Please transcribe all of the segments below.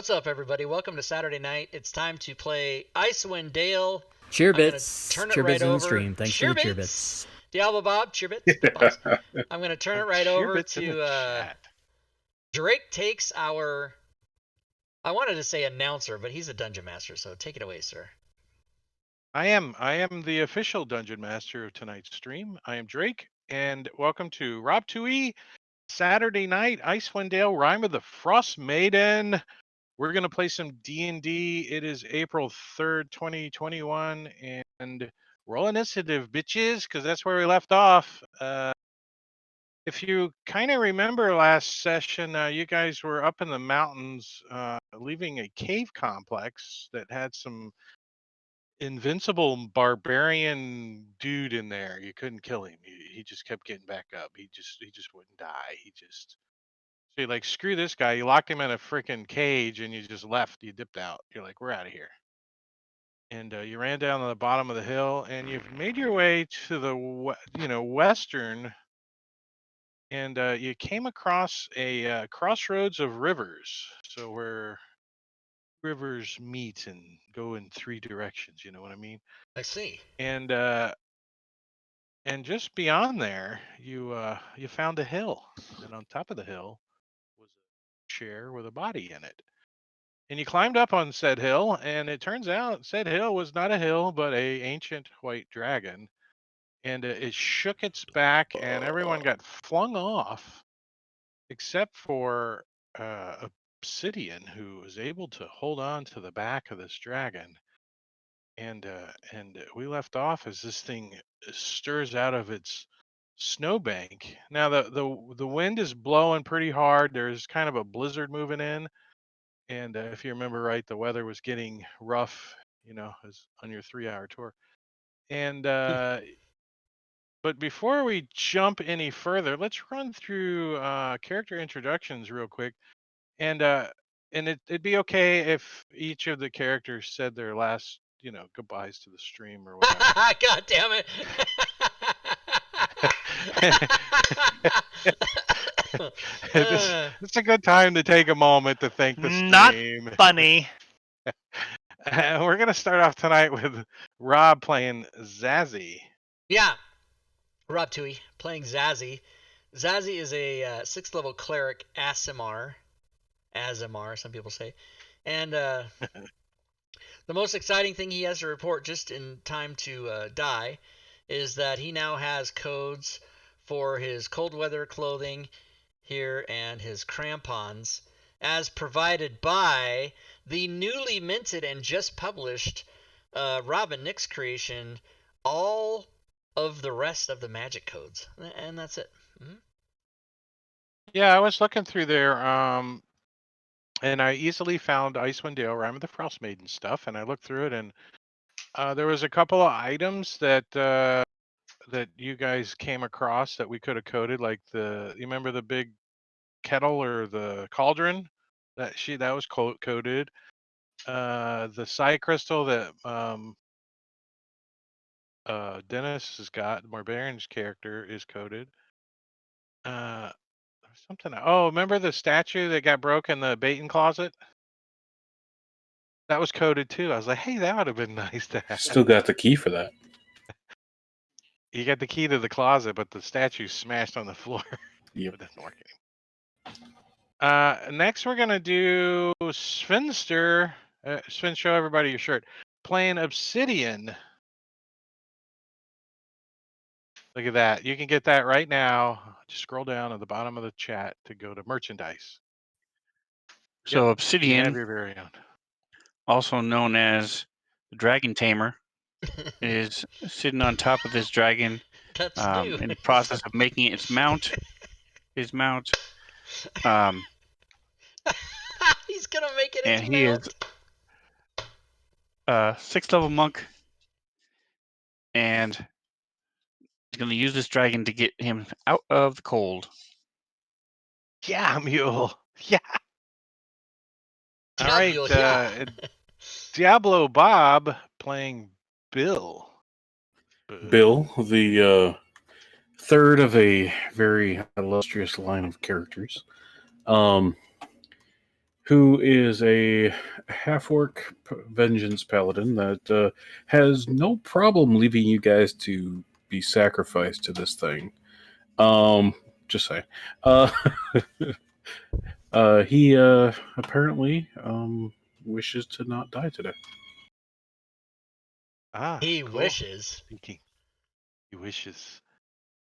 What's up, everybody? Welcome to Saturday night. It's time to play Icewind Dale. Cheer I'm gonna bits. turn it Cheer right bits in the over. stream. Thanks Cheer for the cheer bits. bits. Diablo Bob, cheer bits. Big boss. I'm going to turn it right over bits in the to chat. Drake takes our, I wanted to say announcer, but he's a dungeon master, so take it away, sir. I am the official dungeon master of tonight's stream. I am Drake, and welcome to Rob 2E Saturday night Icewind Dale Rime of the Frostmaiden. We're gonna play some D&D. It is April 3rd, 2021, and roll initiative, bitches, because that's where we left off. If you kind of remember last session, you guys were up in the mountains, leaving a cave complex that had some invincible barbarian dude in there. You couldn't kill him. He just kept getting back up. He just wouldn't die. So you're like, screw this guy. You locked him in a freaking cage and you just left. You dipped out. You're like, we're out of here. And you ran down to the bottom of the hill and you've made your way to the western, and you came across a crossroads of rivers. So where rivers meet and go in three directions. You know what I mean? I see. And just beyond there, you found a hill, and on top of the hill was a chair with a body in it. And you climbed up on said hill, and it turns out said hill was not a hill, but a ancient white dragon. And it shook its back, and everyone got flung off, except for Obsidian, who was able to hold on to the back of this dragon. And we left off as this thing stirs out of its snowbank. Now the wind is blowing pretty hard. There's kind of a blizzard moving in, and if you remember right, the weather was getting rough. As on your 3-hour tour. And but before we jump any further, let's run through character introductions real quick, and it'd be okay if each of the characters said their last goodbyes to the stream or whatever. God damn it. It's a good time to take a moment to thank the stream. Not funny. We're gonna start off tonight with Rob playing Zazzy. Yeah. Rob Tui playing Zazzy. Zazzy is a 6th level cleric, Azimar, some people say. And the most exciting thing he has to report just in time to die is that he now has codes for his cold weather clothing here and his crampons, as provided by the newly minted and just published Rob and Nick's creation, All of the Rest of the Magic Codes. And that's it. Mm-hmm. Yeah, I was looking through there, and I easily found Icewind Dale, Rime of the Frostmaiden stuff, and I looked through it, and there was a couple of items that you guys came across that we could have coded, like you remember the big kettle or the cauldron that was coded. The psi crystal that Dennis has got Barbarian's character is coded. There's something. Oh, remember the statue that got broke in the baiting closet? That was coded too. I was like, hey, that would have been nice to have. Still got the key for that. You got the key to the closet, but the statue's smashed on the floor. Yep. It doesn't work anymore. Next, we're gonna do Sphinster. Sphin, show everybody your shirt. Playing Obsidian. Look at that. You can get that right now. Just scroll down at the bottom of the chat to go to merchandise. So You have Obsidian, your very own. also known as the Dragon Tamer, is sitting on top of this dragon That's new. in the process of making it its mount. His mount. He's gonna make it And his he mount. is a 6th level monk. And he's going to use this dragon to get him out of the cold. Yeah, mule. Yeah. All Yeah, right. mule, yeah. Diablo Bob playing Bill. Bill, the third of a very illustrious line of characters, who is a half-orc vengeance paladin that has no problem leaving you guys to be sacrificed to this thing. Just say. He apparently wishes to not die today. He Cool. wishes. Speaking. He wishes.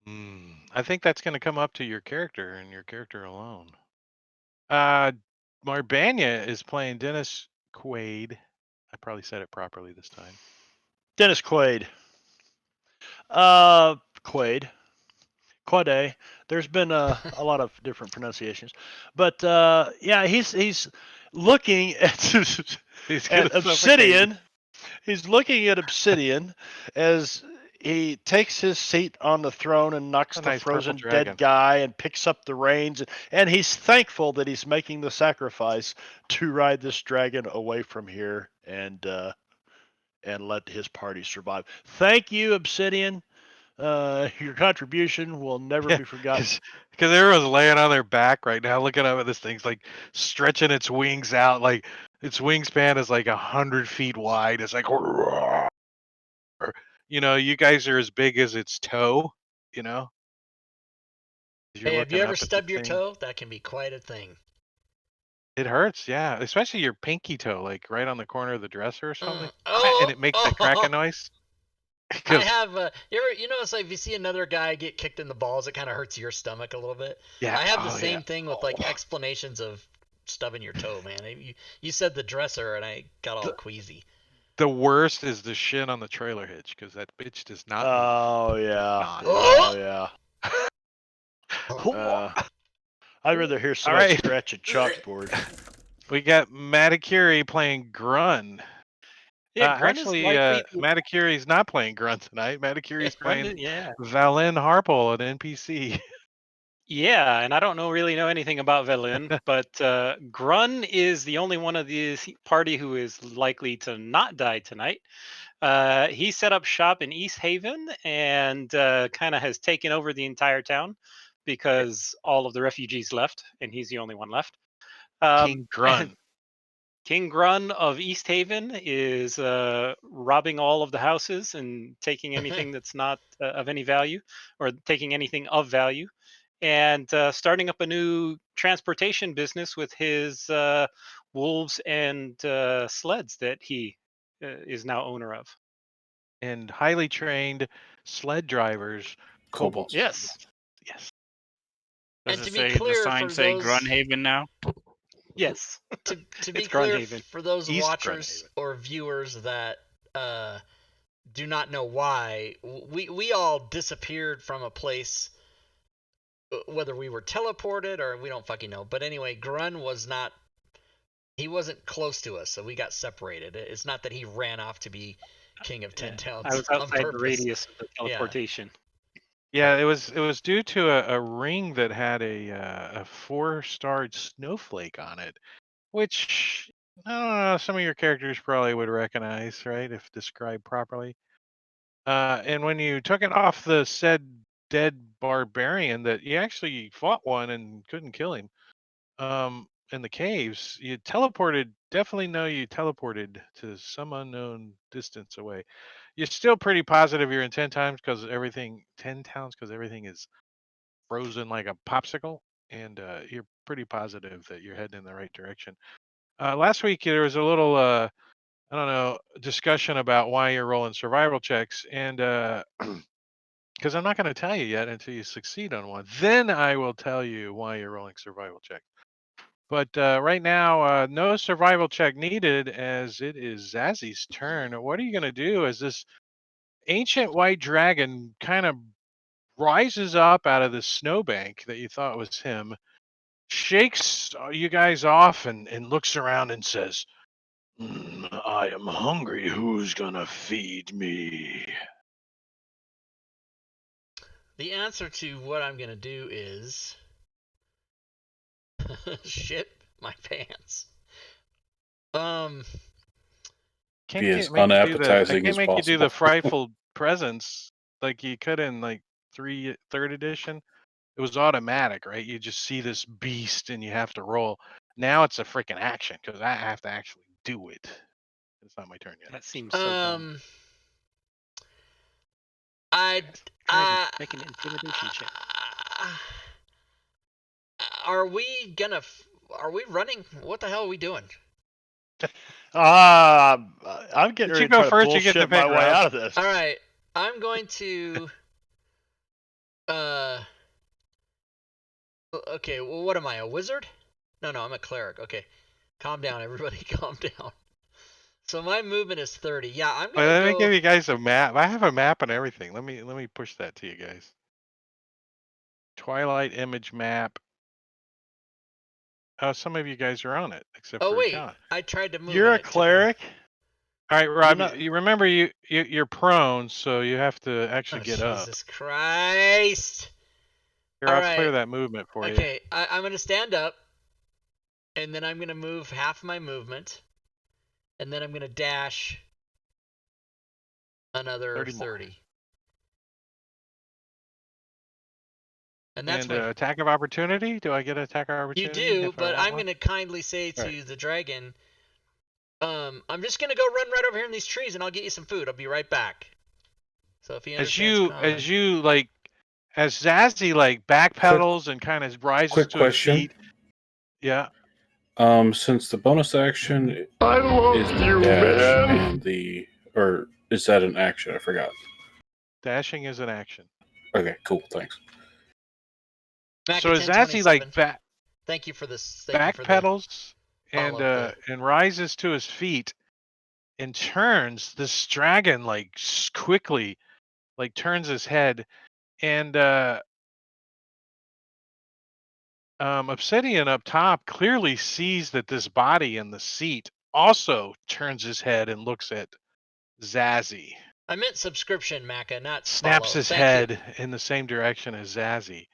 I think that's going to come up to your character and your character alone. Marbanya is playing Dennis Quaid. I probably said it properly this time. Dennis Quaid. Quaid. Quade. There's been a lot of different pronunciations, but yeah, he's looking at He's gonna at Obsidian. He's looking at Obsidian as he takes his seat on the throne and knocks A the nice purple frozen dragon. dead guy and picks up the reins, and he's thankful that he's making the sacrifice to ride this dragon away from here and let his party survive. Thank you, Obsidian. Your contribution will never be forgotten. Because everyone's laying on their back right now, looking up at this thing's like stretching its wings out, like its wingspan is like 100 feet wide. It's like, you know, you guys are as big as its toe. You know. Hey, have you ever stubbed your toe? That can be quite a thing. It hurts, yeah, especially your pinky toe, like right on the corner of the dresser or something, Oh, and it makes a cracking noise. I have. You notice like if you see another guy get kicked in the balls, it kind of hurts your stomach a little bit. Yeah, I have the same thing with like explanations of stubbing your toe, man. You said the dresser, and I got all queasy. The worst is the shin on the trailer hitch because that bitch does not. Oh yeah. Not. Oh yeah. I'd rather hear somebody scratch a chalkboard. We got Matakiri playing Grun. Yeah, Grun actually, is Matakiri's not playing Grun tonight. Matakiri's playing yeah. Valen Harpole, an NPC. Yeah, and I don't really know anything about Velin, but Grun is the only one of the party who is likely to not die tonight. He set up shop in East Haven and kind of has taken over the entire town because all of the refugees left, and he's the only one left. King Grun. King Grun of East Haven is robbing all of the houses and taking anything that's not of any value, or taking anything of value, and starting up a new transportation business with his wolves and sleds that he is now owner of. And highly trained sled drivers, kobolds. Yes. Does And it to be say clear, the sign for say those, Grunhaven now? Yes. To be It's clear, Grunhaven. for those East watchers Grunhaven. or viewers that do not know why, we all disappeared from a place, whether we were teleported or we don't fucking know. But anyway, Grun was not. He wasn't close to us, so we got separated. It's not that he ran off to be king of 10 towns. I was on outside the purpose. radius of the teleportation. Yeah, it was due to a ring that had a 4-starred snowflake on it, which I don't know. Some of your characters probably would recognize, right, if described properly. And when you took it off the said dead barbarian, that you actually fought one and couldn't kill him. In the caves, you teleported. Definitely know you teleported to some unknown distance away. You're still pretty positive you're in 10 towns because everything is frozen like a popsicle, and you're pretty positive that you're heading in the right direction. Last week there was a little I don't know discussion about why you're rolling survival checks, and because I'm not going to tell you yet until you succeed on one. Then I will tell you why you're rolling survival checks. But right now, no survival check needed, as it is Zazzy's turn. What are you going to do as this ancient white dragon kind of rises up out of the snowbank that you thought was him, shakes you guys off, and looks around and says, I am hungry. Who's going to feed me? The answer to what I'm gonna do is shit my pants. Can't Be as make you do the, I unappetizing can't as make you do the possible. frightful presence like you could in like third edition. It was automatic, right? You just see this beast and you have to roll. Now it's a freaking action because I have to actually do it. It's not my turn yet. That seems so dumb. I Dragon, make an intimidation check. Are we running? What the hell are we doing? I'm getting Did ready you to go try to first? You get bullshit to my pick, way Rob. out of this. All right, I'm going to. Okay, well, what am I? A wizard? No, I'm a cleric. Okay, calm down, everybody. Calm down. So my movement is 30. Yeah, I'm gonna Let me go. give you guys a map. I have a map and everything. Let me push that to you guys. Twilight image map. Some of you guys are on it, except Oh for wait, John. I tried to move. You're and a it took me- cleric. All right, Rob. not- You remember you're prone, so you have to actually Oh, get up. Jesus Christ! Here, All I'll right. clear that movement for you. Okay, I'm gonna stand up, and then I'm gonna move half my movement, and then I'm gonna dash another 30 more. 30. And that's And my. attack of opportunity? Do I get an attack of You opportunity? do, if I but want I'm one? gonna kindly say to Right. the dragon, I'm just gonna go run right over here in these trees, and I'll get you some food. I'll be right back. So if he understands as Zazzy like backpedals and kind of rises Quick to his question. feet. Yeah. Since the bonus action I love is the dash and the, or is that an action? I forgot. Dashing is an action. Okay, cool. Thanks. So as Zazzy like Thank you for this. backpedals and follow-up and rises to his feet and turns, this dragon like quickly like turns his head, and Obsidian up top clearly sees that this body in the seat also turns his head and looks at Zazzy. I meant subscription, Macca, not Snaps follow. his Thank head you. in the same direction as Zazzy.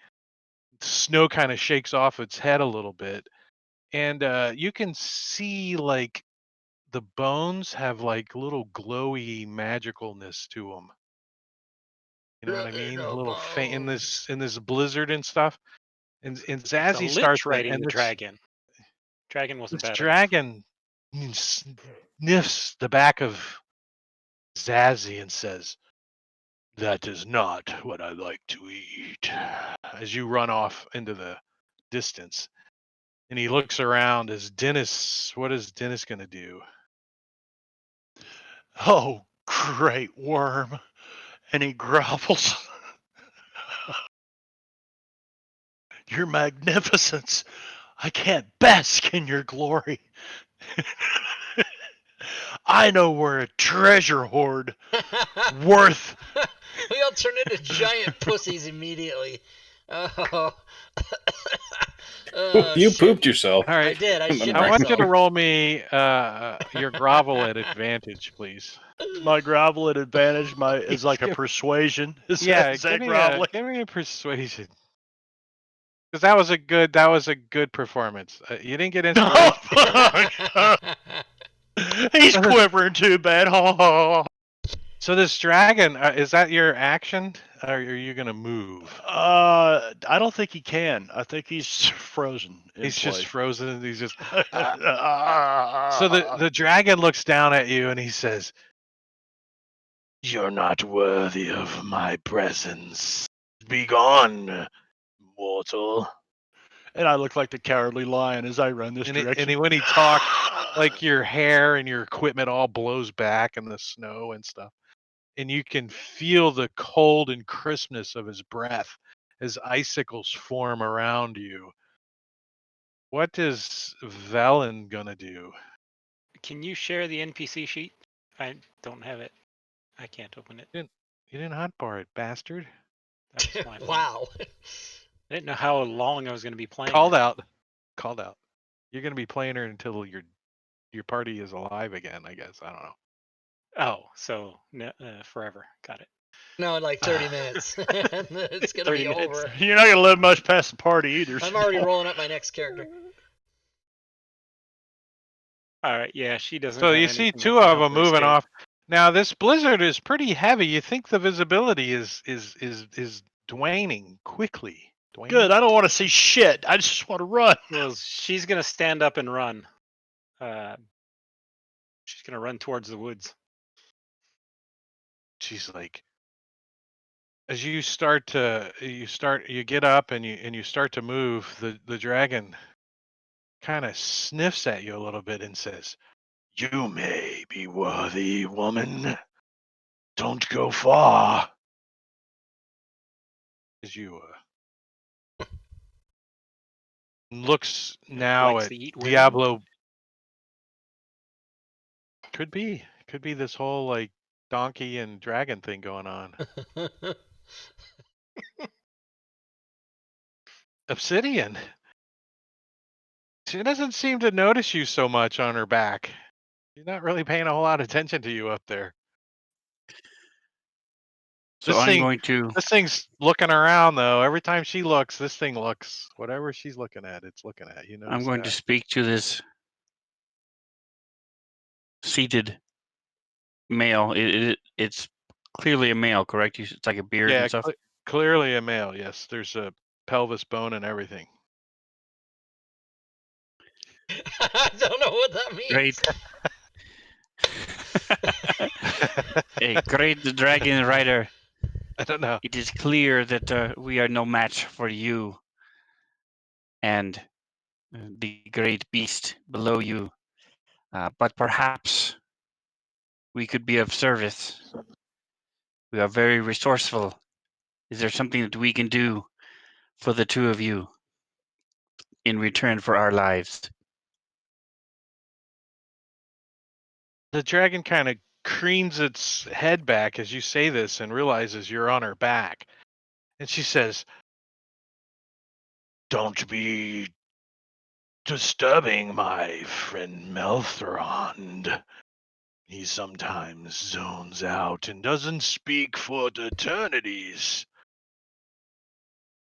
Snow kind of shakes off its head a little bit, and you can see like the bones have like little glowy magicalness to them. You know what I mean? A little faint in this blizzard and stuff. And Zazzy The starts lich riding and the dragon. Dragon wasn't this bad. dragon sniffs the back of Zazzy and says, "That is not what I like to eat." As you run off into the distance, and he looks around as Dennis. What is Dennis going to do? Oh, great worm. And he grovels. Your magnificence. I can't bask in your glory. I know we're a treasure hoard worth. We all turn into giant pussies immediately. Oh. You shit. pooped yourself. All right, I did. I shit I want you myself. to roll me your grovel at advantage, please. My grovel at advantage is like a persuasion. Is that groveling? give me a persuasion. Because that was a good performance. You didn't get inspiration. He's quivering too bad. So this dragon, is that your action? Or are you going to move? I don't think he can. I think he's frozen. He's just frozen. He's just. So So the dragon looks down at you and he says, "You're not worthy of my presence. Be gone, mortal." and I look like the cowardly lion as I run this direction. And when he talks, like your hair and your equipment all blows back in the snow and stuff. And you can feel the cold and crispness of his breath as icicles form around you. What is Velen gonna do? Can you share the NPC sheet? I don't have it. I can't open it. You didn't hotbar it, bastard. That was my fault. Wow. I didn't know how long I was going to be playing. Called her. out. Called out. You're gonna be playing her until your party is alive again, I guess. I don't know. Oh, so forever. Got it. No, in like 30 minutes. It's gonna 30 be minutes. over. You're not gonna live much past the party either. I'm so- already rolling up my next character. All right. Yeah, she doesn't. So have you see anything that two can of help them her moving escape. off. Now this blizzard is pretty heavy. You think the visibility is waning quickly. Dwaning? Good. I don't want to see shit. I just want to run. Well, she's going to stand up and run. She's going to run towards the woods. She's like, as you get up and you start to move, the dragon kind of sniffs at you a little bit and says, "You may be worthy, woman. Don't go far." As you looks now Likes at to eat women. Diablo. Could be this whole like donkey and dragon thing going on. Obsidian. She doesn't seem to notice you so much on her back. She's not really paying a whole lot of attention to you up there. So This I'm thing- going to. This thing's looking around though. Every time she looks, this thing looks. Whatever she's looking at, it's looking at. You know. I'm going to speak to this seated male. It's clearly a male, correct? It's like a beard and stuff. Clearly a male. Yes, there's a pelvis bone and everything. I don't know what that means. Great. A great dragon rider. I don't know. It is clear that we are no match for you and the great beast below you. But perhaps we could be of service. We are very resourceful. Is there something that we can do for the two of you in return for our lives? The dragon kind of creams its head back as you say this and realizes you're on her back. And she says, "Don't be disturbing my friend Melthrond. He sometimes zones out and doesn't speak for eternities.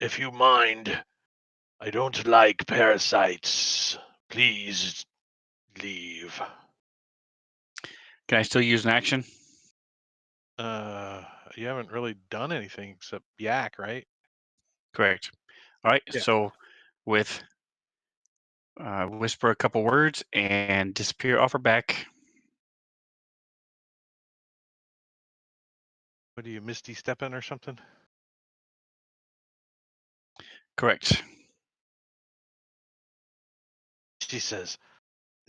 If you mind, I don't like parasites. Please leave." Can I still use an action? You haven't really done anything except yak, right? Correct. All right. Yeah. So with whisper a couple words and disappear off her back. What are you, Misty stepping or something? Correct. She says,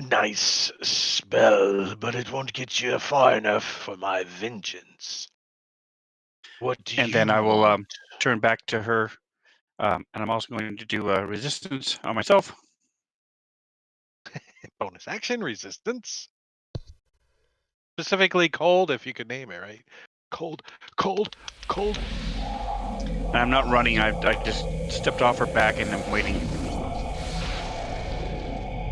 "Nice spell, but it won't get you far enough for my vengeance. What do And you then I will want?" turn back to her. And I'm also going to do a resistance on myself. Bonus action resistance. Specifically cold, if you could name it, right? Cold, cold, cold. And I'm not running. I just stepped off her back and I'm waiting.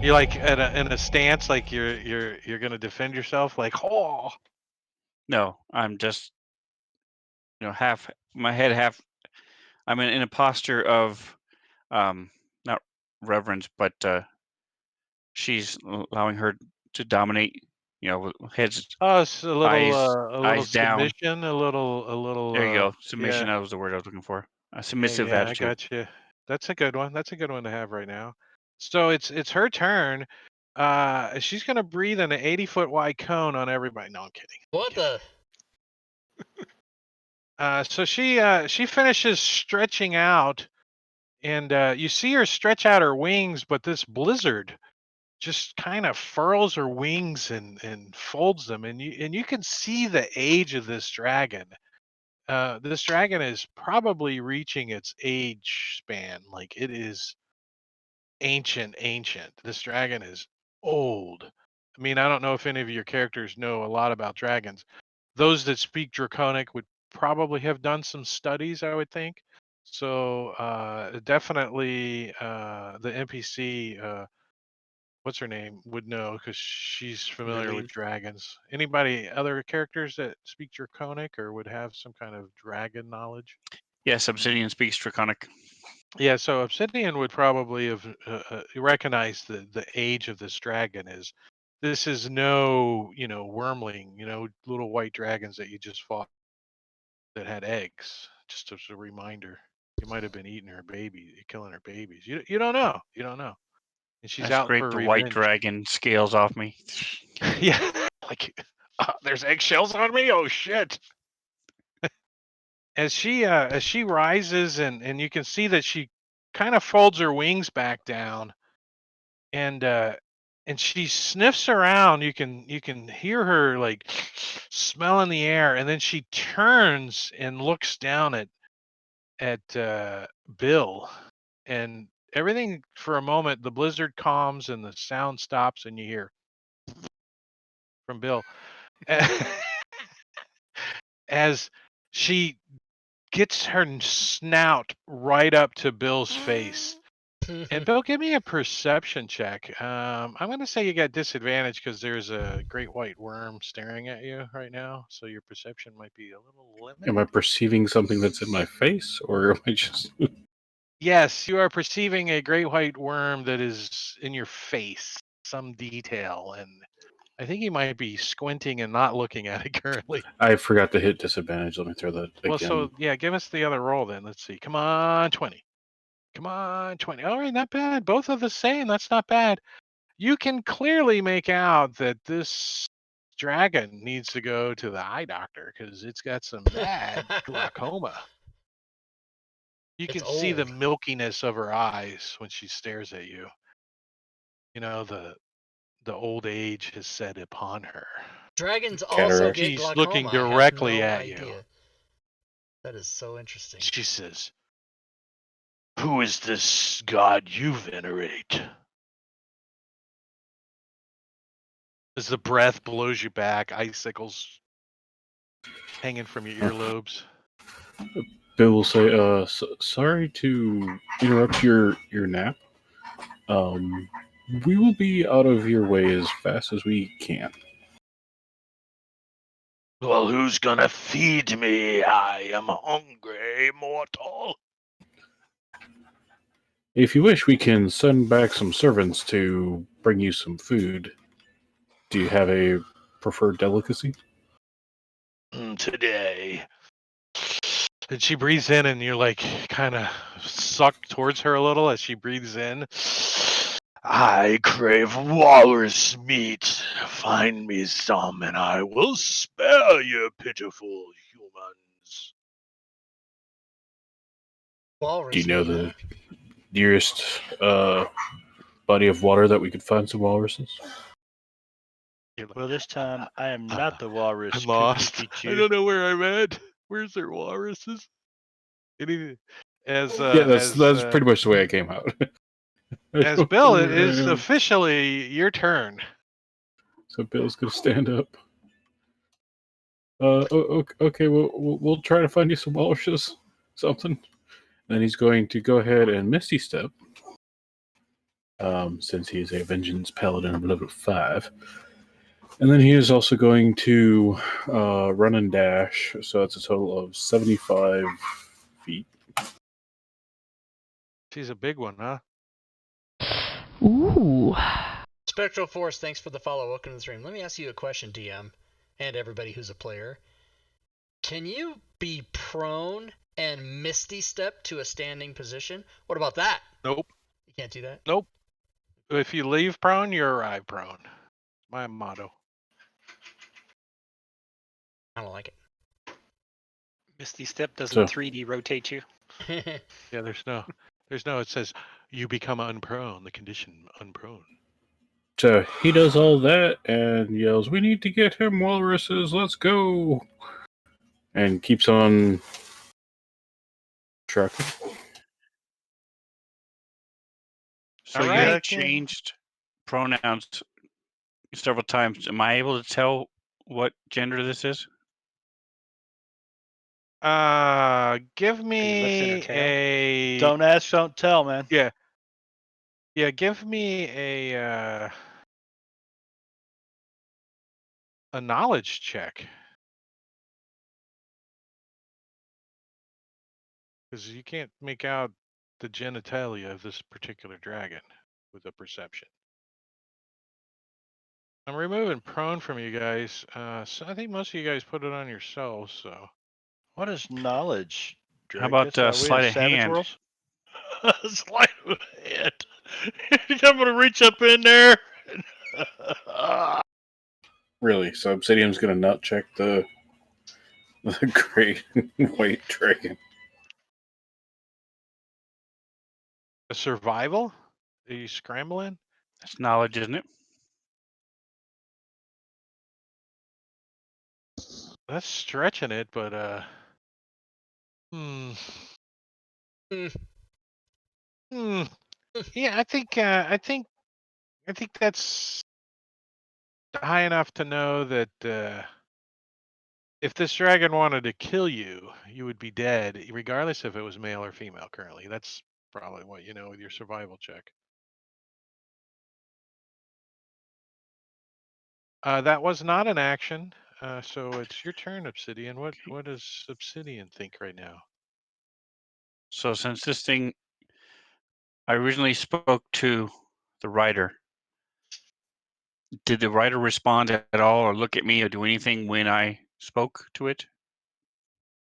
You're like in a stance, like you're gonna defend yourself, like oh. No, I'm just half my head, half. I'm in a posture of not reverence, but she's allowing her to dominate heads Oh, it's a little eyes down. submission, a little. There you go. Submission. Yeah, That was the word I was looking for. A yeah, submissive yeah. I attitude. got you. That's a good one. That's a good one to have right now. So it's her turn. She's gonna breathe in an 80-foot wide cone on everybody. No, I'm kidding. What the? So she finishes stretching out, and you see her stretch out her wings, but this blizzard just kind of furls her wings and folds them, and you can see the age of this dragon. This dragon is probably reaching its age span. Like, it is ancient. This dragon is old. I mean, I don't know if any of your characters know a lot about dragons. Those that speak Draconic would probably have done some studies, I would think. So definitely the NPC, what's her name, would know because she's familiar with Lillian. dragons. Anybody, other characters that speak Draconic or would have some kind of dragon knowledge? Yes, Obsidian speaks Draconic. Yeah, so Obsidian would probably have recognized the age of this dragon is. This is no, wormling, little white dragons that you just fought that had eggs. Just as a reminder, you might have been eating her baby, killing her babies. You don't know. You don't know. And she's That's out great. for The white revenge. dragon scales off me. Yeah, like there's eggshells on me. Oh shit! As she rises and you can see that she kind of folds her wings back down, and she sniffs around. You can hear her like smelling the air, and then she turns and looks down at Bill, and everything for a moment. The blizzard calms and the sound stops, and you hear from Bill as she gets her snout right up to Bill's face. And Bill, give me a perception check. I'm going to say you got disadvantage because there's a great white worm staring at you right now, so your perception might be a little limited. Am I perceiving something that's in my face, or am I just? Yes, you are perceiving a great white worm that is in your face, some detail, and I think you might be squinting and not looking at it currently. I forgot to hit disadvantage. Let me throw that again. Well, so yeah, give us the other roll then. Let's see. Come on, 20. Come on, 20. All right, not bad. Both of the same. That's not bad. You can clearly make out that this dragon needs to go to the eye doctor because it's got some bad glaucoma. You It's can see the old. milkiness of her eyes when she stares at you. The old age has set upon her. Dragons also Cataract. get She's glaucoma. looking I had directly no at idea. you. That is so interesting. She says, "Who is this god you venerate?" As the breath blows you back, icicles hanging from your earlobes. Bill will say, sorry to interrupt your nap. We will be out of your way as fast as we can." "Well, who's gonna feed me? I am hungry, mortal." If you wish, we can send back some servants to bring you some food. Do you have a preferred delicacy? Today. And she breathes in, and you're like kind of sucked towards her a little as she breathes in. "I crave walrus meat. Find me some, and I will spare you, pitiful humans." Walrus Do you know meat, the huh? nearest body of water that we could find some walruses? Well, this time I am not the walrus. I'm lost. Cookie I don't know where I'm at. Where's their walruses? As Yeah, that's pretty much the way I came out. as Bill, it is officially your turn. So Bill's gonna stand up. Okay, we'll try to find you some walruses, something. Then he's going to go ahead and Misty Step, since he is a Vengeance Paladin of level 5. And then he is also going to run and dash, so it's a total of 75 feet. She's a big one, huh? Ooh. Spectral Force, thanks for the follow. Welcome to the stream. Let me ask you a question, DM, and everybody who's a player. Can you be prone and Misty Step to a standing position? What about that? Nope. You can't do that? Nope. If you leave prone, you arrive prone. My motto. I don't like Misty Step doesn't So- 3D rotate you. it. Yeah, there's no. It says you become unprone. The condition unprone. So he does all that and yells, "We need to get him, walruses! Let's go!" And keeps on trucking. So All you right. have changed pronouns several times. Am I able to tell what gender this is? Give lifting her me tail? a. Don't ask, don't tell, man. Yeah. Yeah, give me a knowledge check. Because you can't make out the genitalia of this particular dragon with a perception. I'm removing prone from you guys. So I think most of you guys put it on yourselves. So What is knowledge, How about Drakus? Are we sleight in of Savage hand? Worlds? Sleight of hand. I'm gonna reach up in there. Really, so Obsidian's gonna nut check the great white dragon. a survival? Are you scrambling? That's knowledge, isn't it? That's stretching it, but Hmm. Yeah, I think that's high enough to know that if this dragon wanted to kill you, you would be dead, regardless if it was male or female currently. That's probably what you know with your survival check. That was not an action, so it's your turn, Obsidian. What does Obsidian think right now? So since this thing, I originally spoke to the writer. Did the writer respond at all or look at me or do anything when I spoke to it?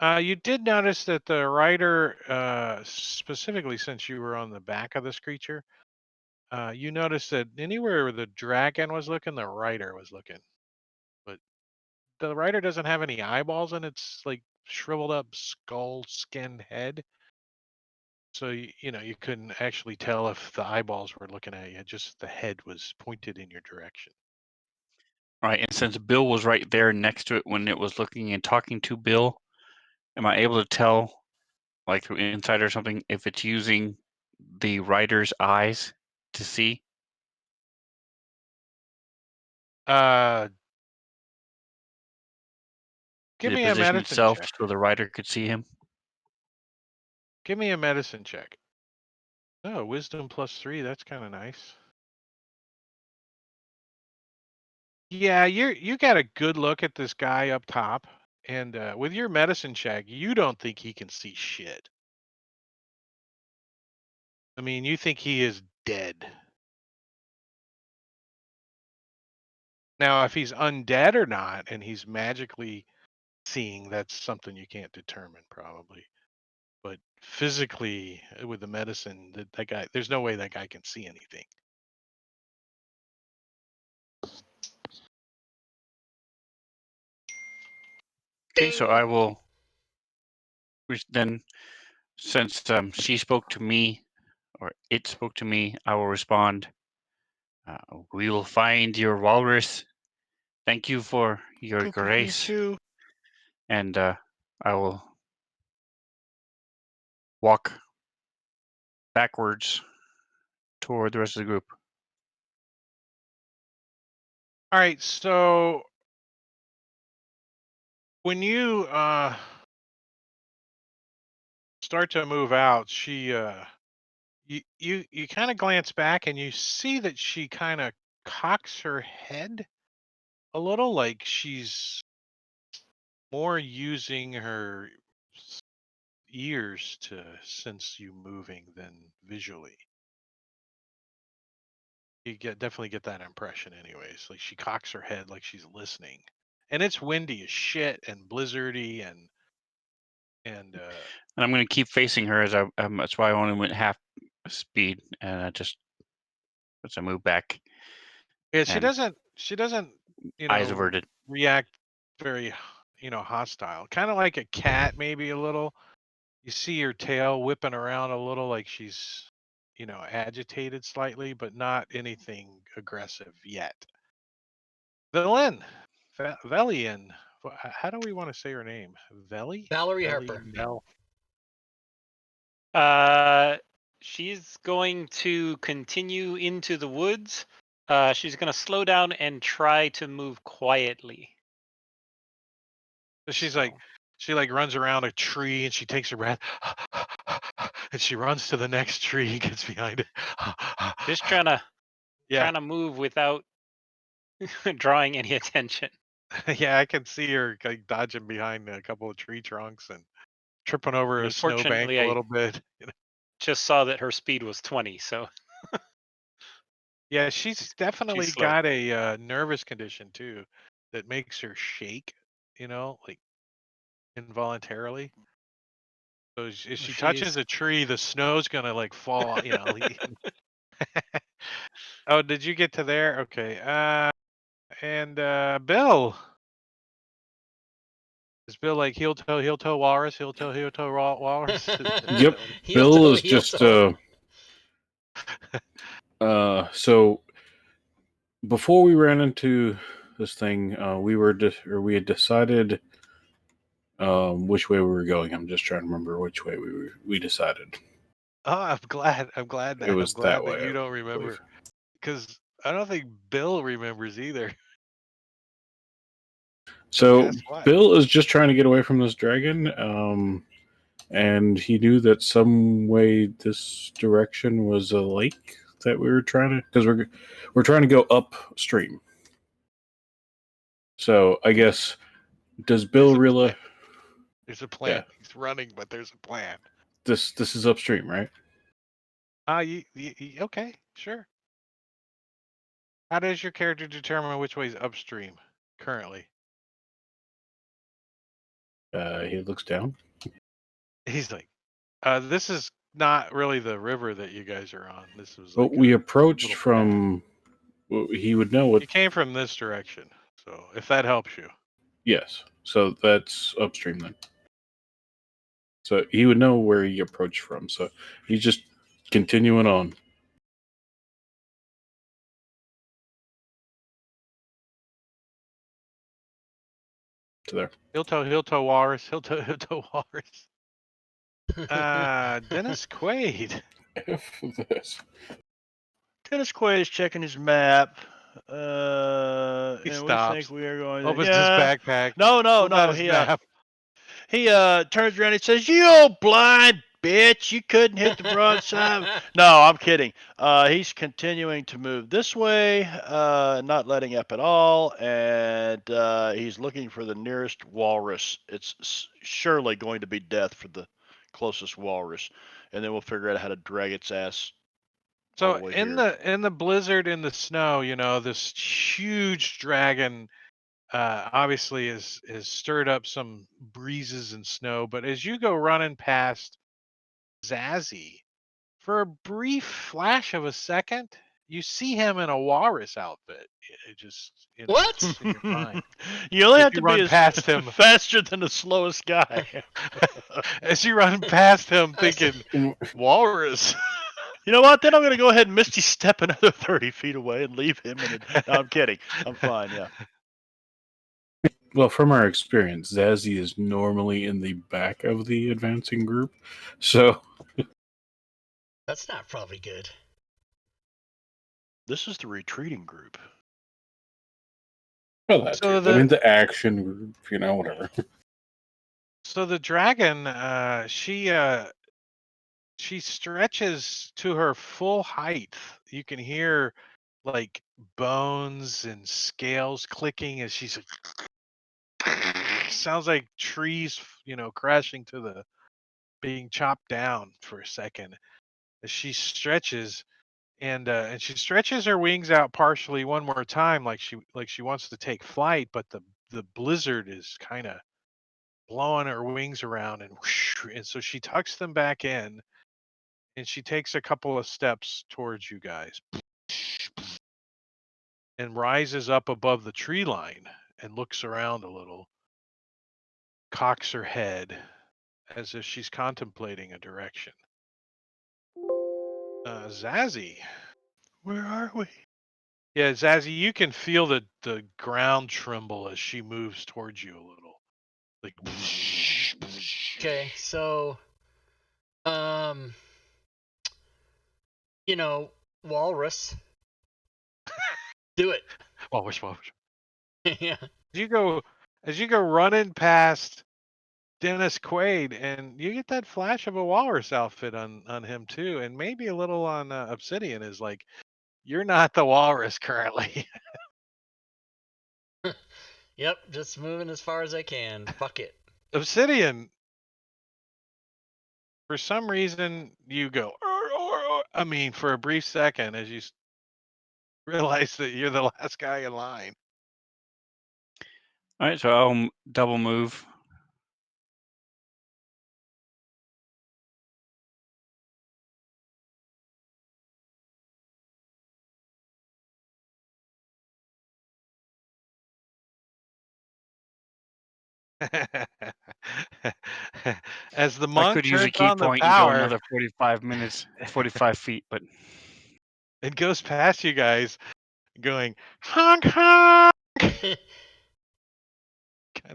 You did notice that the writer, specifically since you were on the back of this creature, you noticed that anywhere where the dragon was looking, the writer was looking. But the writer doesn't have any eyeballs in its like shriveled up skull skinned head. So you couldn't actually tell if the eyeballs were looking at you. Just the head was pointed in your direction. All right, and since Bill was right there next to it when it was looking and talking to Bill, am I able to tell, like through insight or something, if it's using the writer's eyes to see Uh, give the me a position medicine itself check. so the writer could see him? Give me a medicine check. Oh, wisdom +3. That's kind of nice. Yeah, you got a good look at this guy up top, and with your medicine check, you don't think he can see shit. I mean, you think he is dead. Now, if he's undead or not, and he's magically seeing, that's something you can't determine probably. But physically, with the medicine, that guy, there's no way that guy can see anything. Okay, so I will then, since she spoke to me, or it spoke to me, I will respond. We will find your walrus. Thank you for your Me grace. too. And I will walk backwards toward the rest of the group. All right, so when you start to move out, she you kind of glance back and you see that she kind of cocks her head a little, like she's more using her ears to sense you moving than visually. You definitely get that impression, anyways. Like she cocks her head like she's listening, and it's windy as shit and blizzardy and And I'm going to keep facing her as that's why I only went half speed, and as I move back, yeah, and she doesn't eyes averted. react very hostile. Kind of like a cat, maybe a little. You see her tail whipping around a little, like she's agitated slightly, but not anything aggressive yet. Velen, Velian. How do we want to say her name? Veli? Valerie Veli Harper. Mel. She's going to continue into the woods. She's going to slow down and try to move quietly. So she's So. like, she like runs around a tree and she takes her breath and she runs to the next tree and gets behind it. Just trying to move without drawing any attention. Yeah, I can see her like dodging behind a couple of tree trunks and tripping over a snowbank Unfortunately, a I little bit. just saw that her speed was 20, so Yeah, she's definitely slow. got a nervous condition too that makes her shake, like involuntarily. So if she touches a tree, the snow's gonna like fall, Oh, did you get to there? Okay. And Bill. Is Bill like heel toe walrus, heel toe walrus? Yep. Heel Bill toe, is heel just toe. so before we ran into this thing, we had decided which way we were going. I'm just trying to remember which way we decided. Oh, I'm glad. It was that way, you I don't believe. remember, because I don't think Bill remembers either. So Guess what? Bill is just trying to get away from this dragon, and he knew that some way this direction was a lake that we were trying to, because we're trying to go upstream. So I guess, does Bill realize There's a plan. Yeah. He's running, but there's a plan. this is upstream, right? Okay, sure. How does your character determine which way is upstream currently? He looks down. He's like, this is not really the river that you guys are on. This was Well, like we a approached little from. Well, he would know what. You came from this direction, so if that helps you. Yes, so that's upstream then. So he would know where he approached from. So he's just continuing on. To there. Heel toe walrus, heel toe walrus. Dennis Quaid. F this. Dennis Quaid is checking his map. He And stops. we think we are going. Opens his backpack. No. He turns around and says, "You old blind bitch! You couldn't hit the broadside." No, I'm kidding. He's continuing to move this way, not letting up at all, and he's looking for the nearest walrus. It's surely going to be death for the closest walrus, and then we'll figure out how to drag its ass. So in the blizzard, in the snow, this huge dragon obviously is stirred up some breezes and snow. But as you go running past Zazzy, for a brief flash of a second, you see him in a walrus outfit. It just What? in your mind. You only If have you to run be past him faster than the slowest guy. as you run past him, thinking walrus. You know what? Then I'm going to go ahead and Misty step another 30 feet away and leave him. No, I'm kidding. I'm fine. Yeah. Well, from our experience, Zazzy is normally in the back of the advancing group, so That's not probably good. This is the retreating group. well, that's So the action group, whatever. So the dragon, she stretches to her full height. You can hear like bones and scales clicking as she's sounds like trees, crashing to being chopped down for a second as she stretches, and she stretches her wings out partially one more time, like she wants to take flight, but the blizzard is kind of blowing her wings around, and whoosh, and so she tucks them back in, and she takes a couple of steps towards you guys, and rises up above the tree line and looks around a little, cocks her head as if she's contemplating a direction. Zazzy. Where are we? Yeah, Zazzy, you can feel the ground tremble as she moves towards you a little. Like Okay, so walrus. Do it. Walrus. Yeah. As you go running past Dennis Quaid, and you get that flash of a walrus outfit on him too, and maybe a little on Obsidian, is like, you're not the walrus currently. Yep, just moving as far as I can. Fuck it. Obsidian, for some reason, you go, I mean, for a brief second, as you realize that you're the last guy in line. All right, so I'll double move. As the I monk could use a turns key on the point and go power, another 45 minutes, 45 feet, but it goes past you guys, going honk honk, kind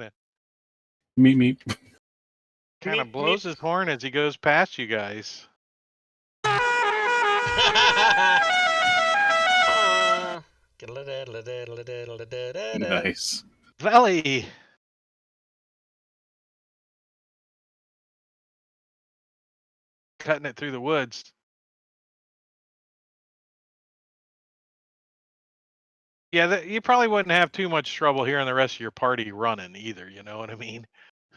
of Meet. Meep, blows his horn as he goes past you guys. Nice. Valley. Cutting it through the woods. Yeah, you probably wouldn't have too much trouble hearing the rest of your party running either, you know what I mean?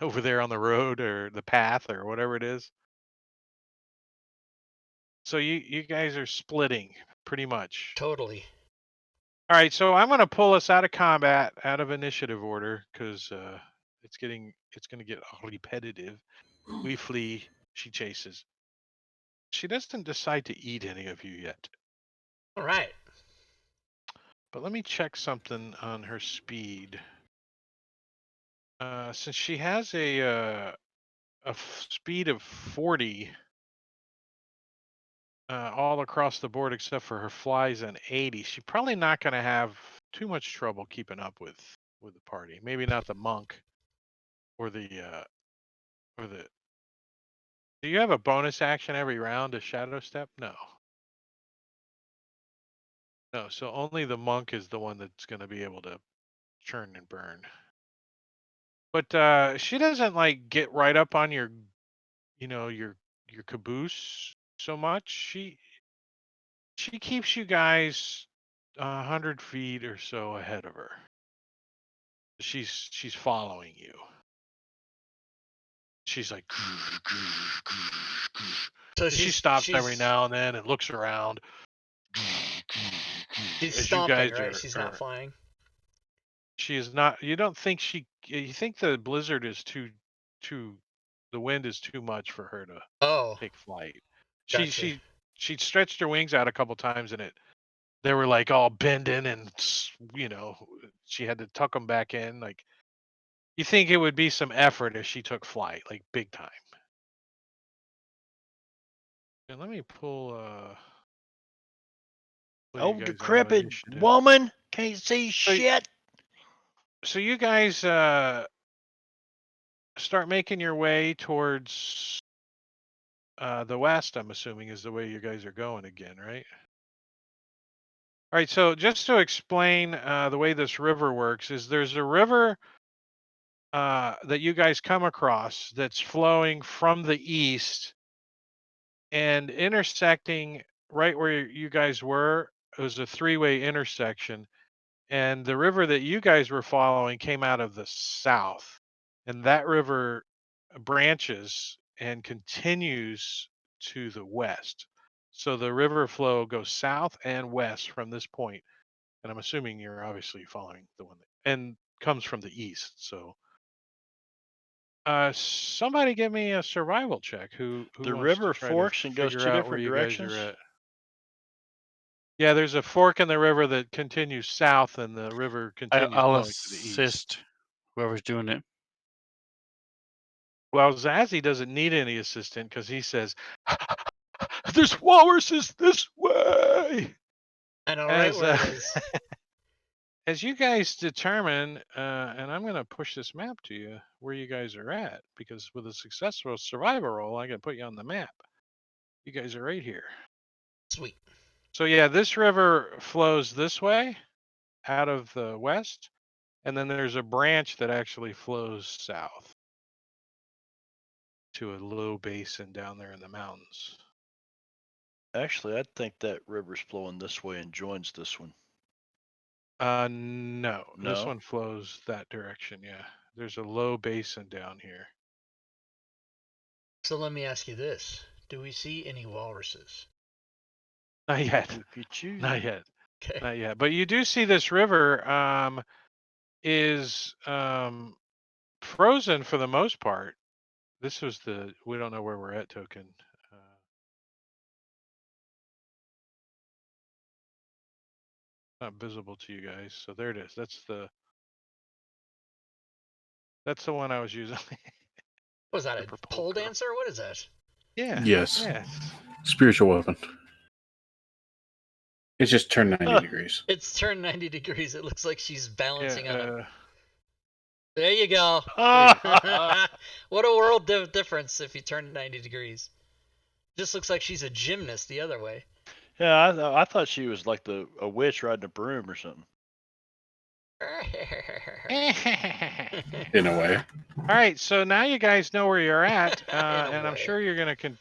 Over there on the road or the path or whatever it is. So you guys are splitting pretty much. Totally. All right, so I'm going to pull us out of combat, out of initiative order, because it's going to get repetitive. We flee. She chases. She doesn't decide to eat any of you yet. All right. But let me check something on her speed. Since she has a speed of 40 all across the board except for her flies and 80, she's probably not going to have too much trouble keeping up with the party. Maybe not the monk or the Do you have a bonus action every round to shadow step? No. No, so only the monk is the one that's going to be able to churn and burn. But she doesn't like get right up on your your caboose so much. She keeps you guys 100 feet or so ahead of her. She's following you. She's like, So she stops every now and then and looks around. She's As you stomping, guys right? She's not flying. She is not. You don't think she? You think the blizzard is too, the wind is too much for her to take flight. Gotcha. She stretched her wings out a couple times, and they were like all bending, and she had to tuck them back in. Like, you think it would be some effort if she took flight, like big time. And let me pull. Oh, decrepit woman, can't see shit. So you guys start making your way towards the west. I'm assuming is the way you guys are going again, right? All right. So just to explain the way this river works, is there's a river that you guys come across that's flowing from the east and intersecting right where you guys were. It was a three-way intersection, and the river that you guys were following came out of the south, and that river branches and continues to the west. So the river flow goes south and west from this point, and I'm assuming you're obviously following the one that, and comes from the east. So, somebody give me a survival check. Who The wants to river try to forks and goes figure two out where different you guys directions. are at? Yeah, there's a fork in the river that continues south, and the river continues I'll flowing to the east. assist whoever's doing it. Well, Zazzy doesn't need any assistant because he says, "There's walruses this way." I know right As where it is. as you guys determine, and I'm going to push this map to you where you guys are at, because with a successful survival roll, I can put you on the map. You guys are right here. Sweet. So yeah, this river flows this way out of the west, and then there's a branch that actually flows south to a low basin down there in the mountains. Actually, I think that river's flowing this way and joins this one. No, this No? one flows that direction. Yeah, there's a low basin down here. So let me ask you this: do we see any walruses? Not yet. Look at you. Not yet. Okay. Not yet. But you do see this river is frozen for the most part. This was the, we don't know where we're at token. Not visible to you guys. So there it is. That's the one I was using. Was that The a purple pole girl. dancer? What is that? Yeah. Yes. Yes. Spiritual weapon. It's just turned 90 degrees. It's turned 90 degrees. It looks like she's balancing on a. Yeah, There you go. What a world difference if you turn it 90 degrees. Just looks like she's a gymnast the other way. Yeah, I thought she was like a witch riding a broom or something. In a way. All right, so now you guys know where you're at, In a and I'm way. sure you're going to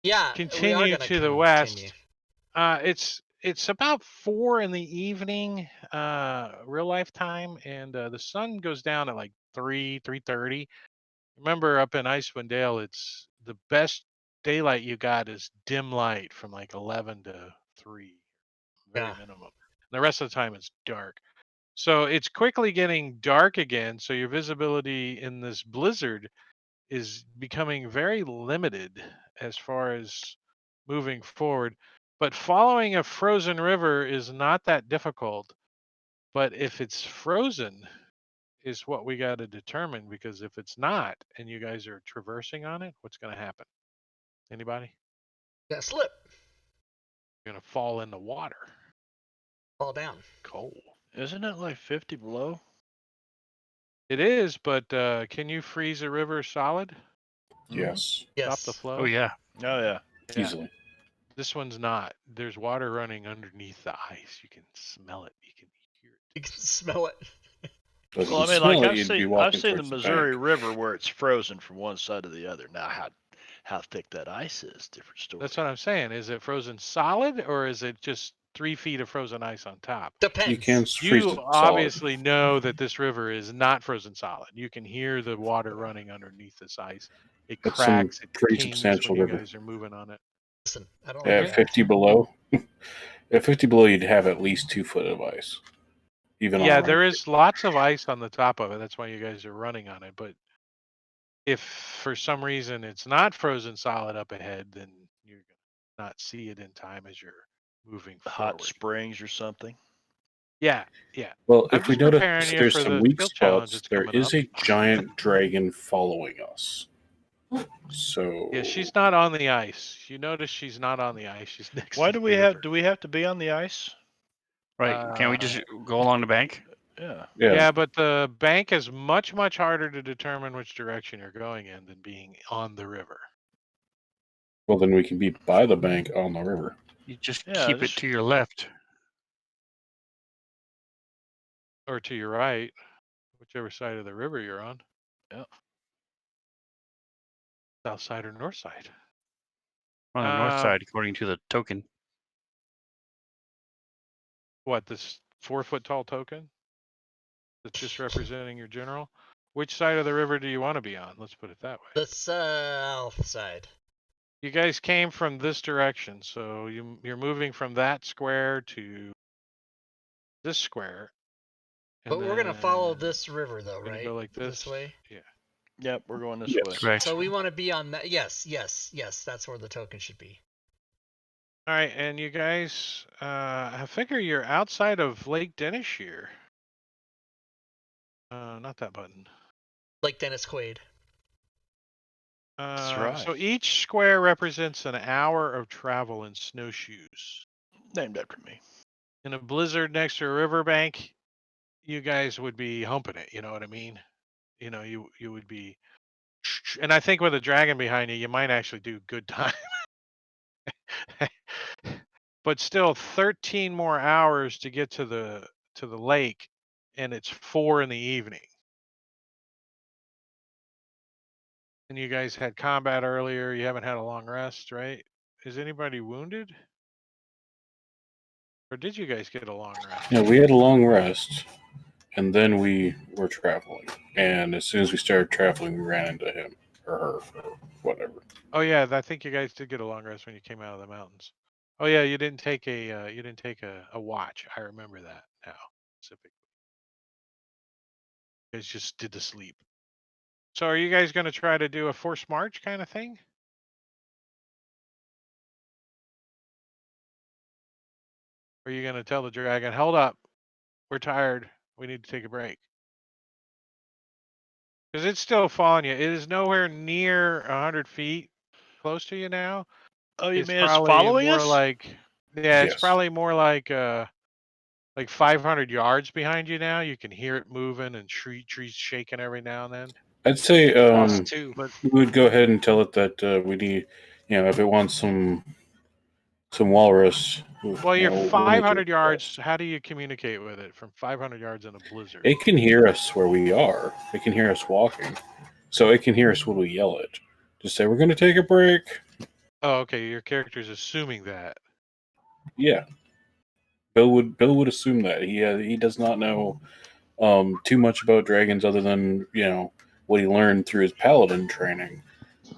Yeah, we are continue gonna to the continue. west. It's about 4 in the evening, real life time, and the sun goes down at like 3:30. Remember, up in Icewind Dale, it's the best daylight you got is dim light from like 11 to 3, very Yeah. minimum. The rest of the time it's dark. So it's quickly getting dark again. So your visibility in this blizzard is becoming very limited as far as moving forward. But following a frozen river is not that difficult. But if it's frozen, is what we got to determine, because if it's not and you guys are traversing on it, what's going to happen? Anybody? Gonna slip, You're going to fall in the water. fall down. Cold. Isn't it like 50 below? It is, but can you freeze a river solid? Yes. Stop the Yes. flow? Oh yeah. Oh yeah. Yeah. Easily. This one's not. There's water running underneath the ice. You can smell it. You can hear it. You can smell it. Doesn't Well, I mean, smell like it, you'd be I've walking seen the towards the Missouri bank. River where it's frozen from one side to the other. Now, how thick that ice is, different story. That's what I'm saying. Is it frozen solid, or is it just 3 feet of frozen ice on top? Depends. You can freeze You it solid. obviously know that this river is not frozen solid. You can hear the water running underneath this ice. It It's some cracks, it pretty pings substantial when you river. guys are moving on it. Listen, I don't At like 50 below, at 50 below, you'd have at least 2 foot of ice. Even Yeah, on there is lots of ice on the top of it. That's why you guys are running on it. But if for some reason it's not frozen solid up ahead, then you're going to not see it in time as you're moving Hot forward. springs or something. Yeah, yeah. Well, I'm if we just notice preparing you there's for some the weak skill challenge spots, that's there coming is up. a giant dragon following us. So Yeah, she's not on the ice. You notice she's not on the ice. She's next Why to do the we river. have to be on the ice? Right. Can't we just go along the bank? Yeah. Yeah, but the bank is much, much harder to determine which direction you're going in than being on the river. Well, then we can be by the bank on the river. You just Yeah, keep just- it to your left. Or to your right, whichever side of the river you're on. Yeah. South side or north side. On the north side, according to the token. What, this 4-foot tall token? That's just representing your general? Which side of the river do you want to be on? Let's put it that way. The south side. You guys came from this direction, so you're moving from that square to this square. But we're gonna follow then this river, though, you're gonna right? go like This way. Yeah. Yep, we're going this Yes. way. Correct. So we want to be on that. Yes, yes, yes. That's where the token should be. All right, and you guys, I figure you're outside of Lake Denishire. Not that button. Like Dennis Quaid. That's right. So each square represents an hour of travel in snowshoes. Named after me. In a blizzard next to a riverbank, you guys would be humping it. You know what I mean? You know, you would be. And I think with a dragon behind you, you might actually do good time. But still, 13 more hours to get to the lake, and it's 4 in the evening. And you guys had combat earlier. You haven't had a long rest, right? Is anybody wounded? Or did you guys get a long rest? Yeah, we had a long rest, and then we were traveling. And as soon as we started traveling, we ran into him or her or whatever. Oh yeah, I think you guys did get a long rest when you came out of the mountains. Oh yeah, you didn't take a watch. I remember that now specifically. You guys just did the sleep. So are you guys going to try to do a forced march kind of thing? Or are you going to tell the dragon, hold up, we're tired, we need to take a break? Because it's still following you. It is nowhere near 100 feet close to you now. Oh, you It's mean it's probably following more us? like, yeah, it's Yes. probably more like 500 yards behind you now. You can hear it moving and trees shaking every now and then. I'd say Us too. we would go ahead and tell it that we need, if it wants some walrus. Well, you're we'll need to 500 yards. request. How do you communicate with it from 500 yards in a blizzard? It can hear us where we are. It can hear us walking, so it can hear us when we yell it. Just say we're going to take a break. Oh, okay. Your character's assuming that. Yeah, Bill would assume that he does not know too much about dragons other than what he learned through his paladin training.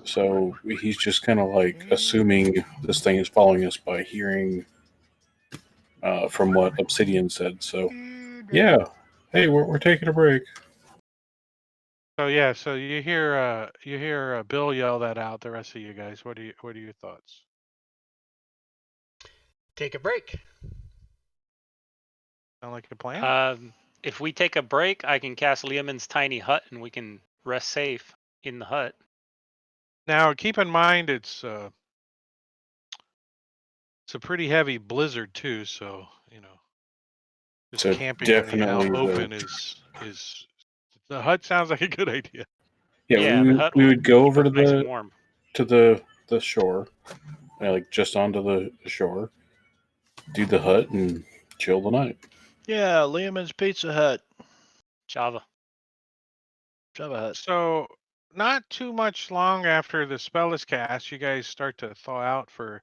So he's just kind of like assuming this thing is following us by hearing from what Obsidian said. So yeah, hey, we're taking a break. So yeah, so you hear Bill yell that out. The rest of you guys, what are your thoughts? Take a break. Sound like a plan? If we take a break, I can cast Leoman's tiny hut, and we can rest safe in the hut. Now keep in mind it's a pretty heavy blizzard too, so just So camping when the definitely out open is the hut sounds like a good idea. Yeah, the hut we will would go keep over us to nice and the warm. shore, like just onto the shore, do the hut and chill the night. Yeah, Lehman's Pizza Hut. Java. Java Hut. So not too much long after the spell is cast, you guys start to thaw out for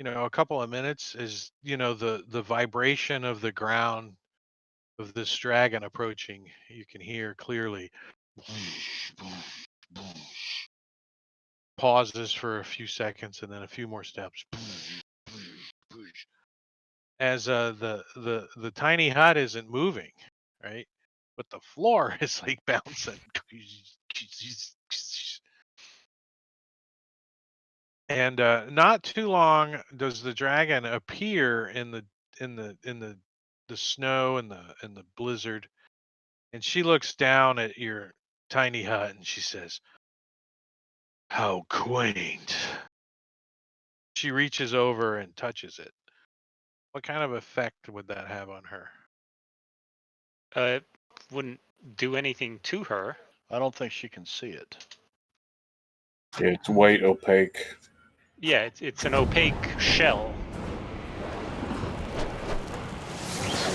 a couple of minutes as the vibration of the ground of this dragon approaching, you can hear clearly. Pauses for a few seconds and then a few more steps. As the tiny hut isn't moving, right? But the floor is like bouncing. And not too long does the dragon appear in the snow and the blizzard, and she looks down at your tiny hut and she says, "How quaint." She reaches over and touches it. What kind of effect would that have on her? It wouldn't do anything to her. I don't think she can see it. Yeah, it's white, opaque. Yeah, it's an opaque shell.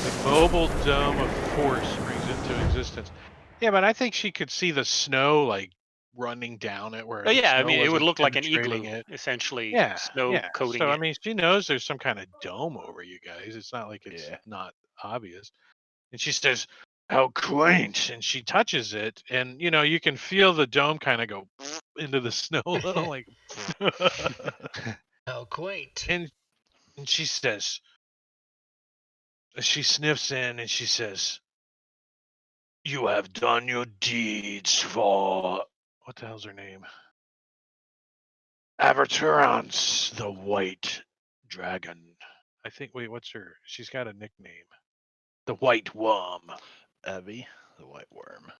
The mobile dome of force brings it to existence. Yeah, but I think she could see the snow like running down it where Oh yeah, I snow mean it would wasn't look like an penetrating igloo, it. essentially, Yeah, snow yeah. coating So I it. mean, she knows there's some kind of dome over you guys. It's not like it's Yeah. not obvious. And she says, How quaint. And she touches it, and you can feel the dome kind of go into the snow a little, like. How quaint. and and she says, she sniffs in and she says, "You have done your deeds for," what the hell's her name? Averturans, the White Dragon. I think. Wait, what's her? She's got a nickname. The White Worm. Abby, the white worm.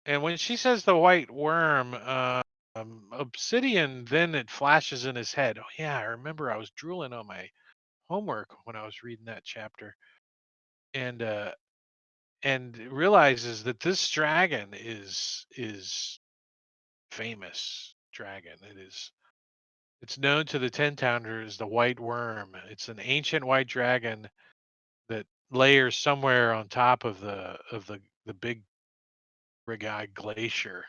And when she says the White Worm, Obsidian, then it flashes in his head. Oh yeah, I remember. I was drooling on my homework when I was reading that chapter, and realizes that this dragon is famous dragon. It's known to the Ten Towners as the White Worm. It's an ancient white dragon that layers somewhere on top of the big Rigai glacier.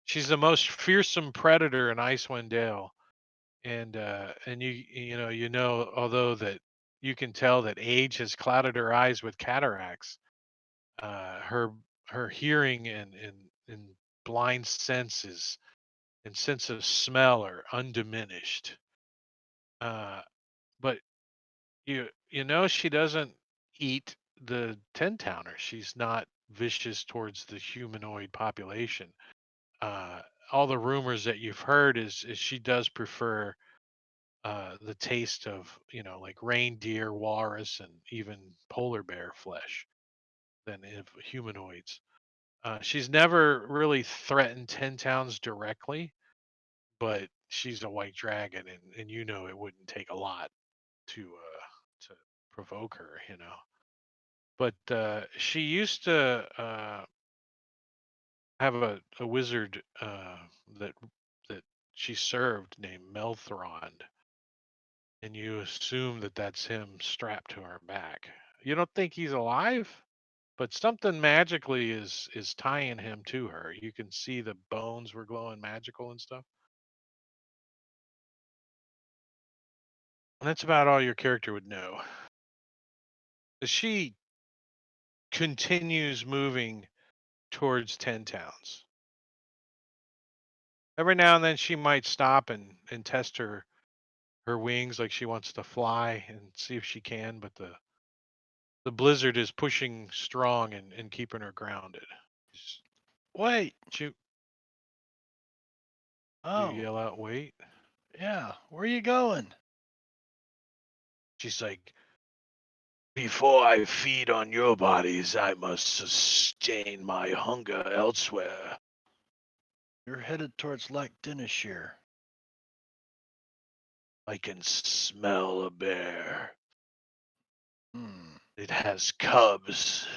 She's the most fearsome predator in Icewind Dale, and although that you can tell that age has clouded her eyes with cataracts, her hearing and blind senses and sense of smell are undiminished. But she doesn't eat the Ten Towner. She's not vicious towards the humanoid population. All the rumors that you've heard is she does prefer the taste of like reindeer, walrus, and even polar bear flesh than of humanoids. She's never really threatened Ten Towns directly, but she's a white dragon, and it wouldn't take a lot to provoke her. But she used to have a wizard that that she served named Melthrond, and you assume that that's him strapped to her back. You don't think he's alive, but something magically is tying him to her. You can see the bones were glowing magical and stuff. And that's about all your character would know. She continues moving towards Ten Towns. Every now and then she might stop and test her wings, like she wants to fly and see if she can, but the blizzard is pushing strong and keeping her grounded. Wait. You Oh, yell out, "Wait." yeah. Where are you going? She's like, "Before I feed on your bodies, I must sustain my hunger elsewhere." You're headed towards Lake Dinishir. I can smell a bear. Hmm. It has cubs.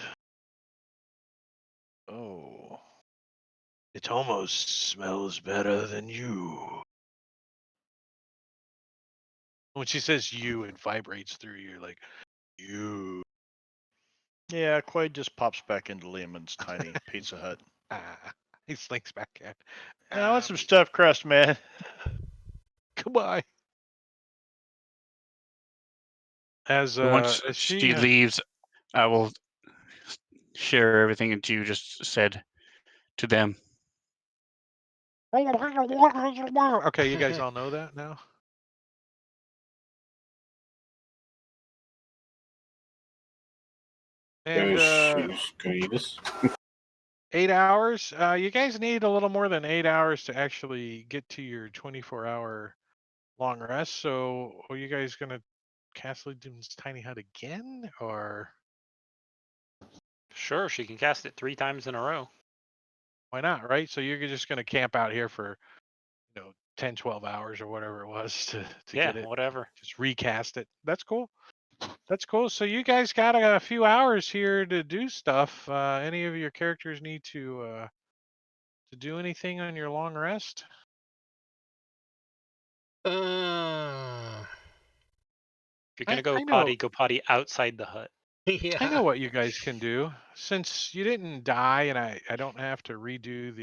Oh. It almost smells better than you. When she says you, it vibrates through you like, you. Yeah, Quaid just pops back into Lehman's tiny Pizza Hut. He slinks back in. I want some stuffed crust, man. Goodbye. As Once she she leaves, I will share everything that you just said to them. okay, you guys all know that now. And Coitus. 8 hours. You guys need a little more than 8 hours to actually get to your 24-hour long rest. So, are you guys gonna cast Legion's tiny hut again, or Sure, she can cast it 3 times in a row. why not? Right. So you're just gonna camp out here for 10, 12 hours or whatever it was to Yeah, get it. whatever. Just recast it. That's cool. That's cool. So you guys got a few hours here to do stuff. Any of your characters need to do anything on your long rest? Uh, If you're gonna I know. go potty outside the hut. yeah. I know what you guys can do. Since you didn't die, and I don't have to redo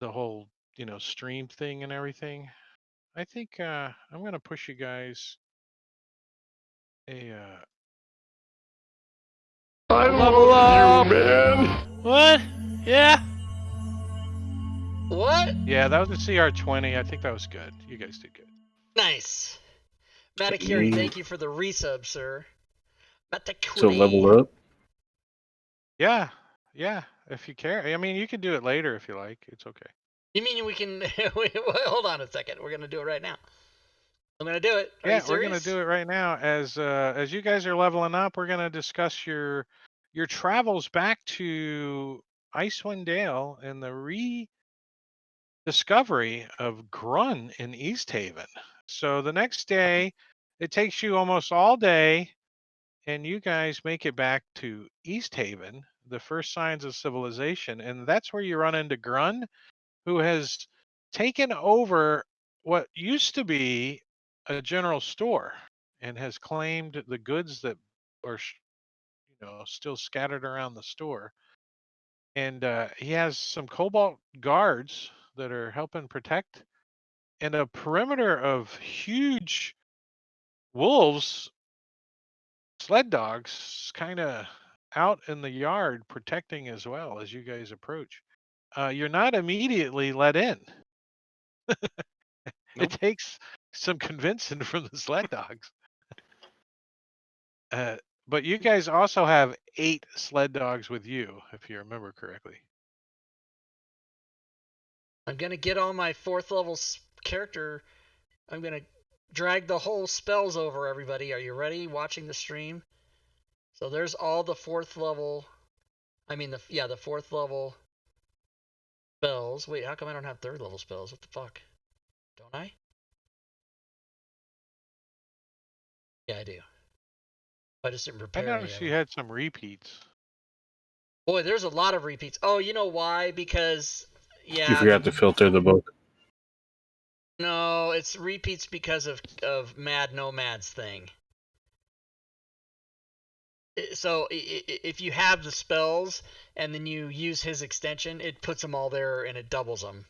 the whole stream thing and everything. I think I'm gonna push you guys a I level up. man. What? Yeah. What? Yeah, that was a CR20. I think that was good. You guys did good. Nice. Matakiri, Me. thank you for the resub, sir. Matakiri. So level up. Yeah, yeah. If you care, I mean, you can do it later if you like. It's okay. You mean we can? Hold on a second. We're gonna do it right now. I'm gonna do it. Are you Yeah, we're gonna serious? do it right now. As you guys are leveling up, we're gonna discuss your travels back to Icewind Dale and the rediscovery of Grun in East Haven. So the next day, it takes you almost all day, and you guys make it back to East Haven, the first signs of civilization, and that's where you run into Grun, who has taken over what used to be a general store and has claimed the goods that are still scattered around the store. And he has some cobalt guards that are helping protect, and a perimeter of huge wolves, sled dogs, kind of out in the yard protecting as well as you guys approach. You're not immediately let in. It takes some convincing from the sled dogs. But you guys also have 8 sled dogs with you, if you remember correctly. I'm gonna get on my 4th level character. I'm gonna drag the whole spells over everybody. Are you ready? Watching the stream. So there's all the 4th level. I mean the 4th level spells. Wait, how come I don't have 3rd level spells? What the fuck? Don't I? Yeah, I do. I just didn't I prepare any of noticed you them. had some repeats. Boy, there's a lot of repeats. Oh, you know why? Because You forgot to filter the book. No, it's repeats because of Mad Nomad's thing. So if you have the spells and then you use his extension, it puts them all there and it doubles them.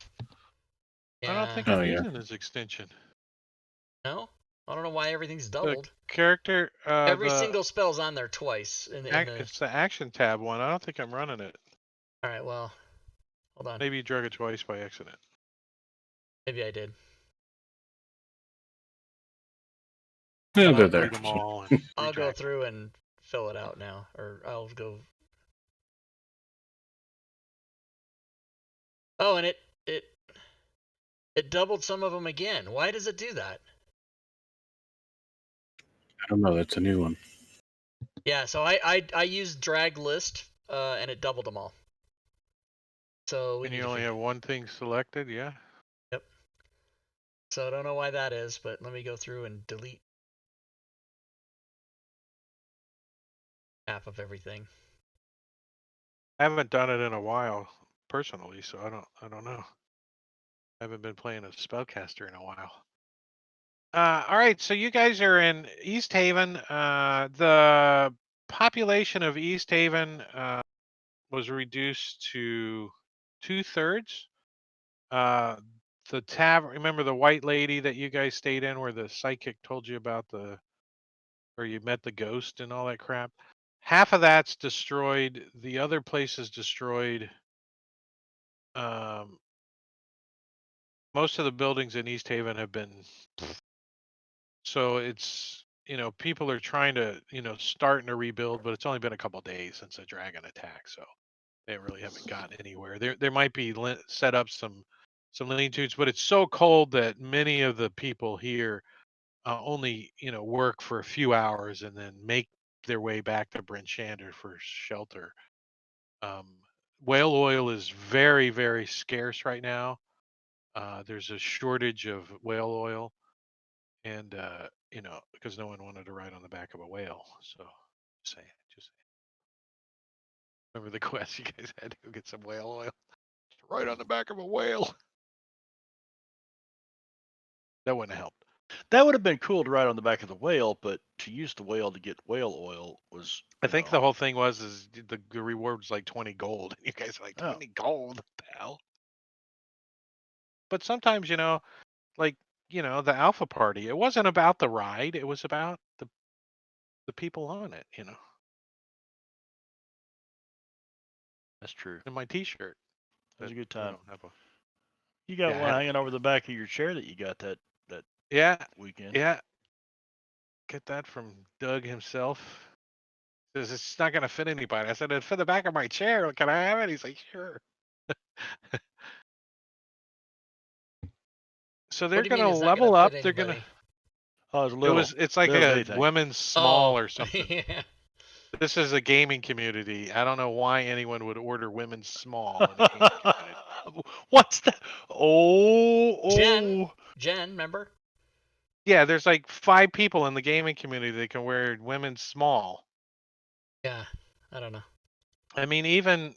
I don't think Oh, I'm yeah. using his extension. No, I don't know why everything's The doubled. character, Every single spell's on there twice. it's the action tab one. I don't think I'm running it. All right, well, hold on. Maybe you drug it twice by accident. Maybe I did. Yeah, I'll they're there. delete them all and I'll go redrag. through and fill it out now, or I'll go. Oh, and it doubled some of them again. Why does it do that? I don't know. That's a new one. Yeah, so I used drag list, and it doubled them all. So And you only have one thing selected, yeah? Yep. So I don't know why that is, but let me go through and delete half of everything. I haven't done it in a while personally, so I don't know. I haven't been playing a spellcaster in a while. All right, so you guys are in East Haven. The population of East Haven was reduced to 2/3. The tavern. Remember the white lady that you guys stayed in, where the psychic told you about where you met the ghost and all that crap? Half of that's destroyed. The other place is destroyed. Most of the buildings in East Haven have been. So it's, people are trying to, starting to rebuild, but it's only been a couple days since the dragon attack, so they really haven't gotten anywhere. There might be set up some lean-tos, but it's so cold that many of the people here only, work for a few hours and then make their way back to Bryn Shander for shelter. Whale oil is very, very scarce right now. There's a shortage of whale oil, and because no one wanted to ride on the back of a whale. So, just saying. Remember the quest you guys had to go get some whale oil? Right on the back of a whale. That wouldn't have helped. That would have been cool to ride on the back of the whale, but to use the whale to get whale oil was. I think the whole thing was the reward was like 20 gold. You guys are like 20 gold, what the hell? But sometimes, like the Alpha Party, it wasn't about the ride. It was about the people on it. That's true. And my T-shirt. That was a that good we time. don't have a- You got Yeah, I one had a hanging over the back of your chair that you got that Yeah, weekend. yeah. Get that from Doug himself. Says it's not gonna fit anybody. I said it fit the back of my chair. Can I have it? He's like, sure. So they're What do you mean gonna it's not level gonna fit up. They're gonna. anybody? Oh, it's little. It's like Little a bitty thing. women's small Oh, or something. yeah. This is a gaming community. I don't know why anyone would order women's small in a gaming community. What's that? Oh, Jen, remember? Yeah, there's like 5 people in the gaming community that can wear women's small. Yeah, I don't know. I mean, even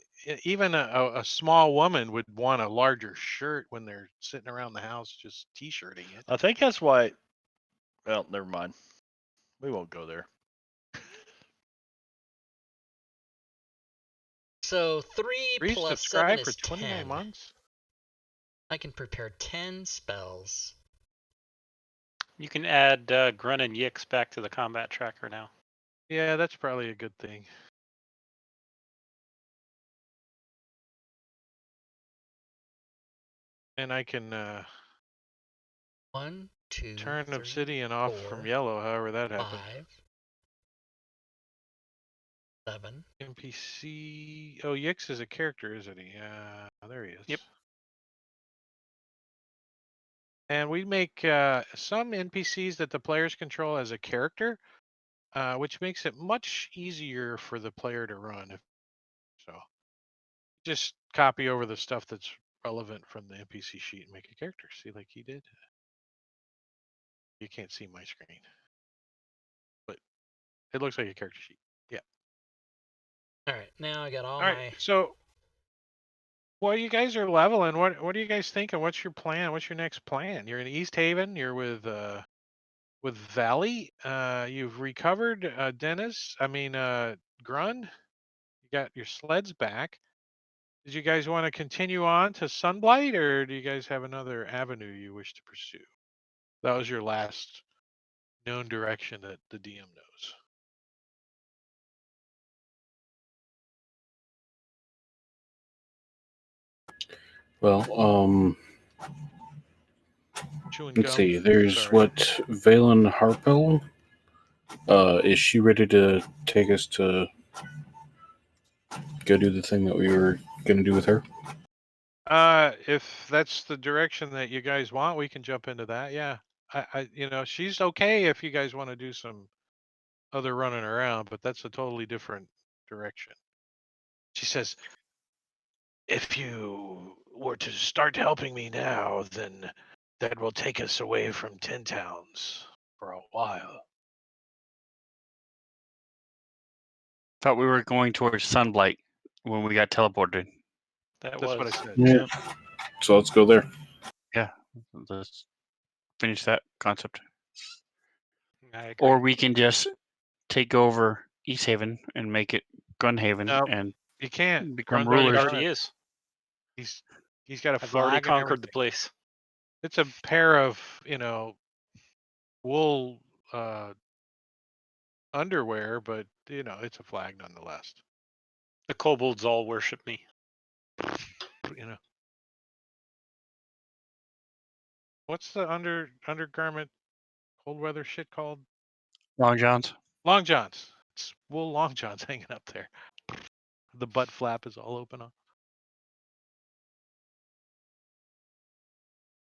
a small woman would want a larger shirt when they're sitting around the house just t-shirting it. I think that's why. Well, never mind. We won't go there. So 3 Free plus 7 subscribe for is 29 10. months. I can prepare 10 spells. You can add Grun and Yix back to the combat tracker now. Yeah, that's probably a good thing. And I can 1, 2, turn 3, obsidian off from 4, yellow, however that happened. 5, 7. NPC. Oh, Yix is a character, isn't he? There he is. Yep. And we make some NPCs that the players control as a character, which makes it much easier for the player to run. So just copy over the stuff that's relevant from the NPC sheet and make a character. See, like he did. You can't see my screen, but it looks like a character sheet. Yeah. All right, now I got all All right. my. So, while you guys are leveling, what are you guys thinking? What's your plan? What's your next plan? You're in East Haven. You're with Valley. You've recovered Dennis. I mean Grun. You got your sleds back. Did you guys want to continue on to Sunblight, or do you guys have another avenue you wish to pursue? That was your last known direction that the DM knows. Well, Chewing let's gum. see. There's Sorry. what Valen Harpel. Is she ready to take us to go do the thing that we were going to do with her? If that's the direction that you guys want, we can jump into that. Yeah. She's okay if you guys want to do some other running around, but that's a totally different direction. She says, if you were to start helping me now, then that will take us away from 10 towns for a while. Thought we were going towards Sunblight when we got teleported. That's what I said. Yeah. So let's go there. Yeah, let's finish that concept. I agree. Or we can just take over East Haven and make it Gunhaven No, and you can't become Grun's Grun, it rulers. already is. He's got a I've flag already and conquered the everything. place. It's a pair of wool underwear, but it's a flag nonetheless. The kobolds all worship me. What's the undergarment cold weather shit called? Long Johns. Long johns. It's wool long johns hanging up there. The butt flap is all open up.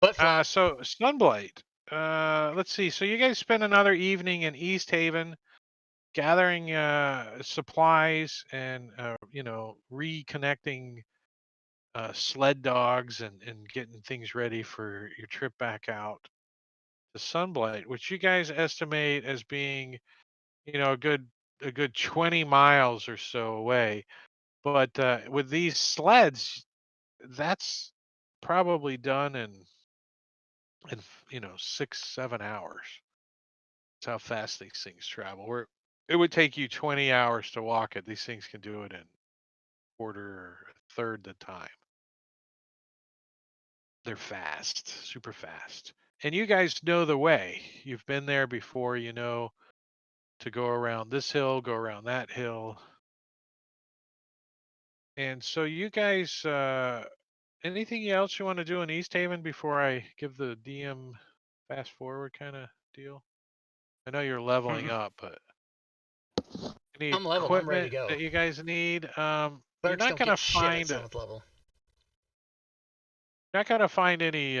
Butt flap. So Sunblight. Let's see. So you guys spend another evening in East Haven, gathering supplies and reconnecting sled dogs and getting things ready for your trip back out to Sunblight, which you guys estimate as being a good 20 miles or so away. But with these sleds, that's probably done in 6-7 hours. That's how fast these things travel. Where it would take you 20 hours to walk it, these things can do it in quarter or a third the time. They're fast, super fast. And you guys know the way. You've been there before, to go around this hill, go around that hill. And so you guys, anything else you want to do in East Haven before I give the DM fast forward kind of deal? I know you're leveling up, but any I'm leveled. I'm ready to equipment go. that you guys need? You're Clerics not don't gonna get shit at find 7th level. any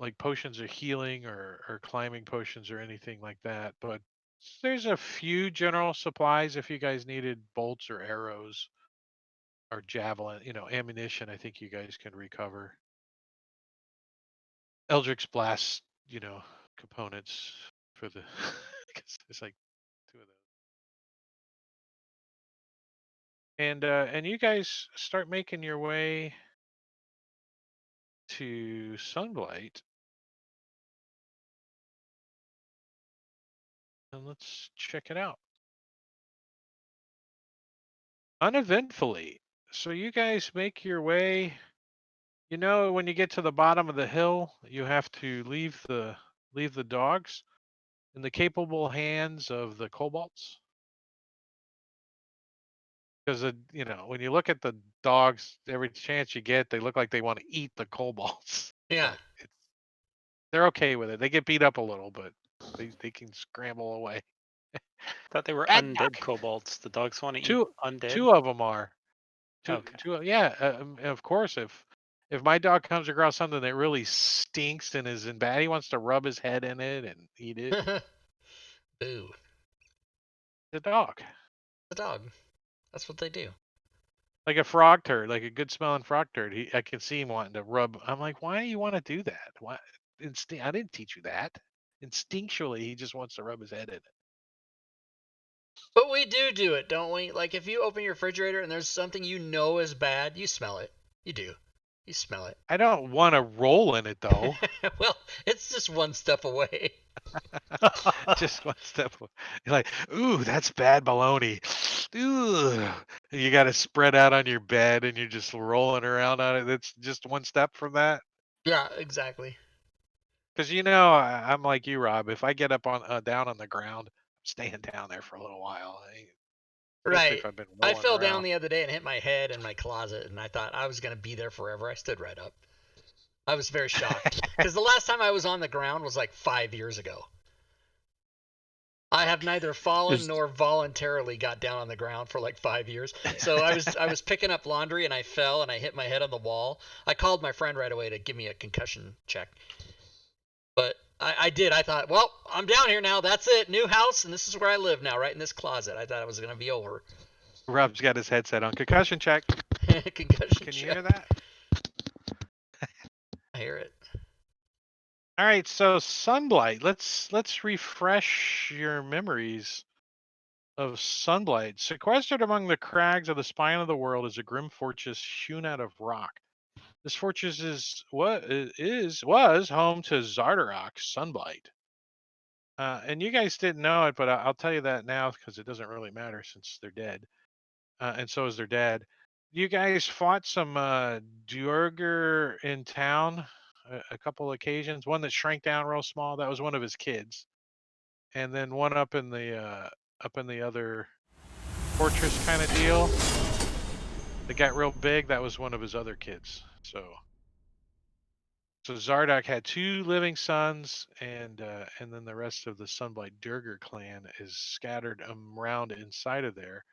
like potions of healing or climbing potions or anything like that, but there's a few general supplies if you guys needed bolts or arrows or javelin, ammunition. I think you guys can recover. Eldritch blast, components for the 'cause there's like 2 of those. And you guys start making your way to Sunblight. And let's check it out. Uneventfully. So you guys make your way. When you get to the bottom of the hill, you have to leave the dogs in the capable hands of the kobolds. Because when you look at the dogs, every chance you get, they look like they want to eat the kobolds. Yeah. But they're okay with it. They get beat up a little, but they can scramble away. Thought they were Bad undead dog. kobolds. The dogs want to eat Two undead. of them are. Okay. Yeah. Of course, if my dog comes across something that really stinks and is in bad, he wants to rub his head in it and eat it. Boo. The dog, The dog. That's what they do. like a frog turd, like a good smelling frog turd. I can see him wanting to rub. I'm like, why do you want to do that? Why? I didn't teach you that. Instinctually, he just wants to rub his head in it. But we do it, don't we? Like, if you open your refrigerator and there's something you know is bad, you smell it. You do. You smell it. I don't want to roll in it though. Well, it's just one step away. Just one step. You're like, ooh, that's bad baloney. Ooh, you got to spread out on your bed and you're just rolling around on it. That's just one step from that. Yeah, exactly. Because I'm like you, Rob. If I get up on down on the ground, I'm staying down there for a little while. Especially Right. if I've been I rolling fell around. down the other day and hit my head in my closet, and I thought I was going to be there forever. I stood right up. I was very shocked. Because the last time I was on the ground was like 5 years ago. I have neither fallen nor voluntarily got down on the ground for like 5 years. So I was picking up laundry and I fell and I hit my head on the wall. I called my friend right away to give me a concussion check. But I did. I thought, well, I'm down here now. That's it. New house, and this is where I live now, right in this closet. I thought it was going to be over. Rob's got his headset on. Concussion check. Concussion Can check. you hear that? I hear it. All right, so Sunblight. Let's refresh your memories of Sunblight. Sequestered among the crags of the spine of the world is a grim fortress hewn out of rock. This fortress was home to Zardarok, Sunblight. And you guys didn't know it, but I'll tell you that now because it doesn't really matter since they're dead. And so is their dad. You guys fought some Duergar in town a couple occasions. One that shrank down real small. That was one of his kids. And then one up in the other fortress kind of deal. That got real big. That was one of his other kids. So Zardak had 2 living sons, and then the rest of the Sunblight Durgar clan is scattered around inside of there.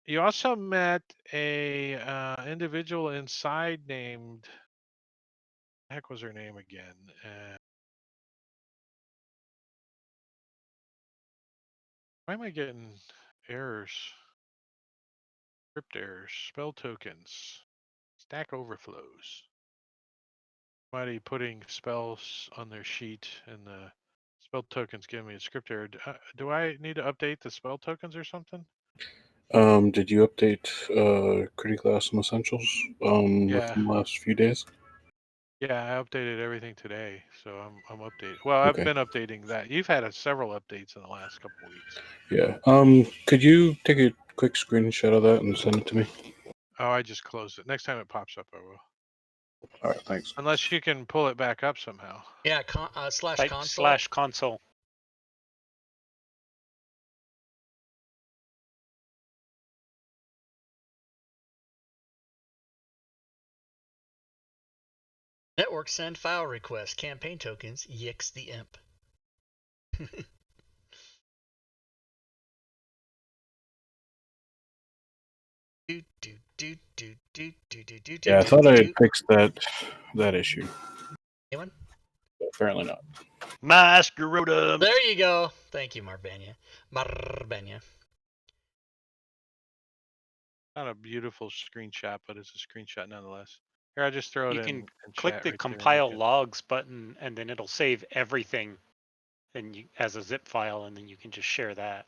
You also met a individual inside named. Heck was her name again? Why am I getting errors? Script errors, spell tokens, stack overflows. Somebody putting spells on their sheet and the spell tokens giving me a script error. Do I need to update the spell tokens or something? Did you update Critical Class and Essentials within the last few days? Yeah, I updated everything today, so I'm updating. Well, I've been updating that. You've had several updates in the last couple weeks. Yeah. Could you take a quick screenshot of that and send it to me? Oh, I just closed it. Next time it pops up, I will. All right, thanks. Unless you can pull it back up somehow. Yeah, Type /console. /console. Network send file request. Campaign tokens. Yix the imp. Yeah, I thought I had fixed that issue. Anyone? But apparently not. Masquerodum. There you go. Thank you, Marbania. Marbania. Not a beautiful screenshot, but it's a screenshot nonetheless. Here, I'll just throw it You in, can in click chat the right there. and compile you can- logs button, and then it'll save everything, and you as a zip file, and then you can just share that.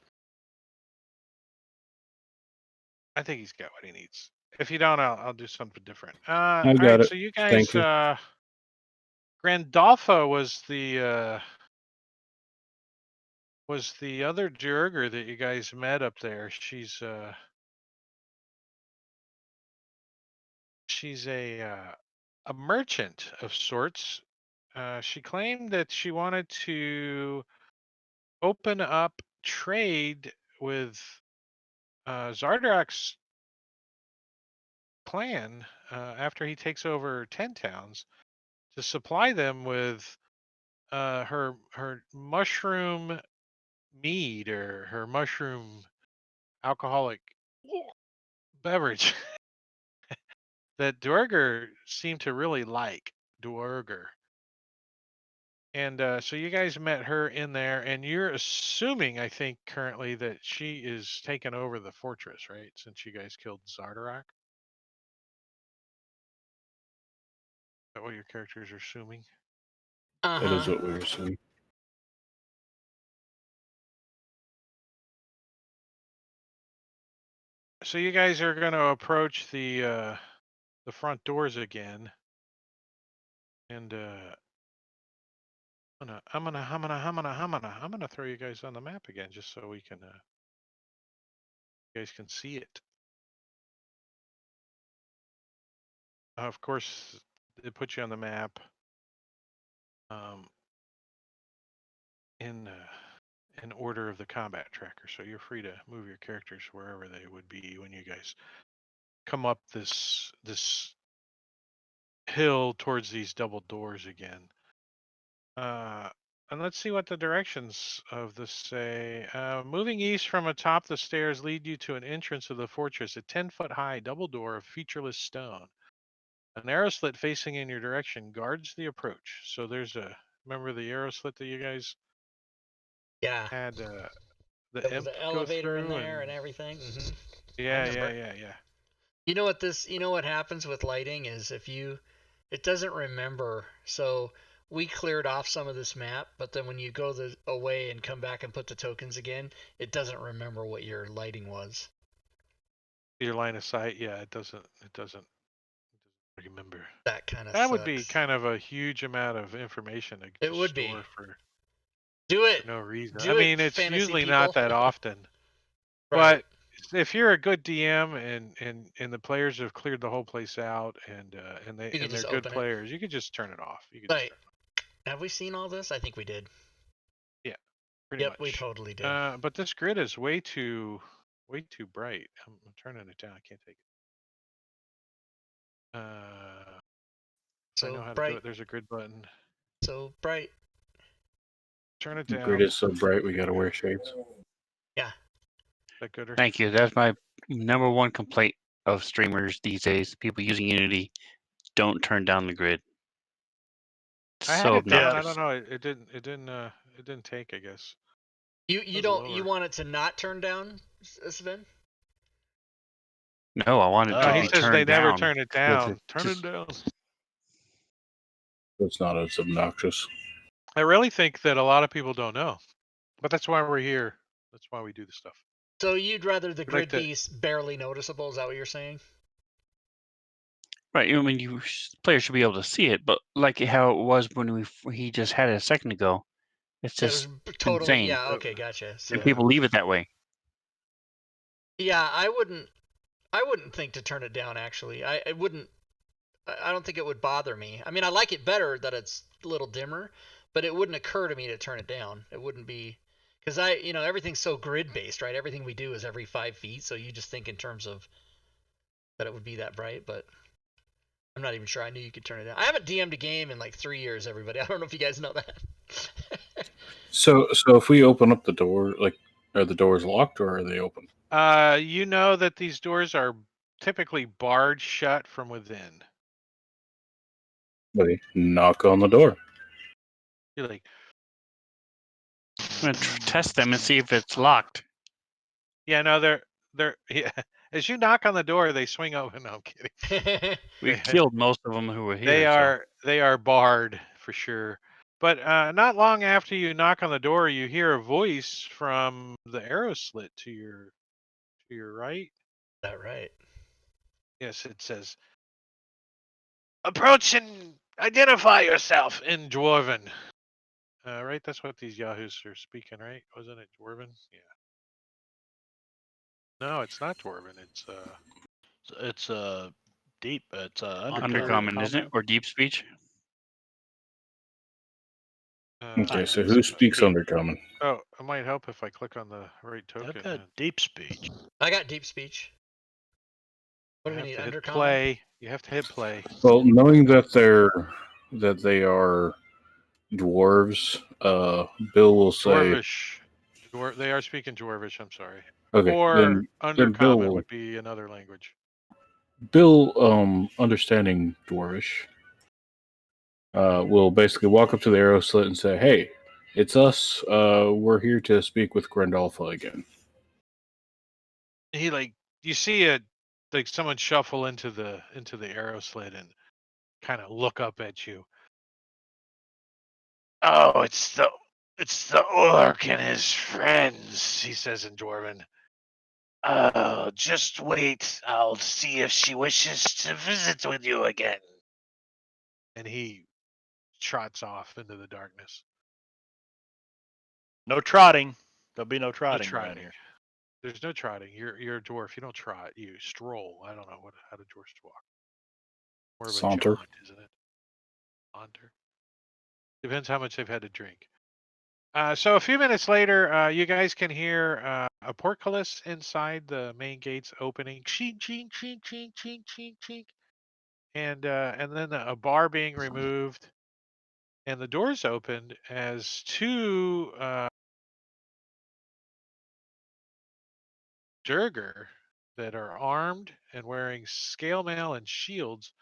I think he's got what he needs. If you don't, I'll do something different. I All got right, it. so you guys, Thank you. Grandolpha was the other Jurger that you guys met up there. She's a merchant of sorts. She claimed that she wanted to open up trade with Zardarak's plan after he takes over 10 towns to supply them with her mushroom mead or her mushroom alcoholic beverage that Dwerger seemed to really like. Dwerger. And so you guys met her in there, and you're assuming, I think, currently that she is taking over the fortress, right? Since you guys killed Zardarak. Is that what your characters are assuming? That is what we were saying. So you guys are going to approach the front doors again, and I'm gonna throw you guys on the map again, just so we can you guys can see it. Of course, it puts you on the map in order of the combat tracker, so you're free to move your characters wherever they would be when you guys come up this hill towards these double doors again. And let's see what the directions of this say. Moving east from atop the stairs lead you to an entrance of the fortress, a 10-foot high double door of featureless stone. An arrow slit facing in your direction guards the approach. So there's remember the arrow slit that you guys Yeah. had the There imp was an go elevator through in there and everything. Yeah. You know what happens with lighting is it doesn't remember. So we cleared off some of this map, but then when you go away and come back and put the tokens again, it doesn't remember what your lighting was. Your line of sight, yeah, it doesn't remember. That kind of That would be sucks. kind of a huge amount of information to It just would be. store for Do it. no reason. Do I mean, it, it's fantasy usually people. not that often. Right. But if you're a good DM and the players have cleared the whole place out and You can they're just good open it. players, you could just turn it off. You could Right. Have we seen all this? I think we did. Yeah, pretty Yep, much. we totally did. But this grid is way too bright. I'm turning it down. I can't take it. I know how to do it. There's a grid button. So bright. Turn it The down. grid is so bright we gotta wear shades. Yeah. Is that gooder? Thank you. That's my number one complaint of streamers these days. People using Unity don't turn down the grid. I had So it down. I obnoxious. don't know. It didn't take, I guess. You want it to not turn down, Sven? No, I want it to he be says turned they never down. turn it down. Turn it down. It's not as obnoxious. I really think that a lot of people don't know, but that's why we're here. That's why we do this stuff. So you'd rather the We like grid be barely noticeable? Is that what you're saying? Right. I mean, players should be able to see it, but like how it was when he just had it a second ago, it's It was just totally insane. yeah. Okay, gotcha. So And people leave it that way. yeah, I wouldn't think to turn it down. Actually, I wouldn't. I don't think it would bother me. I mean, I like it better that it's a little dimmer, but it wouldn't occur to me to turn it down. It wouldn't be because everything's so grid based, right? Everything we do is every 5 feet, so you just think in terms of that it would be that bright, but I'm not even sure I knew you could turn it down. I haven't DM'd a game in like 3 years, everybody. I don't know if you guys know that. So if we open up the door, like, are the doors locked or are they open? You know that these doors are typically barred shut from within. We knock on the door. You're like, I'm gonna test them and see if it's locked. yeah, no, they're yeah. As you knock on the door, they swing open. No, I'm kidding. We killed most of them who were here. They are barred for sure. But not long after you knock on the door, you hear a voice from the arrow slit to your right. Is that right? Yes, it says, "Approach and identify yourself" in Dwarven. Right, that's what these yahoos are speaking, right? Wasn't it Dwarven? Yeah. No, it's not Dwarven. It's deep. It's Undercommon, isn't it? Or deep speech? Okay, so it's who speaks deep. Undercommon? Oh, it might help if I click on the right I've token. got deep speech. I got deep speech. What do You we have need? to hit Undercommon? play. You have to hit play. Well, knowing that they are dwarves, Bill will say, Dwarvish. They are speaking Dwarvish, I'm sorry. okay, Or then Undercommon would be another language. Bill, understanding dwarvish, will basically walk up to the arrow slit and say, "Hey, it's us. We're here to speak with Grandolpha again." He you see it like someone shuffle into the arrow slit and kind of look up at you. Oh, it's the orc and his friends, he says in Dwarven. Oh, just wait. I'll see if she wishes to visit with you again. And he trots off into the darkness. No trotting. There'll be no No trotting around trotting. here. There's no trotting. You're a dwarf. You don't trot. You stroll. I don't know how do dwarves walk. More of a Saunter. jaunt, isn't it? Saunter. Depends how much they've had to drink. So a few minutes later, you guys can hear a portcullis inside the main gates opening. Chink, chink, chink, chink, chink, chink, chink. And then a bar being removed. And the doors opened as two Durger that are armed and wearing scale mail and shields.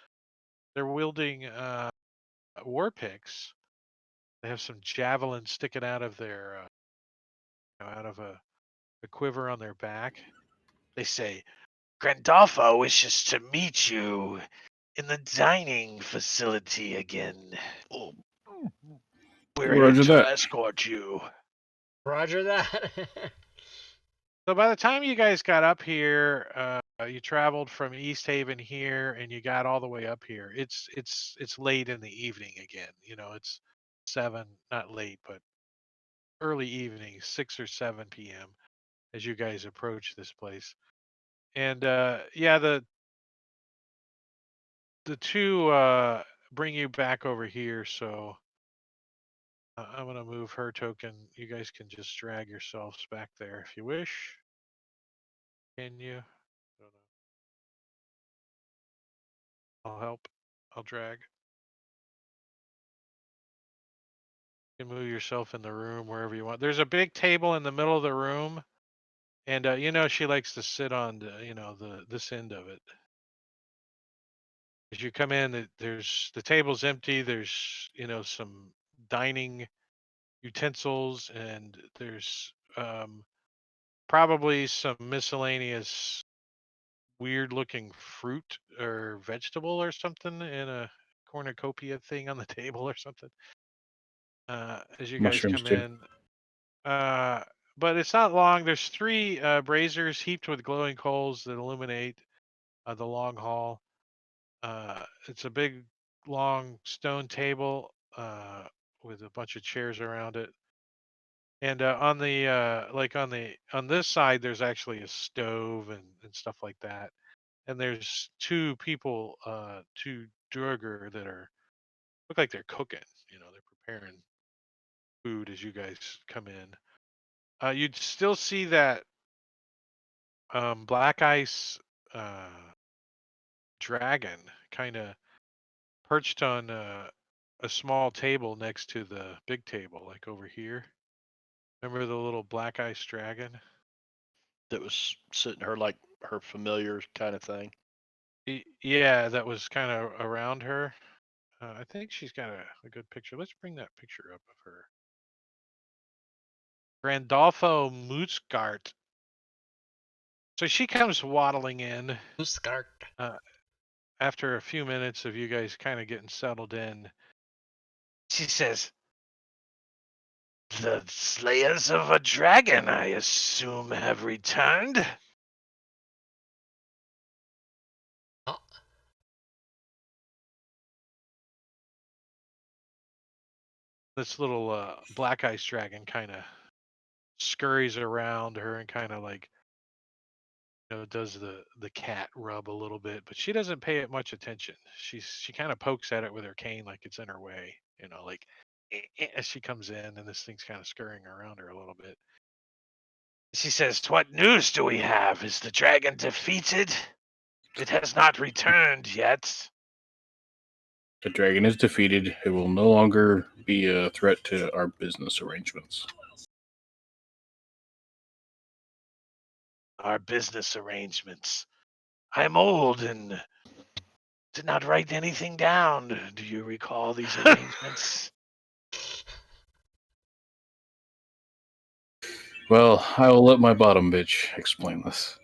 They're wielding war picks. They have some javelins sticking out of their out of a quiver on their back. They say, "Grandolpha wishes to meet you in the dining facility again. We're here Roger to that. escort you." Roger that. So by the time you guys got up here, you traveled from East Haven here, and you got all the way up here. It's late in the evening again. You know, it's 7, not late, but early evening, 6 or 7 p.m. as you guys approach this place. And yeah, the two bring you back over here. So I'm gonna move her token. You guys can just drag yourselves back there if you wish. Can you? Don't know. I'll help. I'll drag. You can move yourself in the room wherever you want. There's a big table in the middle of the room, and you know she likes to sit on this end of it. As you come in, there's the table's empty. There's some dining utensils, and there's probably some miscellaneous weird looking fruit or vegetable or something in a cornucopia thing on the table or something. As you guys Mushrooms come too. in, but it's not long. There's 3 braziers heaped with glowing coals that illuminate the long hall. It's a big, long stone table with a bunch of chairs around it. And on the on this side, there's actually a stove and stuff like that. And there's 2 people, 2 Durger that look like they're cooking. They're preparing food as you guys come in. You'd still see that black ice dragon kind of perched on a small table next to the big table, like over here. Remember the little black ice dragon? That was sitting her like her familiar kind of thing. Yeah, that was kind of around her. I think she's got a good picture. Let's bring that picture up of her. Randolfo Mootsgart. So she comes waddling in Uskart. after a few minutes of you guys kind of getting settled in. She says, "The slayers of a dragon, I assume, have returned." Oh, This little black ice dragon kind of scurries around her and kind of like does the cat rub a little bit, but she doesn't pay it much attention. She kind of pokes at it with her cane like it's in her way, like as she comes in, and this thing's kind of scurrying around her a little bit. She says, "What news do we have? Is the dragon defeated? It has not returned yet." The dragon is defeated. It will no longer be a threat to our business arrangements. Our business arrangements. I'm old and did not write anything down. Do you recall these arrangements? Well, I will let my bottom bitch explain this.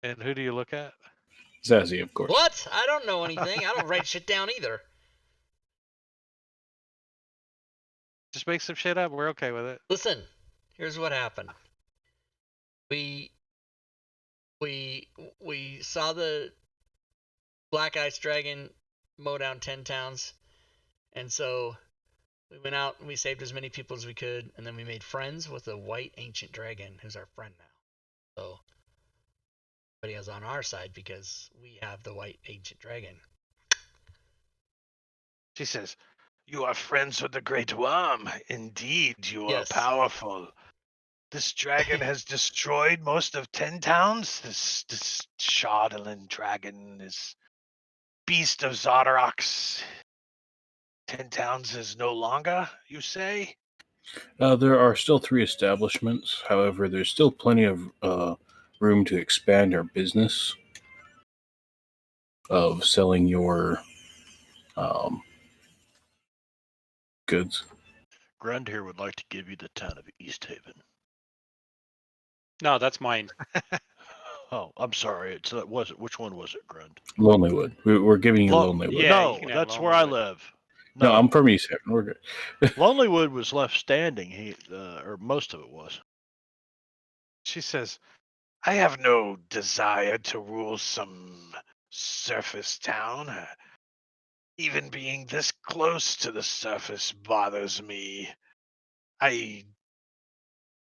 And who do you look at? Zazzy, of course. what? I don't know anything. I don't write shit down either. Just make some shit up. We're okay with it. Listen, here's what happened. We saw the black ice dragon mow down 10 towns, and so we went out and we saved as many people as we could, and then we made friends with a white ancient dragon who's our friend now. So everybody is on our side because we have the white ancient dragon. She says, "You are friends with the Great Worm. Indeed, you Yes. are powerful. This dragon has destroyed most of 10 towns. This Shardalin dragon, this beast of Zodarox. 10 towns is no longer, you say?" There are still 3 establishments. However, there's still plenty of room to expand our business of selling your goods. Grund here would like to give you the town of East Haven. No, that's mine. Oh, I'm sorry. It's was it? Which one was it, Grund? Lonelywood. We're giving you Lonelywood. Yeah, no, you can have that's where I Lonelywood. live. No, I'm from East Haven. We're good. Lonelywood was left standing. Or most of it was. She says, "I have no desire to rule some surface town. Even being this close to the surface bothers me. I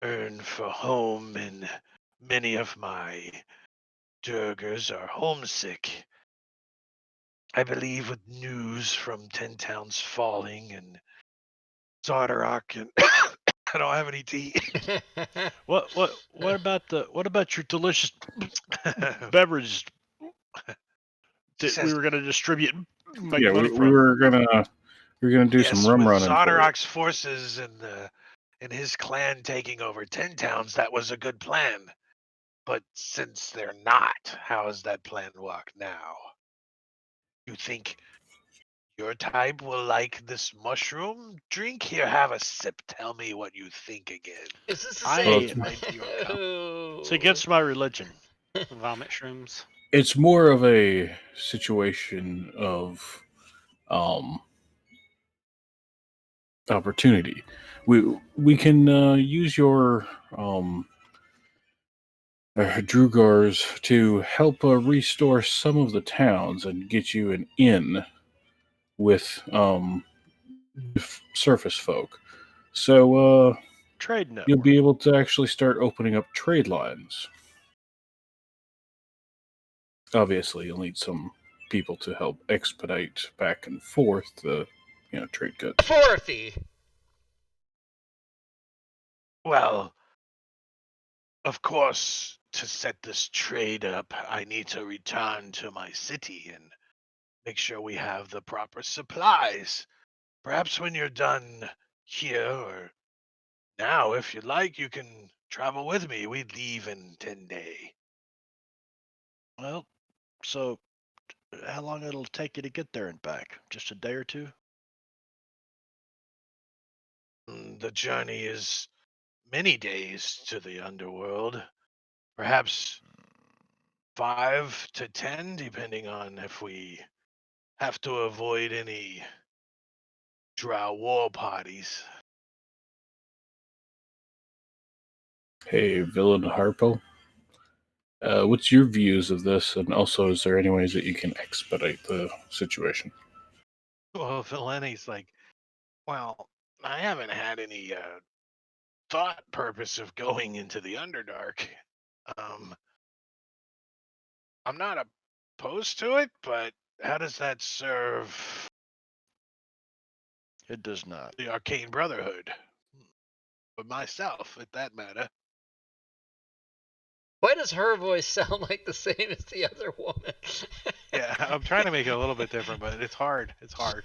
earn for home, and many of my Durgers are homesick. I believe with news from 10 towns falling and Zardarok, and I don't have any tea." What about your delicious beverage that we were going to distribute? And make Yeah, money we from? were gonna do some rum with running for you. Zardarok's forces and his clan taking over 10 towns, that was a good plan. But since they're not, how does that plan work now? You think your type will like this mushroom drink? Here, have a sip. Tell me what you think again. Is this the I same? hate your cup. It's against my religion. Vomit shrooms. It's more of a situation of opportunity. We can use your Drugars to help restore some of the towns and get you an inn with surface folk. So Trade network. you'll be able to actually start opening up trade lines. Obviously, you'll need some people to help expedite back and forth the trade goods. Forthy. Well, of course, to set this trade up, I need to return to my city and make sure we have the proper supplies. Perhaps when you're done here or now, if you'd like, you can travel with me. We leave in 10 days. Well, so how long it'll take you to get there and back? Just a day or two? The journey is many days to the underworld. Perhaps 5 to 10, depending on if we have to avoid any drow war parties. Hey, Villain Harpo. What's your views of this? And also, is there any ways that you can expedite the situation? Well, Villani's like, well, I haven't had any thought purpose of going into the Underdark. Um, I'm not opposed to it, but how does that serve It does not. the Arcane Brotherhood? But myself, at that matter. Why does her voice sound like the same as the other woman? Yeah, I'm trying to make it a little bit different, but it's hard. It's hard.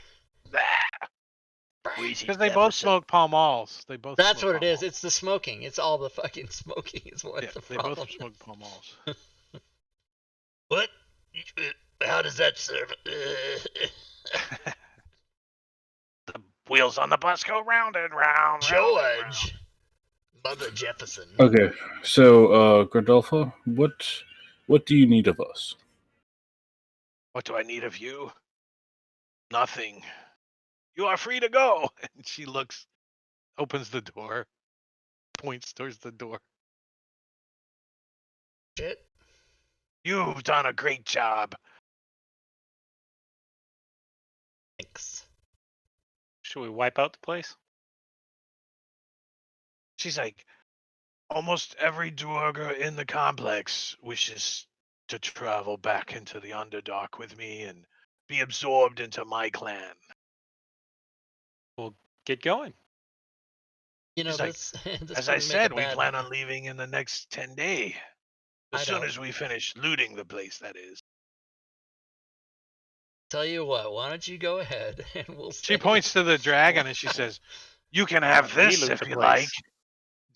Because they both smoke Pall Malls. They both. That's smoke what it Pall is. Malls. It's the smoking. It's all the fucking smoking is what's Yeah, the they problem. both smoke Pall Malls. What? How does that serve? The wheels on the bus go round and round. George. Mother Jefferson. Okay, so Gradolfo, what do you need of us? What do I need of you? Nothing. You are free to go. And she looks, opens the door, points towards the door. Shit. You've done a great job. Thanks. Should we wipe out the place? She's like, almost every Duergar in the complex wishes to travel back into the Underdark with me and be absorbed into my clan. We'll get going. You know, She's like, this, this as I doesn't make a said, we bad- plan on leaving in the next 10 days. As I soon don't. as we finish looting the place, that is. Tell you what, why don't you go ahead and we'll She stay. points to the dragon and she says, You can have We this loot if the you place. like.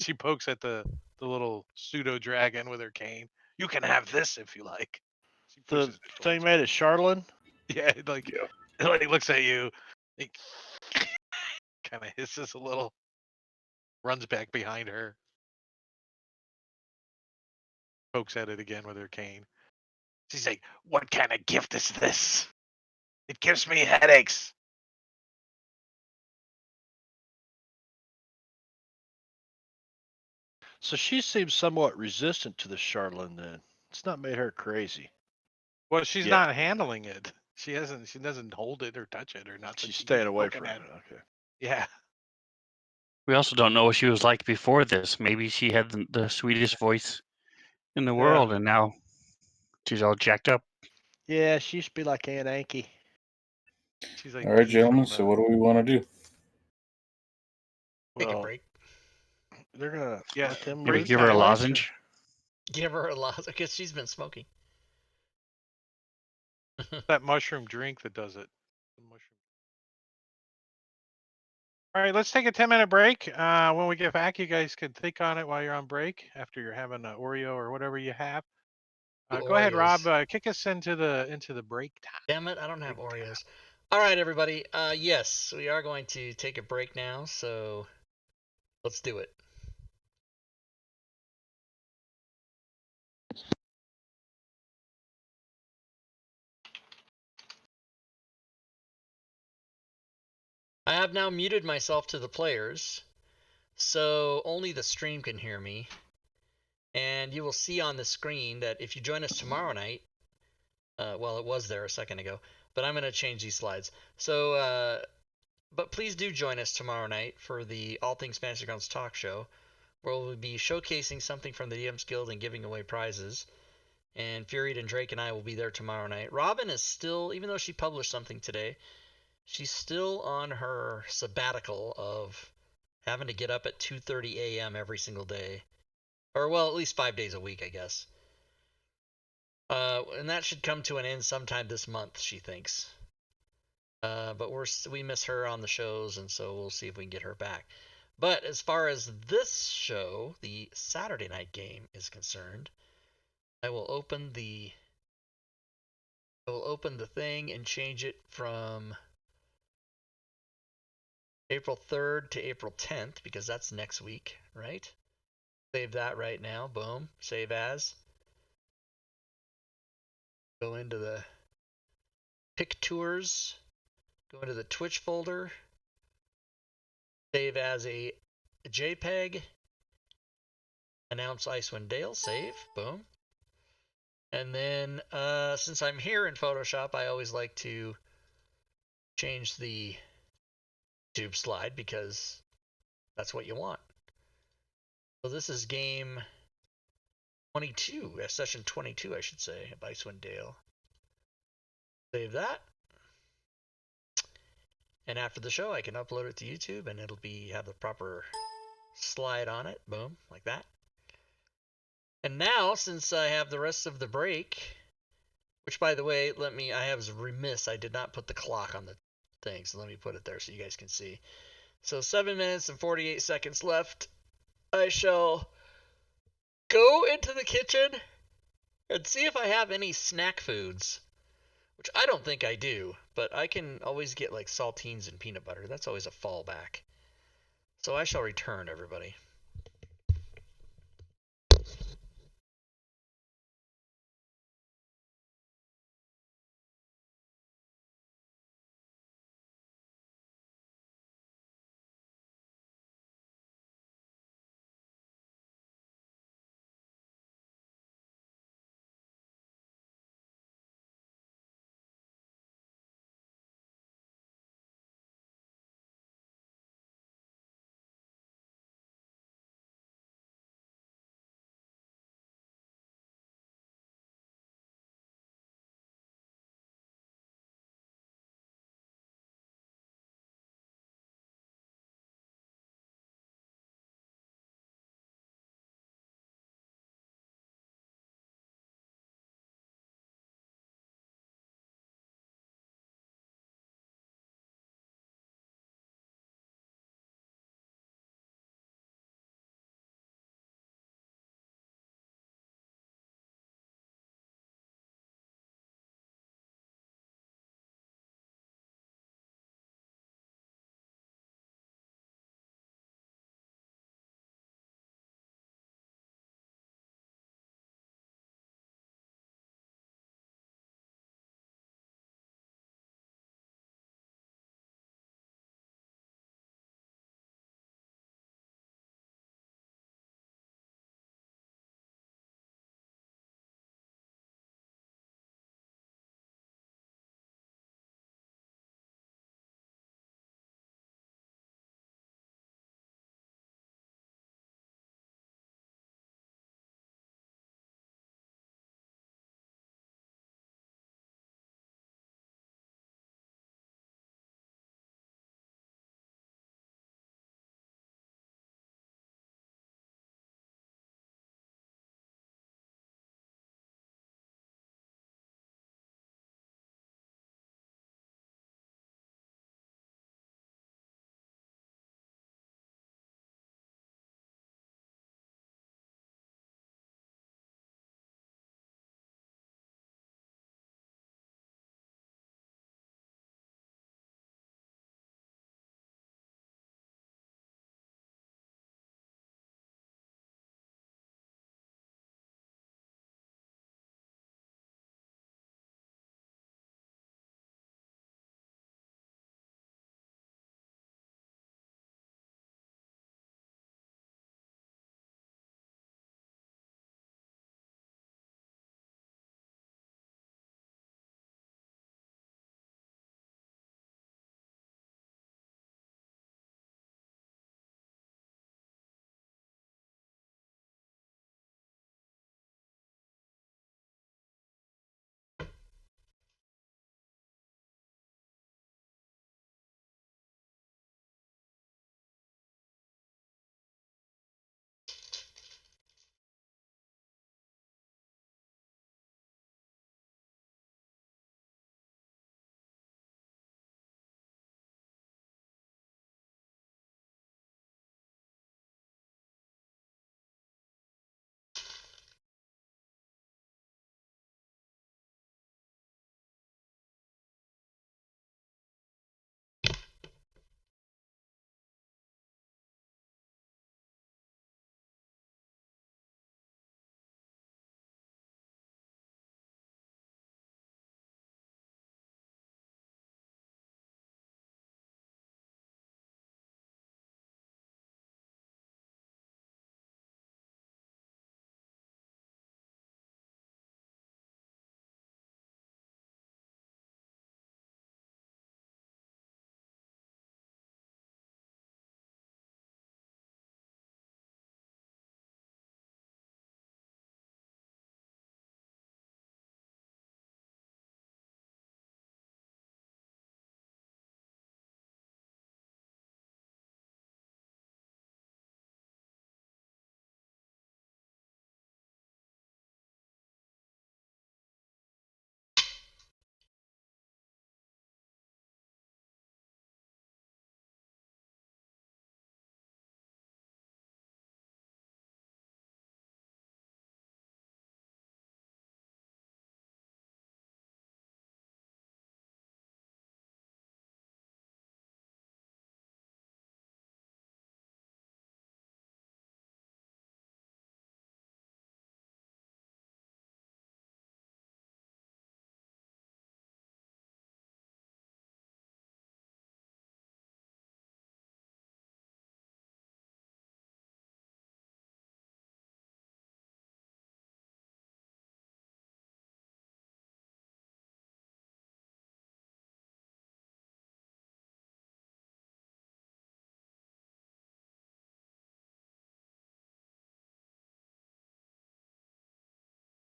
she pokes at the little pseudo dragon with her cane. You can have this if you like. She The pushes it thing towards made of Charlene? her. Yeah, like, Yeah. it like looks at you, like, kind of hisses a little, runs back behind her, pokes at it again with her cane. She's like, what kind of gift is this? It gives me headaches. So she seems somewhat resistant to the Charlene then. It's not made her crazy. Well, she's Yeah. not handling it. She doesn't hold it or touch it or nothing. She's She staying keeps away poking from at it. Okay. Yeah. We also don't know what she was like before this. Maybe she had the sweetest voice in the Yeah. world, and now she's all jacked up. Yeah, she used to be like Aunt Anky. She's like All right, Pete gentlemen. from So what do we want to do? Take a Well, break. they're gonna Yeah, let them break loot Give the her a time. place, or- lozenge. Give her a lot because she's been smoking. that mushroom drink that does it. The mushroom. All right, let's take a 10-minute break. When we get back, you guys can think on it while you're on break after you're having an Oreo or whatever you have. Go ahead, Rob. Oreos. Kick us into the break time. Damn it, I don't have Break time. Oreos. All right, everybody. Yes, we are going to take a break now, so let's do it. I have now muted myself to the players, so only the stream can hear me. And you will see on the screen that if you join us tomorrow night, well, it was there a second ago, but I'm going to change these slides. So, but please do join us tomorrow night for the All Things Fantasy Grounds talk show, where we'll be showcasing something from the DM's Guild and giving away prizes. And Fury and Drake and I will be there tomorrow night. Robin is still, even though she published something today, she's still on her sabbatical of having to get up at 2:30 a.m. every single day. Or, well, at least 5 days a week, I guess. And that should come to an end sometime this month, she thinks. But we miss her on the shows, and so we'll see if we can get her back. But as far as this show, the Saturday night game, is concerned, I will open the thing and change it from April 3rd to April 10th, because that's next week, right? Save that right now. Boom. Save as. Go into the pick tours. Go into the Twitch folder. Save as a JPEG. Announce Icewind Dale. Save. Boom. And then, since I'm here in Photoshop, I always like to change the tube slide because that's what you want. So this is game 22, session 22, I should say, of Icewind Dale. Save that. And after the show, I can upload it to YouTube, and it'll have the proper slide on it. Boom, like that. And now, since I have the rest of the break, which, by the way, I was remiss. I did not put the clock on the thing, so let me put it there so you guys can see. So 7 minutes and 48 seconds left. I shall go into the kitchen and see if I have any snack foods, which I don't think I do, but I can always get like saltines and peanut butter. That's always a fallback. So I shall return, everybody.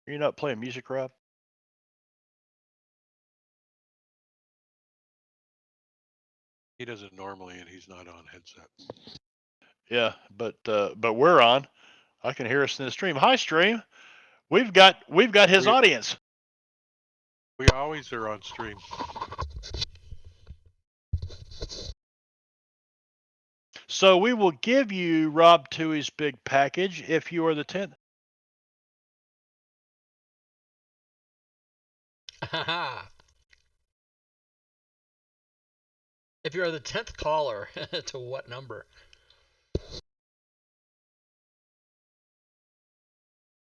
You're not playing music, Rob? He does it normally, and he's not on headset. Yeah, but we're on. I can hear us in the stream. Hi, stream. We've got his audience. We always are on stream. So we will give you Rob Toohey's big package if you are the 10th. If you're the 10th caller, to what number?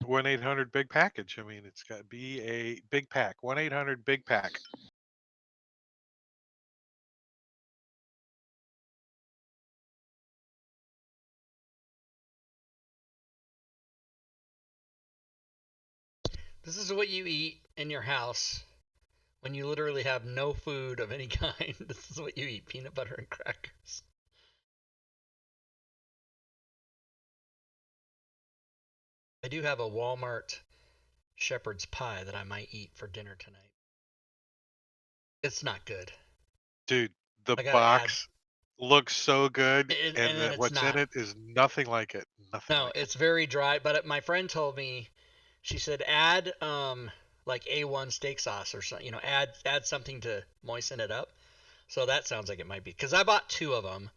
1-800 big package. I mean, it's got to be a big pack. 1-800 big pack. This is what you eat in your house when you literally have no food of any kind. This is what you eat: peanut butter and crackers. I do have a Walmart shepherd's pie that I might eat for dinner tonight. It's not good. Dude, the I gotta box looks so good, and and then it's what's not. in it is nothing like it. Nothing No, like it's very dry. But my friend told me, she said add like A1 steak sauce or something. You know, add something to moisten it up. So that sounds like it might be, because I bought 2 of them,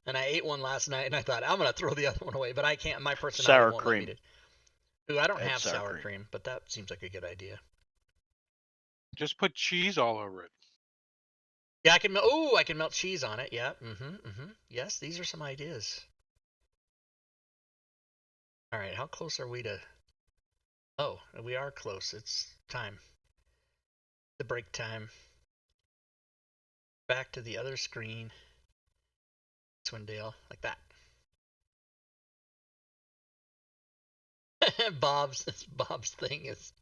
and I ate one last night, and I thought I'm gonna throw the other one away, but I can't. My personality Sour won't let me cream. do. Ooh, I don't Add have sour sour cream. cream, but that seems like a good idea. Just put cheese all over it. Yeah, I can. Oh, I can melt cheese on it. Yeah. Yes, these are some ideas. All right, how close are we to? Oh, we are close. It's time. The break time. Back to the other screen. Swindale, like that. Bob's thing is.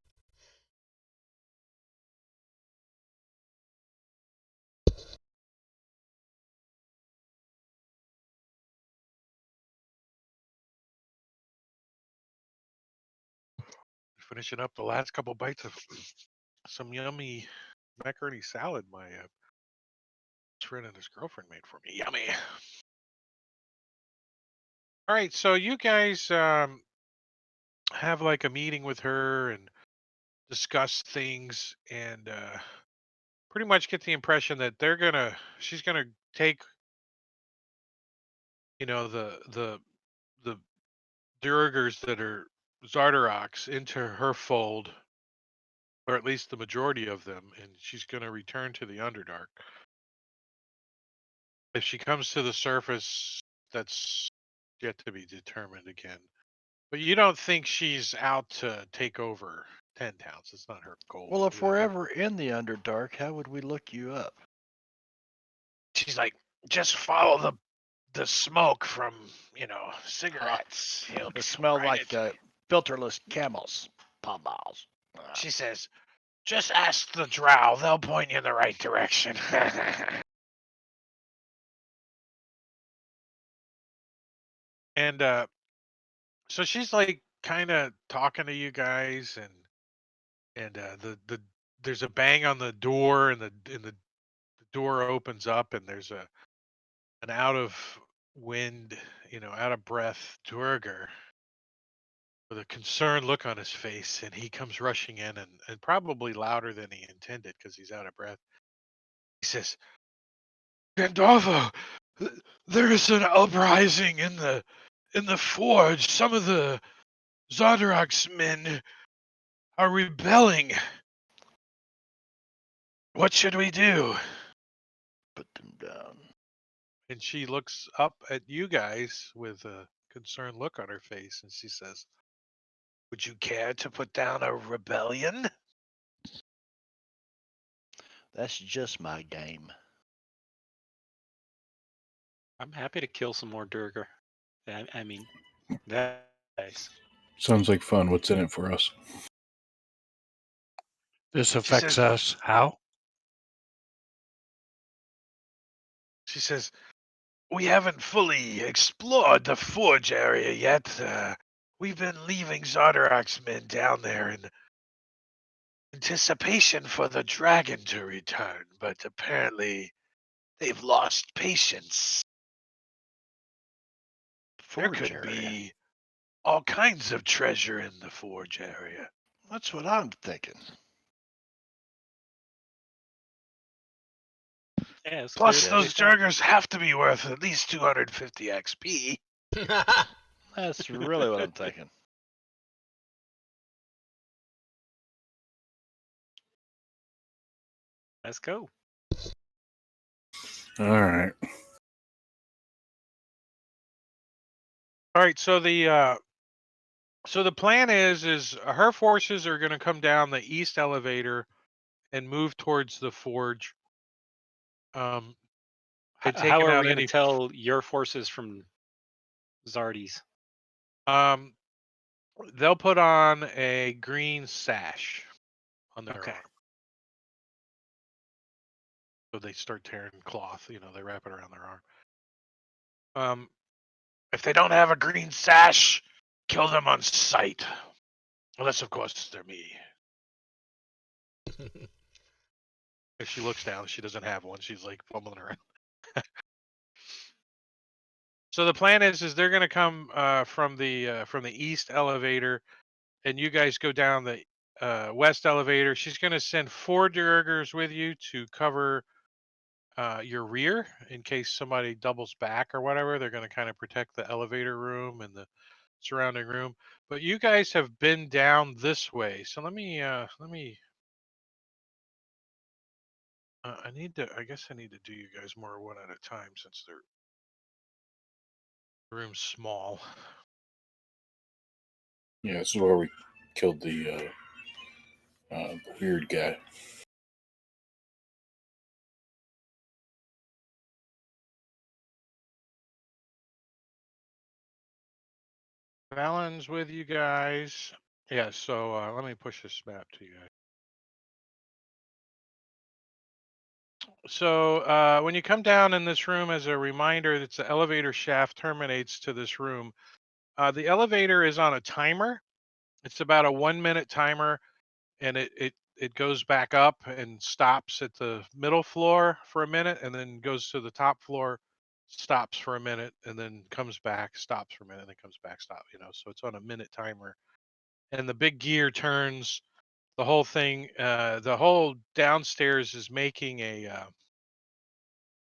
Finishing up the last couple bites of some yummy macaroni salad my friend and his girlfriend made for me. Yummy. All right, so you guys have like a meeting with her and discuss things, and pretty much get the impression that she's gonna take, you know, the Durgers that are Zardaroks into her fold, or at least the majority of them, and she's gonna return to the Underdark. If she comes to the surface, that's yet to be determined again. But you don't think she's out to take over 10 towns. It's not her goal. Well, to if do we're that. ever in the Underdark, how would we look you up? She's like, just follow the smoke from, cigarettes. You'll It be smell right like filterless camels. Palm-balls. She says, just ask the drow. They'll point you in the right direction. And so she's like kind of talking to you guys, and the there's a bang on the door, and the door opens up, and there's an out of wind, out of breath Duergar with a concerned look on his face, and he comes rushing in, and probably louder than he intended because he's out of breath. He says, Gandalfo, there is an uprising in the forge. Some of the Zardarok's men are rebelling. What should we do? Put them down. And she looks up at you guys with a concerned look on her face, and she says, would you care to put down a rebellion? That's just my game. I'm happy to kill some more Durgar. I mean, that nice. Sounds like fun. What's in it for us? This affects says- us. How? She says, we haven't fully explored the forge area yet. We've been leaving Zardarok's men down there, and anticipation for the dragon to return, but apparently they've lost patience. There Forge could area. be all kinds of treasure in the forge area. That's what I'm thinking. Yeah, it's Plus, clear those Jurgers have to be worth at least 250 XP. That's really what I'm thinking. Let's go. All right. All right, so the plan is her forces are going to come down the east elevator and move towards the forge. And How taking are out we going any to tell your forces from Zardy's? they'll put on a green sash on their Okay. arm. So they start tearing cloth, they wrap it around their arm. If they don't have a green sash, kill them on sight. Unless, of course, they're me. If she looks down, she doesn't have one. She's like fumbling around. So the plan is they're going to come from the east elevator, and you guys go down the west elevator. She's going to send 4 Durgers with you to cover your rear in case somebody doubles back or whatever. They're going to kind of protect the elevator room and the surrounding room. But you guys have been down this way, so let me. I guess I need to do you guys more one at a time since the room's small. Yeah, this is where we killed the weird guy. Valen's with you guys. Yeah, so let me push this map to you guys. So when you come down in this room, as a reminder, that the elevator shaft terminates to this room. The elevator is on a timer. It's about a 1-minute timer, and it goes back up and stops at the middle floor for a minute, and then goes to the top floor, stops for a minute, and then comes back, stops for a minute, and then comes back, stop. So it's on a minute timer, and the big gear turns. The whole thing, the whole downstairs is making a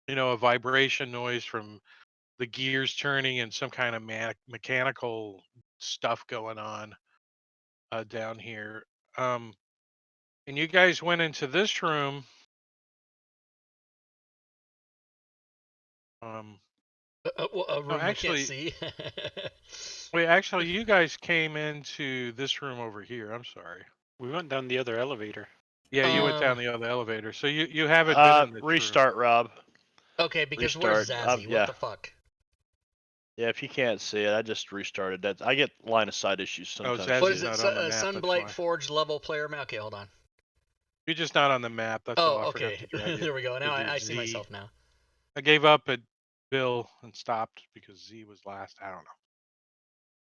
vibration noise from the gears turning and some kind of mechanical stuff going on down here. And you guys went into this room. A room we can't actually, see. actually, you guys came into this room over here. I'm sorry. We went down the other elevator. Yeah, you went Oh. down the other elevator. So you haven't been in this Restart, room. Rob. Okay, because where's Restart. Zazzy? Yeah. What the fuck? Yeah, if you can't see it, I just restarted that. I get line of sight issues sometimes. Zazzy's What is not it? on the map, that's Sunblight why. Forge level player map. Okay, hold on. You're just not on the map. That's all. I Okay. forgot to drag it. There we go. Now Because I of see Z. myself now. I gave up at Bill and stopped because Z was last. I don't know.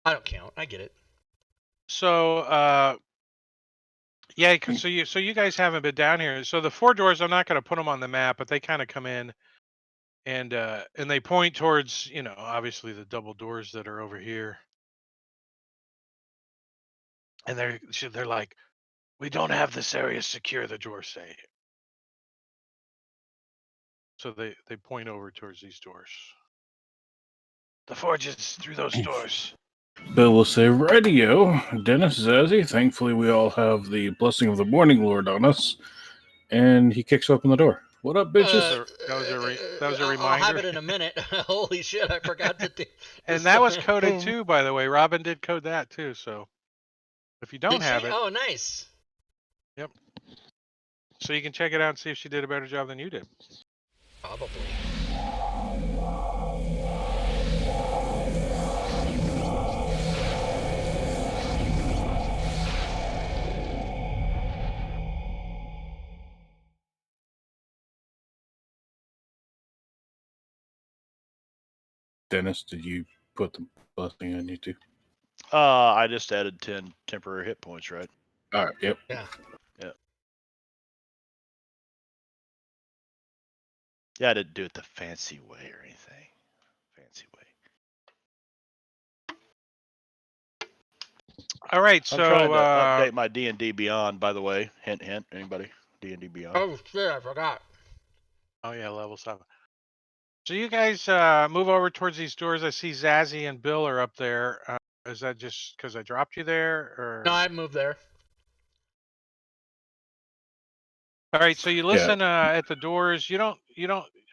I don't count. I get it. So yeah, so you guys haven't been down here. So the 4 doors, I'm not going to put them on the map, but they kind of come in and they point towards, obviously the double doors that are over here. And they're like, we don't have this area secure, the doors say. So they point over towards these doors. The forge is through those doors. Bill will say, radio, Dennis, Zazzy, thankfully we all have the blessing of the Morning Lord on us. And he kicks open the door. What up, bitches? That was a reminder. I'll have it in a minute. Holy shit, I forgot to do. And that was coded too, by the way. Robin did code that too, so if you don't have it. Oh, nice. Yep. So you can check it out and see if she did a better job than you did. Probably. Dennis, did you put the blessing on you too? I just added 10 temporary hit points, right? All right, yep. Yeah. Yeah. Yeah, I didn't do it the fancy way or anything. Fancy way. All right, I'm trying so to update my D&D Beyond, by the way. Hint, hint. Anybody? D&D Beyond. Oh shit! I forgot. oh yeah, level 7. So you guys move over towards these doors. I see Zazzy and Bill are up there. Is that just because I dropped you there, or? No, I moved there. All right, so you Yeah. listen at the doors. You don't.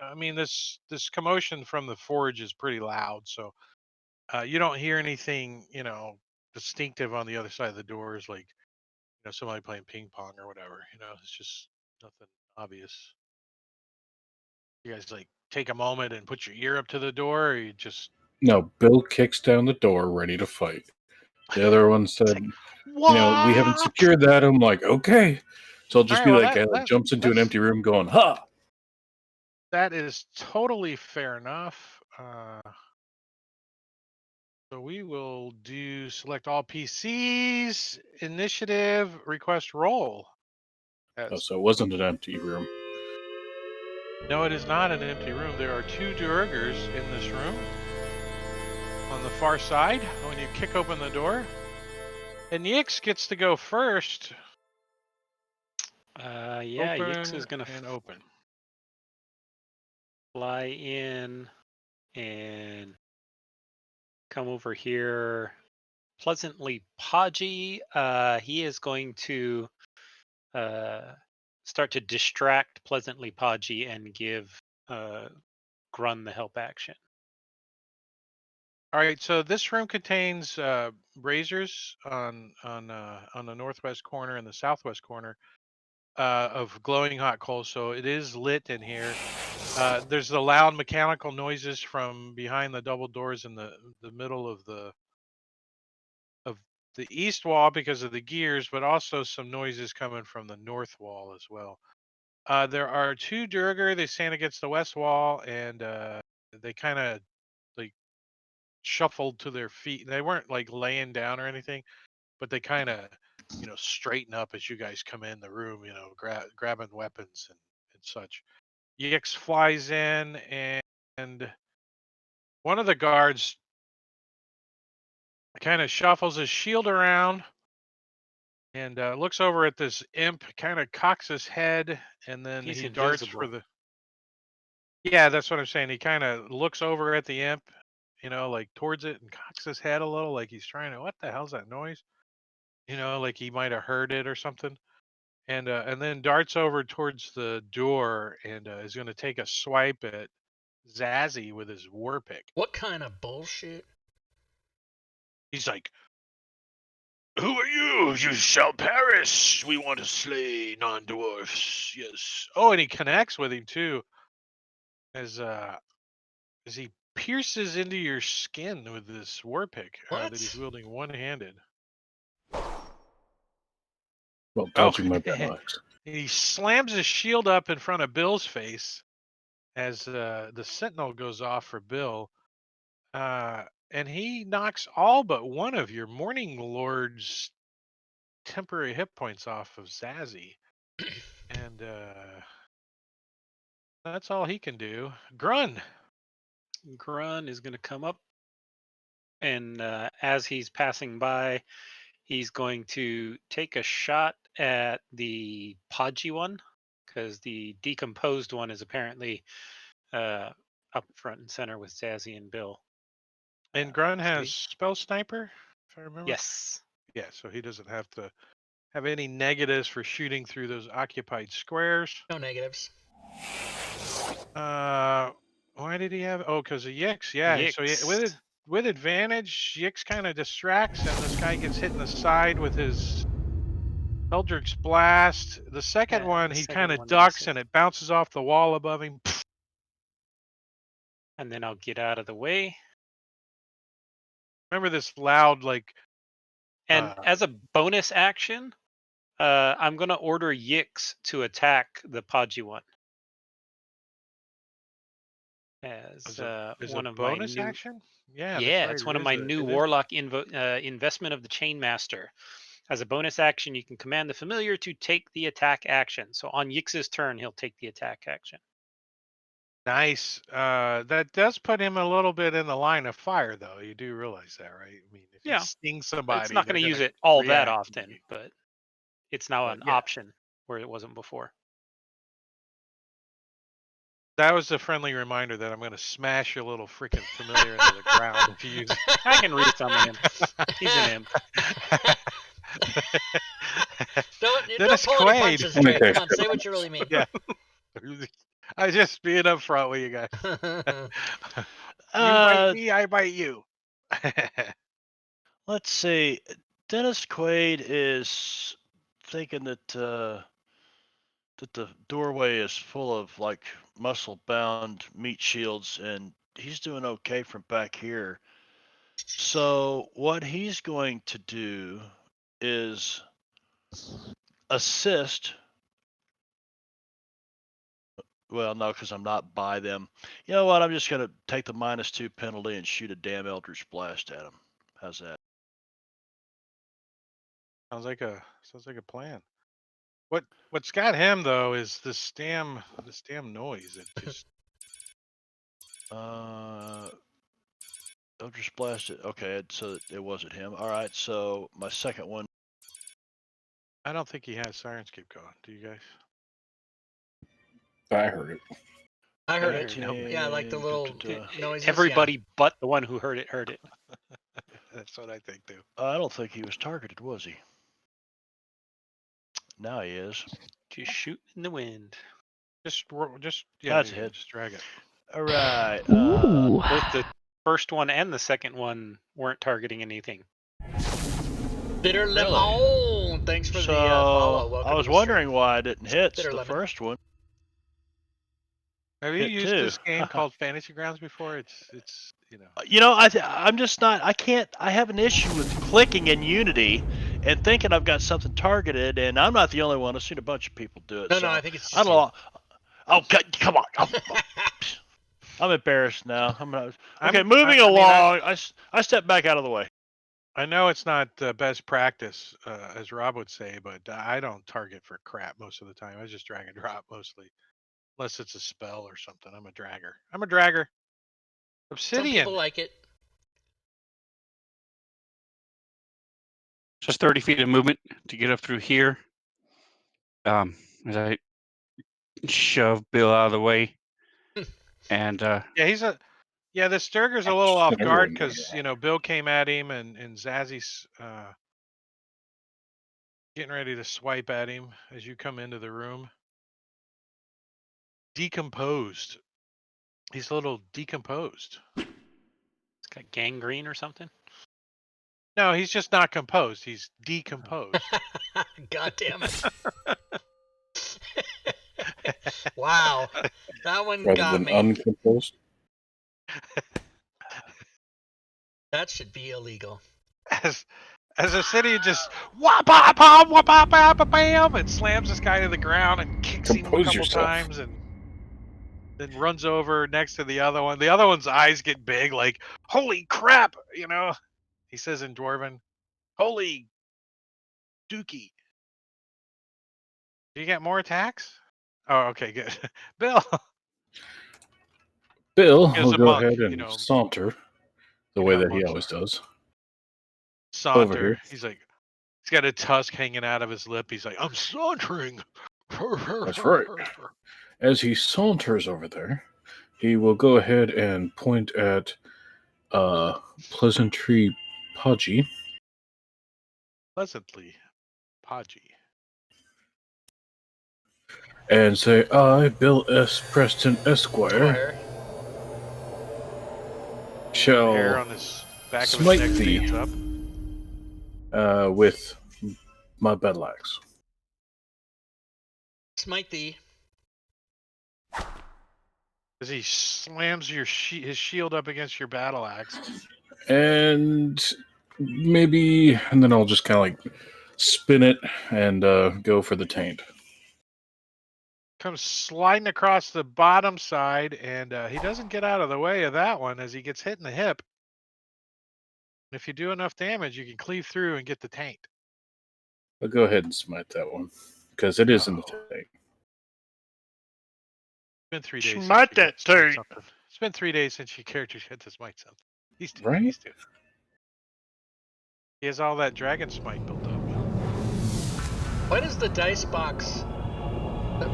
I mean, this commotion from the forge is pretty loud, so you don't hear anything, distinctive on the other side of the doors, like somebody playing ping pong or whatever. It's just nothing obvious. You guys like take a moment and put your ear up to the door, or you just No, Bill kicks down the door, ready to fight. The other one It's said, like, what? we haven't secured that. I'm like, okay. So I'll all just right. be Well, that guy that jumps into an that's empty room going, ha! that is totally fair enough. So we will do select all PCs, initiative, request roll. Oh, so it wasn't an empty room. No, it is not an empty room. There are 2 Duergers in this room. On the far side, when you kick open the door. And Yix gets to go first. Yeah, Yix is Open gonna and open. fly in and come over here. Pleasantly podgy. He is going to start to distract Pleasantly podgy and give Grun the help action. All right, so this room contains braziers on the northwest corner and the southwest corner of glowing hot coals. So it is lit in here. There's the loud mechanical noises from behind the double doors in the middle of the east wall because of the gears, but also some noises coming from the north wall as well. There are 2 Durger. They stand against the west wall, and they kind of like shuffled to their feet. They weren't like laying down or anything, but they kind of straighten up as you guys come in the room. Grabbing weapons and such. Yix flies in, and one of the guards kind of shuffles his shield around and looks over at this imp, kind of cocks his head, and then He's he darts invisible. for the. Yeah, that's what I'm saying. He kind of looks over at the imp, like towards it, and cocks his head a little, like he's trying to. What the hell's that noise? Like he might have heard it or something. And then darts over towards the door and is going to take a swipe at Zazzy with his war pick. What kind of bullshit? He's like, "Who are you? You shall perish. We want to slay non-dwarfs." Yes. Oh, and he connects with him too, as he pierces into your skin with this war pick that he's wielding one-handed. Well, dodging my battle axe. He slams his shield up in front of Bill's face as the sentinel goes off for Bill. And he knocks all but one of your Morning Lord's temporary hit points off of Zazzy. And that's all he can do. Grun. Grun is going to come up, and as he's passing by, he's going to take a shot at the podgy one, because the decomposed one is apparently up front and center with Zazzy and Bill. And Grun has Spell Sniper, if I remember. Yes. Yeah, so he doesn't have to have any negatives for shooting through those occupied squares. No negatives. Why did he have? Oh, because of Yix. Yeah. Yix. So with advantage, Yix kind of distracts, and this guy gets hit in the side with his Eldritch Blast. The second one, he kind of ducks, and it bounces off the wall above him. And then I'll get out of the way. Remember this loud, like. And as a bonus action, I'm going to order Yix to attack the podgy one. As one of my new action? Yeah, right. It's one of my new Warlock investment of the Chainmaster. As a bonus action, you can command the familiar to take the attack action. So on Yix's turn, he'll take the attack action. Nice. That does put him a little bit in the line of fire, though. You do realize that, right? I mean, if he Yeah. stings It's somebody, not they're going to use gonna it all that react often, immediately. but it's now But an yeah. option where it wasn't before. That was a friendly reminder that I'm going to smash your little freaking familiar into the ground if you use it. I can resummon him. He's an imp. Don't Dennis pull any Quaid. punches, Drake. Okay. Come on, say what you really mean. Yeah. I just being up front with you guys. You bite me, I bite you. Let's see. Dennis Quaid is thinking that the doorway is full of like muscle-bound meat shields, and he's doing okay from back here. So what he's going to do is assist. Well, no, because I'm not by them. You know what? I'm just going to take the -2 penalty and shoot a damn Eldritch Blast at him. How's that? Sounds like a plan. What's got him though is this damn noise. It just Eldritch Blast. Okay, so it wasn't him. All right, so my second one. I don't think he has Sirenscape going. Do you guys? I heard it. I heard it. it. Yeah, like the little noises. Everybody but the one who heard it heard it. That's what I think too. I don't think he was targeted, was he? Now he is. Just shoot in the wind. Just That's a hit. Just drag it. All right. Both the first one and the second one weren't targeting anything. Bitter Lemon. Thanks for the follow. Welcome I was to the wondering stream. why I didn't hit Bitter the lemon. first one. Have you Hit used two. this game called Fantasy Grounds before? It's I'm just not. I can't. I have an issue with clicking in Unity and thinking I've got something targeted, and I'm not the only one. I've seen a bunch of people do it. No, so, I think it's just I don't know. Oh, come on. I'm embarrassed now. Moving along. I step back out of the way. I know it's not best practice, as Rob would say, but I don't target for crap most of the time. I just drag and drop mostly, unless it's a spell or something. I'm a dragger. Obsidian. Some people like it. Just 30 feet of movement to get up through here. As I shove Bill out of the way. And the Sturger's a little off guard because Yeah. Bill came at him and Zazzy's getting ready to swipe at him as you come into the room. Decomposed. He's a little decomposed. It's got gangrene or something. No, he's just not composed. He's decomposed. God damn it. Wow. That one Rather got than me. uncomposed. That should be illegal. As Obsidian just whop-bam and slams this guy to the ground and kicks him a Compose couple yourself. times and then runs over next to the other one. The other one's eyes get big, like, holy crap, He says in Dwarven, holy dookie. Do you get more attacks? Oh, okay, good. Bill Bill As will a go monk, ahead and saunter the way that he always does. Over here. He's like, he's got a tusk hanging out of his lip. He's like, I'm sauntering. That's right. As he saunters over there, he will go ahead and point at Pleasantry Podgy. Pleasantly podgy. And say, I, Bill S. Preston Esquire, shall Hair on his back of his smite neck thee stands up. with my battle axe. Smite thee. As he slams his shield up against your battle axe. And then I'll just kind of like spin it and go for the taint. Comes sliding across the bottom side, and he doesn't get out of the way of that one as he gets hit in the hip. And if you do enough damage, you can cleave through and get the taint. I'll go ahead and smite that one because it is in the taint. been 3 days. since Smite you got that to smite thing. something. It's been 3 days since your character had to smite something. He's doing. Right? He's doing. He has all that dragon smite built up. Why does the dice box,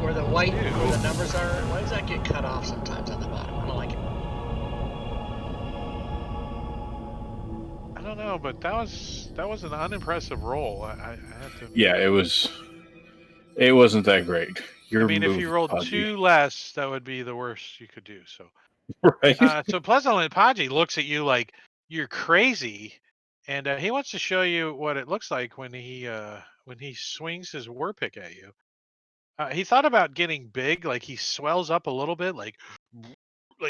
where the white, where the numbers are, why does that get cut off sometimes on the bottom? I don't like it. I don't know, but that was an unimpressive roll. I have to. Yeah, it was. It wasn't that great. Your I mean, if move, you rolled Podgy. 2 less, that would be the worst you could do. So, Right? so Pleasantland Podgy looks at you like you're crazy, and he wants to show you what it looks like when he swings his war pick at you. He thought about getting big, like he swells up a little bit, like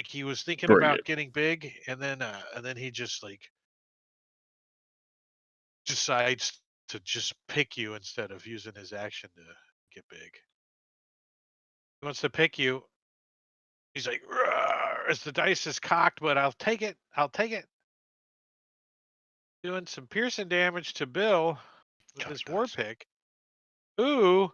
he was thinking Bring about it. getting big, and then he just like decides to just pick you instead of using his action to get big. He wants to pick you. He's like, "Roar," as the dice is cocked, but I'll take it. I'll take it. Doing some piercing damage to Bill with God, his war dice. pick. Ooh.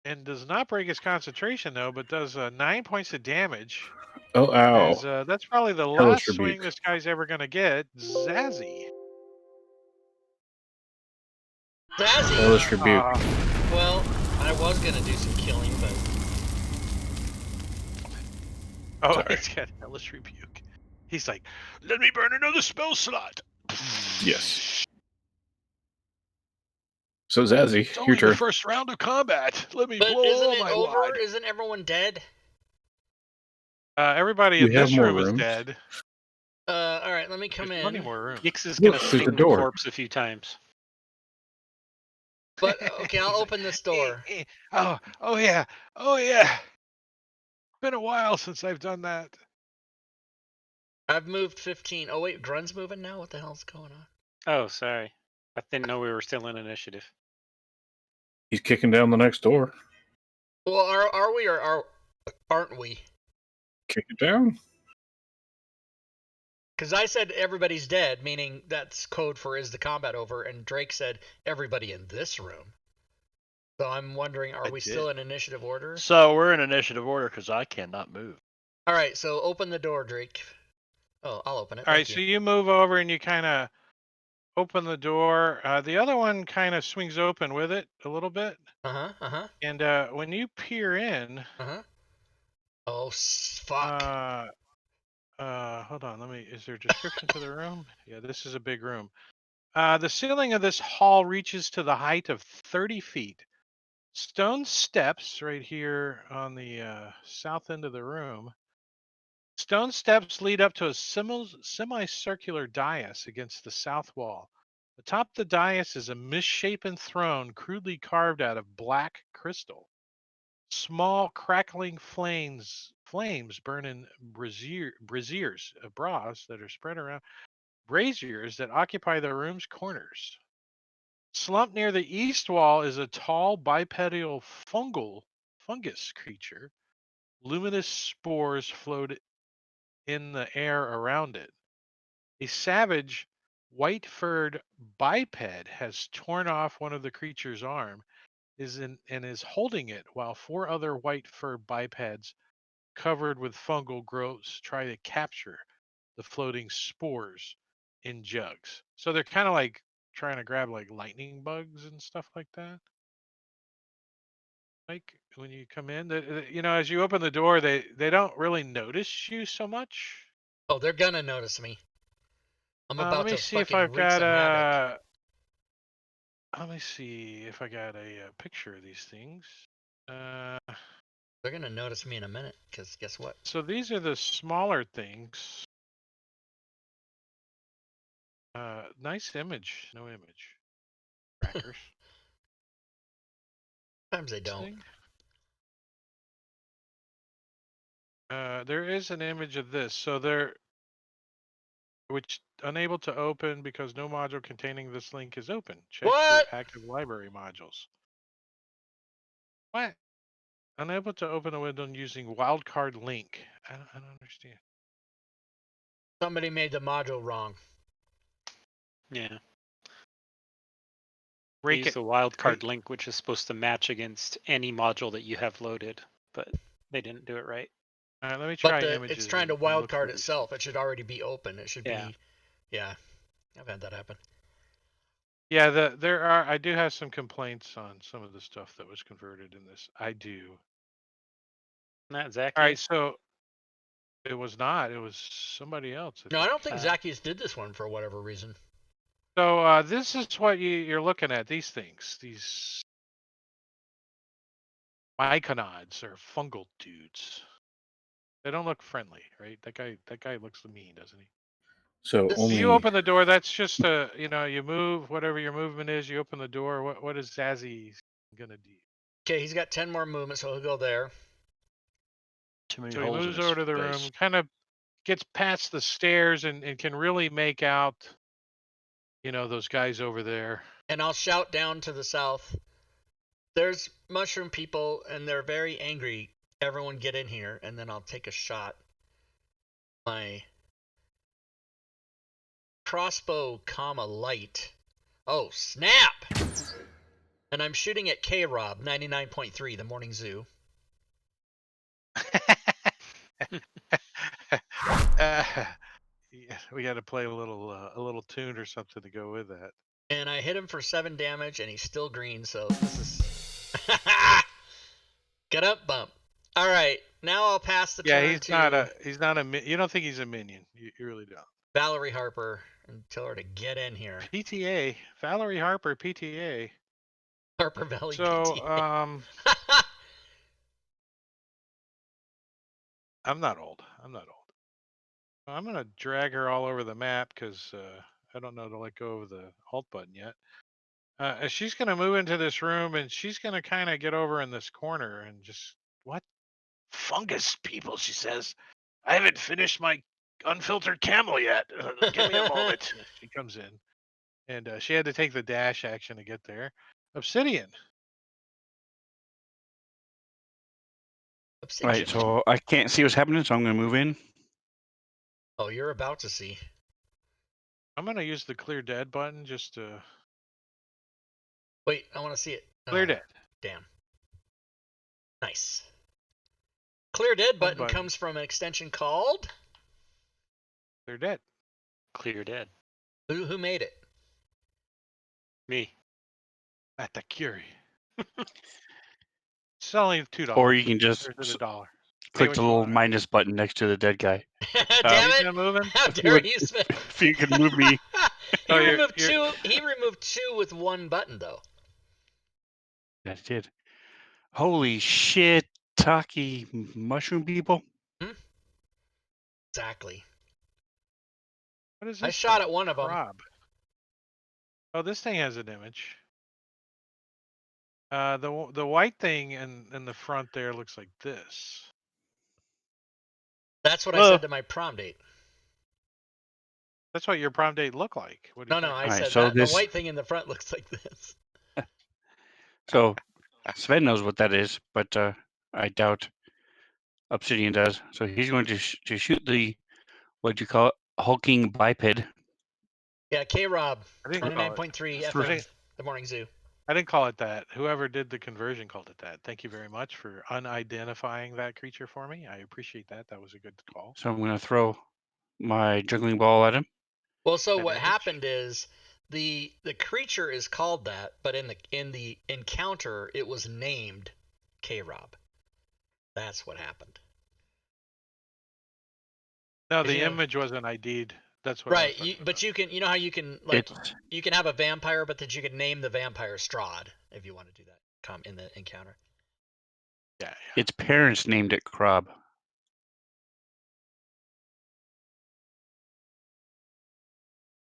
And does not break his concentration though, but does 9 points of damage. Oh, ow. As that's probably the Hellish last swing rebuke. this guy's ever gonna get. Zazzy. Zazzy! Hellish rebuke. Well, I was gonna do some killing, but Oh, Sorry. he's got hellish rebuke. He's like, let me burn another spell slot. Yes. So, Zazzy, It's your only the turn. first round of combat. Let me but blow isn't all it my over? wad. Isn't everyone dead? Everybody We in have this more room is rooms. dead. All right, let me come There's plenty in. more room. Nix is Look, gonna there's a sting the door. corpse a few times. But okay, I'll He's open this "Eh, door. eh, oh yeah, oh yeah. Been a while since I've done that. I've moved 15. Oh wait, Grun's moving now. What the hell's going on? Oh, sorry. I didn't know we were still in initiative. He's kicking down the next door. Well, are we or aren't we? Kick it down. Because I said everybody's dead, meaning that's code for is the combat over, and Drake said everybody in this room. So I'm wondering, are I we did. still in initiative order? So we're in initiative order because I cannot move. All right, so open the door, Drake. Oh, I'll open it. All right, Thank so you. you move over and you kind of open the door. The other one kind of swings open with it a little bit. And when you peer in, Oh, fuck. hold on, is there a description to the room? Yeah, this is a big room. The ceiling of this hall reaches to the height of 30 feet. Stone steps right here on the south end of the room. Stone steps lead up to a semicircular dais against the south wall. Atop the dais is a misshapen throne crudely carved out of black crystal. Small crackling flames burn in braziers of bras that are spread around braziers that occupy the room's corners. Slumped near the east wall is a tall bipedal fungus creature. Luminous spores float in the air around it. A savage, white-furred biped has torn off one of the creature's arm and is holding it while 4 other white-furred bipeds covered with fungal growths try to capture the floating spores in jugs. So they're kind of like trying to grab like lightning bugs and stuff like that. Like when you come in, as you open the door, they don't really notice you so much. Oh, they're gonna notice me. I'm Let about me to see if fucking I've wreak got some havoc. Let me see if I got a picture of these things. They're gonna notice me in a minute, because guess what? So these are the smaller things. Nice image. No image. Crackers. Sometimes they don't. There is an image of this. So they're which unable to open because no module containing this link is open. Check your What? active library modules. What? Unable to open a window using wildcard link. I don't understand. Somebody made the module wrong. Yeah. Break Use it. the wildcard link, which is supposed to match against any module that you have loaded. But they didn't do it right. All right, let me try But images. it's trying to and look wildcard for these itself. things. It should already be open. It should Yeah. be, yeah. I've had that happen. Yeah, there are. I do have some complaints on some of the stuff that was converted in this. I do. Not All right, Zacchaeus. so it was not. It was somebody else. No, I don't think Uh, Zacchaeus did this one for whatever reason. So this is what you're looking at. These things. These myconods are fungal dudes. They don't look friendly, right? That guy looks mean, doesn't he? So This- So only you open the door. That's just you move whatever your movement is. You open the door. What is Zazzy gonna do? Okay, he's got 10 more movements, so he'll go there. Too many So he holes in moves his over to the face. room, kind of gets past the stairs, and can really make out, those guys over there. And I'll shout down to the south. There's mushroom people, and they're very angry. Everyone get in here, and then I'll take a shot. My crossbow, light. Oh, snap! And I'm shooting at K-Rob, 99.3, the morning zoo. Yeah, we got to play a little tune or something to go with that. And I hit him for 7 damage, and he's still green, so this is... Get up, bump. All right, now I'll pass the Yeah, turn he's to not a. You don't think he's a minion? You really don't. Valerie Harper and tell her to get in here. PTA, Valerie Harper, PTA. Harper Valley So, PTA. I'm not old. I'm gonna drag her all over the map because I don't know to let go of the Alt button yet. She's gonna move into this room and she's gonna kind of get over in this corner and just what? Fungus people, she says. I haven't finished my unfiltered camel yet. Give me a moment. She comes in, and she had to take the dash action to get there. Obsidian. Obsidian. Right, so I can't see what's happening, so I'm going to move in. Oh, you're about to see. I'm gonna use the clear dead button just to Wait, I want to see it. clear Oh, dead. damn. Nice. Clear dead button button. comes from an extension called. Clear dead. Clear dead. Who made it? Me. At the Curie. It's only $2. Or you can just There's $1. click what the you little want. minus button next to the dead guy. Damn He's it! not moving. How If you dare would- you, Sven? If you could move me. He Oh, you're- removed you're- two. He removed 2 with 1 button, though. That did. Holy shit, Taki mushroom people. Exactly. What is I this? shot thing? at one of them. Rob. Oh, this thing has an image. The white thing in the front there looks like this. That's what I Hello? said to my prom date. That's what your prom date looked like. What are you No, talking I about? Alright, said so that this- the white thing in the front looks like this. So Sven knows what that is, but I doubt Obsidian does. So he's going to shoot the, what you call it, hulking biped. Yeah, K-Rob, I didn't call it. 29.3 I FM, didn't- the morning zoo. I didn't call it that. Whoever did the conversion called it that. Thank you very much for unidentifying that creature for me. I appreciate that. That was a good call. So I'm going to throw my juggling ball at him. Well, so That what image. happened is the creature is called that, but in the encounter it was named K-Rob. That's what happened. No, Did the you know- image wasn't ID'd. That's what. I was Right, talking but about. you can, how you can like It's you can have a vampire, but that you can name the vampire Strahd if you want to do that. Come in the encounter. Yeah. its parents named it Krob.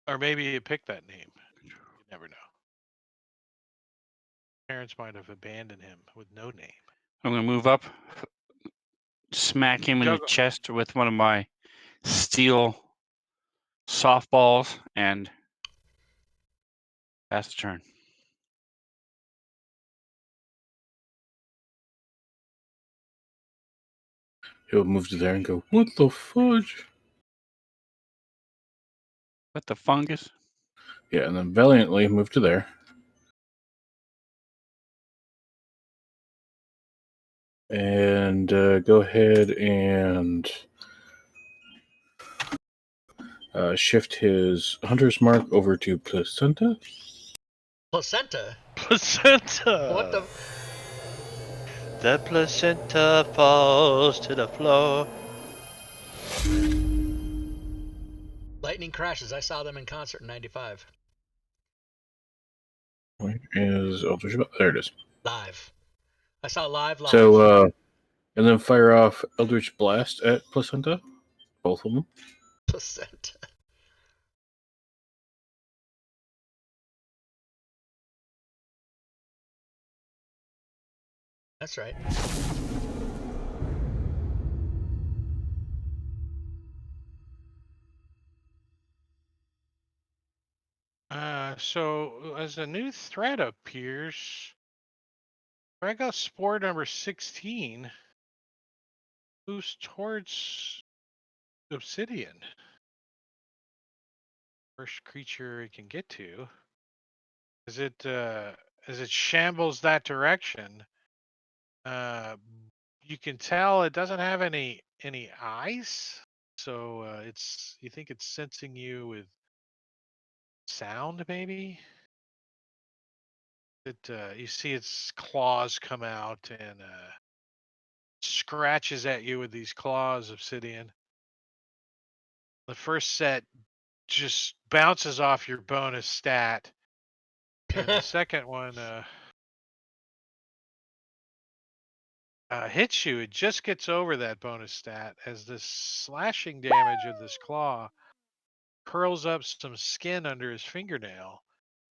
Or maybe it picked that name. You never know. Parents might have abandoned him with no name. I'm going to move up, smack him in the Juggle. chest with one of my steel softballs, and pass the turn. he'll move to there and go, "What the fudge?" What the fungus? Yeah, and then valiantly move to there. And and go ahead and shift his hunter's mark over to placenta. Placenta. Placenta. What the? The placenta falls to the floor. Lightning Crashes. I saw them in concert in '95. Where is Eldritch? There it is. Live. I saw live. So, and then fire off Eldritch Blast at placenta. Both of them. Placenta. That's right. So as a new threat appears, Drago Spore number 16 moves towards Obsidian. First creature it can get to. As it shambles that direction, you can tell it doesn't have any eyes. So you think it's sensing you with sound, maybe? You see its claws come out and scratches at you with these claws, Obsidian. The first set just bounces off your bonus stat, and the second one hits you. It just gets over that bonus stat as the slashing damage of this claw curls up some skin under his fingernail,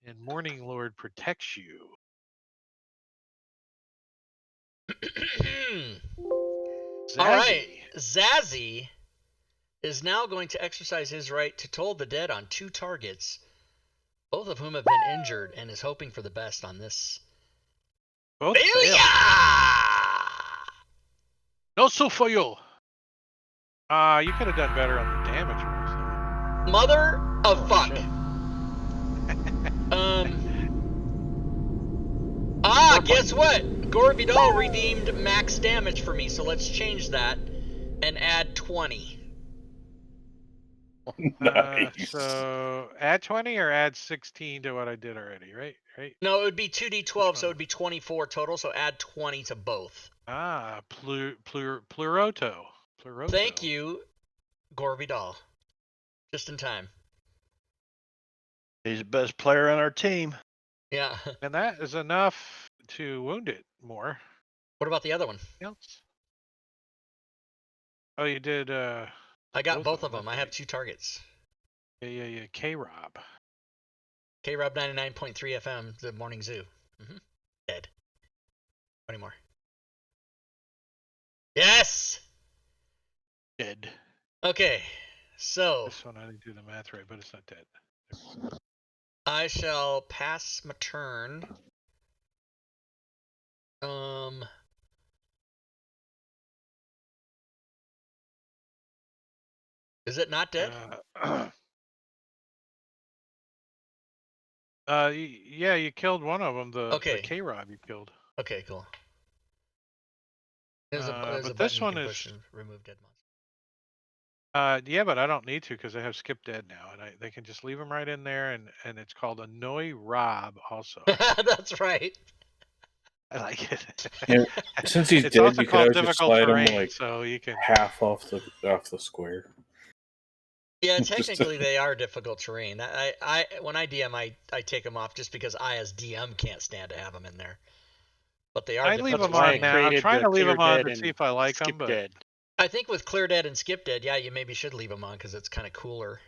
and Morning Lord protects you. All right. Zazzy. Zazzy is now going to exercise his right to toll the dead on 2 targets, both of whom have been injured, and is hoping for the best on this. Both fail. No so for you. You could have done better on the damage rolls. Mother of fuck. Shit. Guess what? Gore Vidal redeemed max damage for me, so let's change that and add 20. Nice. So add 20 or add 16 to what I did already, right? No, it would be 2d12, so it would be 24 total, so add 20 to both. Pluroto. Thank you, Gore Vidal. Just in time. He's the best player on our team. Yeah. And that is enough to wound it more. What about the other one? Else? Oh, you did. I got both of them. I have 2 targets. Yeah. K-Rob. K-Rob 99.3 FM, the Morning Zoo. Dead. 20 more. Yes! Dead. Okay, so This one I didn't do the math right, but it's not dead. I shall pass my turn. Is it not dead? Yeah, you killed one of them. The K-Rob you killed. Okay, cool. There's a but button this you one can is push and remove dead monsters. yeah, but I don't need to because I have Skip Dead now, and they can just leave them right in there, and it's called Annoy Rob also. That's right. I like it. Yeah, since he's It's dead, also you could called always just difficult slide him terrain, like so you can half off the square. Yeah, technically they are difficult terrain. I when I DM, I take them off just because I as DM can't stand to have them in there. But they are. I leave them That's why on I now. I'm created trying the to leave Clear them on Dead to and see if I like Skip them, but Dead. I think with Clear Dead and Skip Dead, yeah, you maybe should leave them on because it's kind of cooler.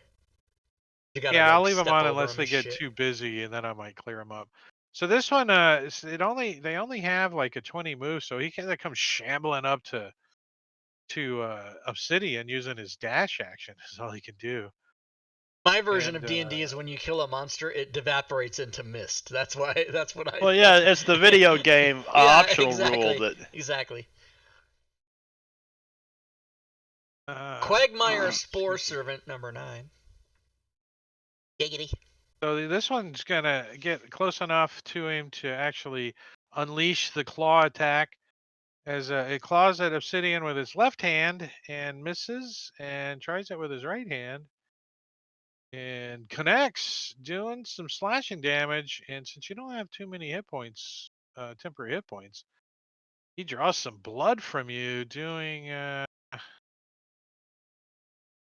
You gotta, yeah, I'll like, leave them step on over unless them they and get shit. too busy, and then I might clear them up. So this one, they only have like a 20 move, so he can come shambling up to Obsidian using his dash action. Is all he can do. My version of And, D&D is when you kill a monster, it evaporates into mist. That's why. That's what I. Well, yeah, it's the video game optional rule that. Exactly. Uh, Quagmire Spore Servant number 9. Giggity. So this one's gonna get close enough to him to actually unleash the claw attack, as it claws at Obsidian with his left hand and misses, and tries it with his right hand and connects, doing some slashing damage. And since you don't have too many hit points, temporary hit points, he draws some blood from you, doing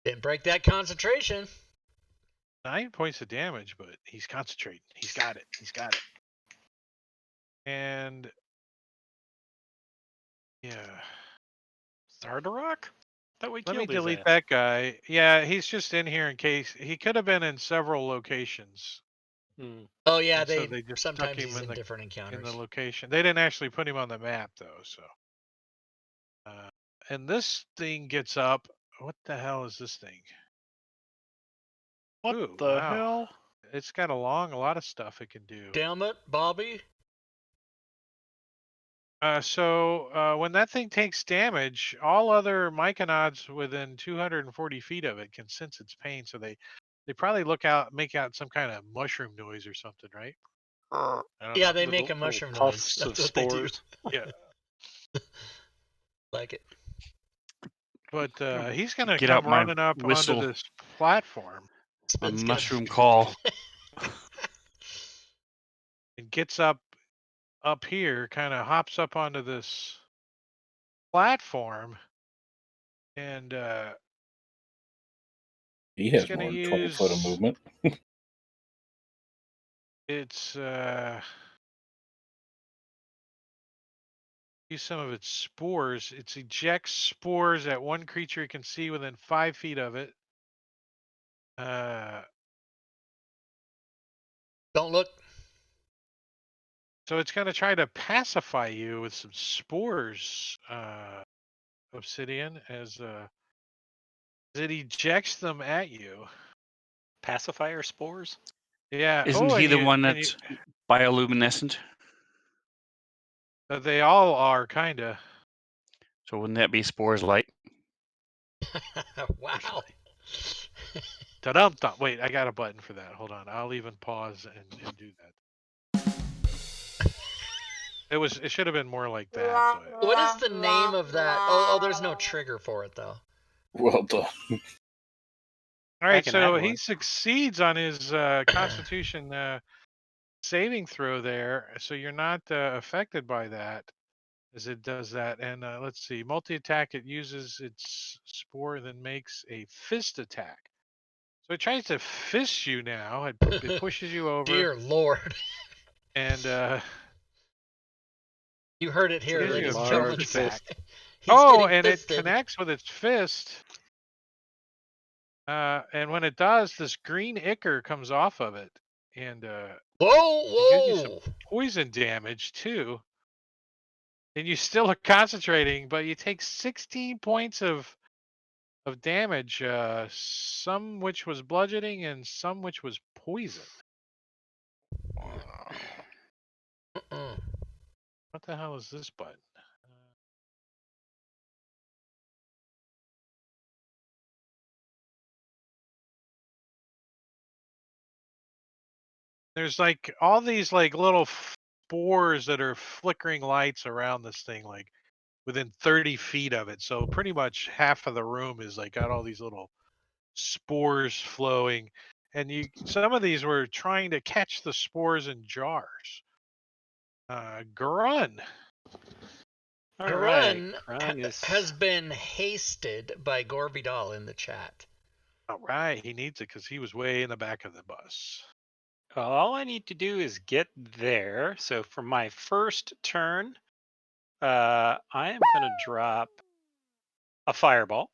Didn't break that concentration. 9 points of damage, but he's concentrating. He's got it. He's got it. And yeah. Zardarok? That we Let me killed his delete ass. that guy. Yeah, he's just in here in case. He could have been in several locations. Hmm. Oh yeah, And so they just stuck sometimes him he's in the different encounters. location. They didn't actually put him on the map though. So, and this thing gets up. What the hell is this thing? What Ooh, the wow. hell? It's got a lot of stuff it can do. Damn it, Bobby. So when that thing takes damage, all other Myconauts within 240 feet of it can sense its pain. So they probably make out some kind of mushroom noise or something, right? I don't Yeah, know. they Little- make a mushroom little noise. puffs That's of what they do. spores. Yeah. Like it. But he's going to Get out come my running up whistle. onto this platform A Spen's mushroom call. and gets up here, kind of hops up onto this platform, and He he's has going to more than 20 foot of use movement. its use some of its spores. It ejects spores at one creature it can see within 5 feet of it. Don't look. So it's going to try to pacify you with some spores, Obsidian, as it ejects them at you. Pacifier spores? Yeah. Isn't he the one that's bioluminescent? They all are, kind of. So wouldn't that be spores light? Wow. Ta-dum-dum. Wait, I got a button for that. Hold on. I'll even pause and do that. It should have been more like that. But... What is the name of that? Oh, there's no trigger for it though. Well done. All right, can so add he one. succeeds on his Constitution saving throw there, so you're not affected by that as it does that. And let's see, multi-attack, it uses its spore, then makes a fist attack. So it tries to fist you now. It pushes you over. Dear Lord. And you heard it here, gives you ladies a and gentlemen. charge attack. He's Oh, getting and fisted. it connects with its fist. And when it does, this green ichor comes off of it. And it gives you some Whoa! poison damage too. And you still are concentrating, but you take 16 points of damage, some which was bludgeoning and some which was poison. What the hell is this button? There's like all these like little spores that are flickering lights around this thing, like within 30 feet of it. So pretty much half of the room is like got all these little spores flowing. And some of these were trying to catch the spores in jars. Grun. All right. Grun Grun is... has been hasted by Gorvidal in the chat. All right, he needs it because he was way in the back of the bus. All I need to do is get there. So for my first turn, I am going to drop a fireball.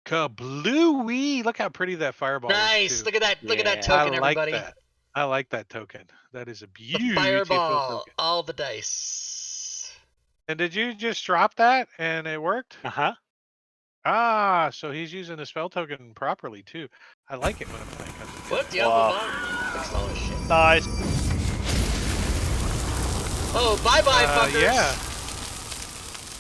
Kablooey! Look how pretty that fireball Nice. is, too. Look at that. Look at that Yeah. token, I like everybody. that. I like that token. That is a The beautiful fireball. token. All the dice. And did you just drop that and it worked? Uh-huh. Ah, so he's using the spell token properly, too. I like it when I'm playing Cousin What? Joe. Diablo Wow. Bomb? Fixed all this shit. Nice. Oh, bye-bye, fuckers.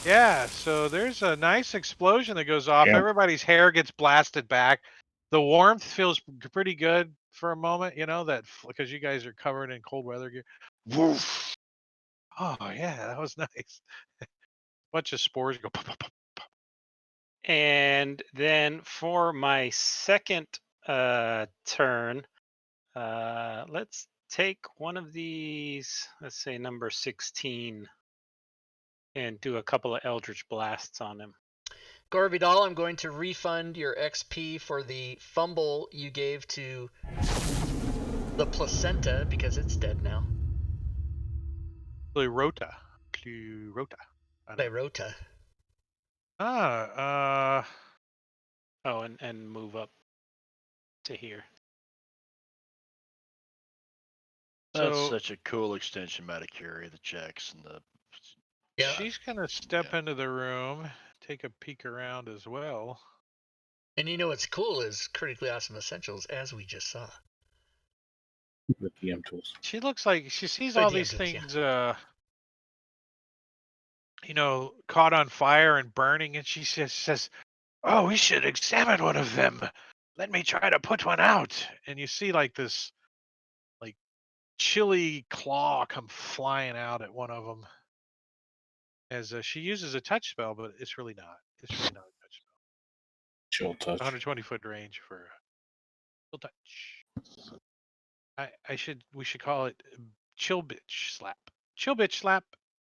Yeah, so there's a nice explosion that goes off. Yeah. Everybody's hair gets blasted back. The warmth feels pretty good for a moment, that because you guys are covered in cold weather gear. Woof. Oh, yeah, that was nice. bunch of spores go pop, pop, pop. And then for my second turn, let's take one of these, let's say number 16, and do a couple of Eldritch Blasts on him. Gorvidal, I'm going to refund your XP for the fumble you gave to the placenta because it's dead now. Plurota. Plerota. Oh, and move up to here. That's So such a cool extension, Maticuri, the checks and the. Yeah. she's gonna step Yeah. into the room, take a peek around as well. And you know what's cool is critically awesome essentials, as we just saw. With DM tools. She looks like she sees Or all DM these tools, yeah. things, caught on fire and burning, and she says, "Oh, we should examine one of them. Let me try to put one out." And you see like this, like chilly claw come flying out at one of them as she uses a touch spell, but it's really not. It's really not a touch spell. Chill touch. 120-foot range for chill touch. We should call it chill bitch slap. Chill bitch slap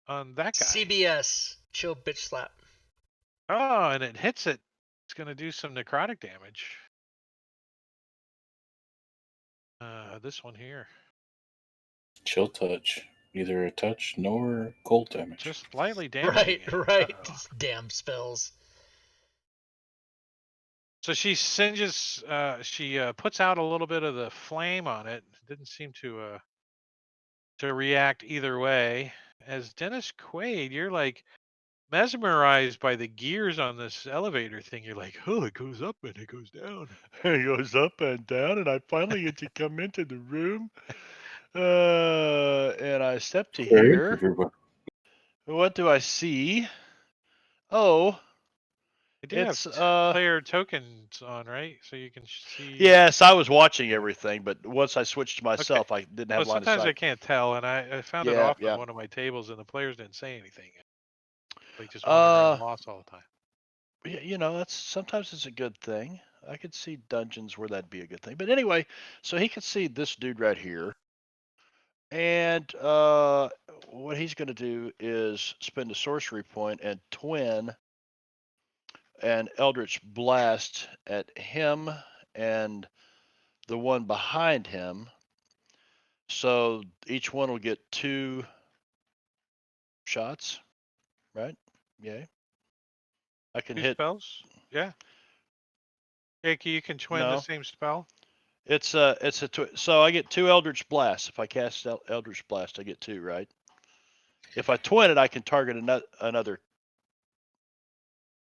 on that guy. CBS. Chill bitch slap. Oh, and it hits it. It's gonna do some necrotic damage. This one here. Chill touch. Neither a touch nor cold damage. Just slightly damaging it. Right. Uh-oh. These damn spells. So she singes. She puts out a little bit of the flame on it. Didn't seem to react either way. As Dennis Quaid, you're like mesmerized by the gears on this elevator thing. You're like, oh, it goes up and it goes down. It goes up and down, and I finally get to come into the room. And I step to here. Everyone. What do I see? Oh, They do it's have player tokens on, right? So you can see. yes, I was watching everything, but once I switched to myself, I didn't have Well, line of sometimes I sight. can't tell, and I found it Yeah, off yeah. on one of my tables, and the players didn't say anything. They just wandered around Uh, lost all the time. that's sometimes it's a good thing. I could see dungeons where that'd be a good thing. But anyway, so he could see this dude right here. And what he's going to do is spend a sorcery point and twin an Eldritch Blast at him and the one behind him. So each one will get 2 shots, right? Yay. I can 2 hit. spells? Yeah. Jakey, you can twin the No, same spell. so I get 2 Eldritch Blasts. If I cast Eldritch Blast, I get 2, right? If I twin it, I can target another.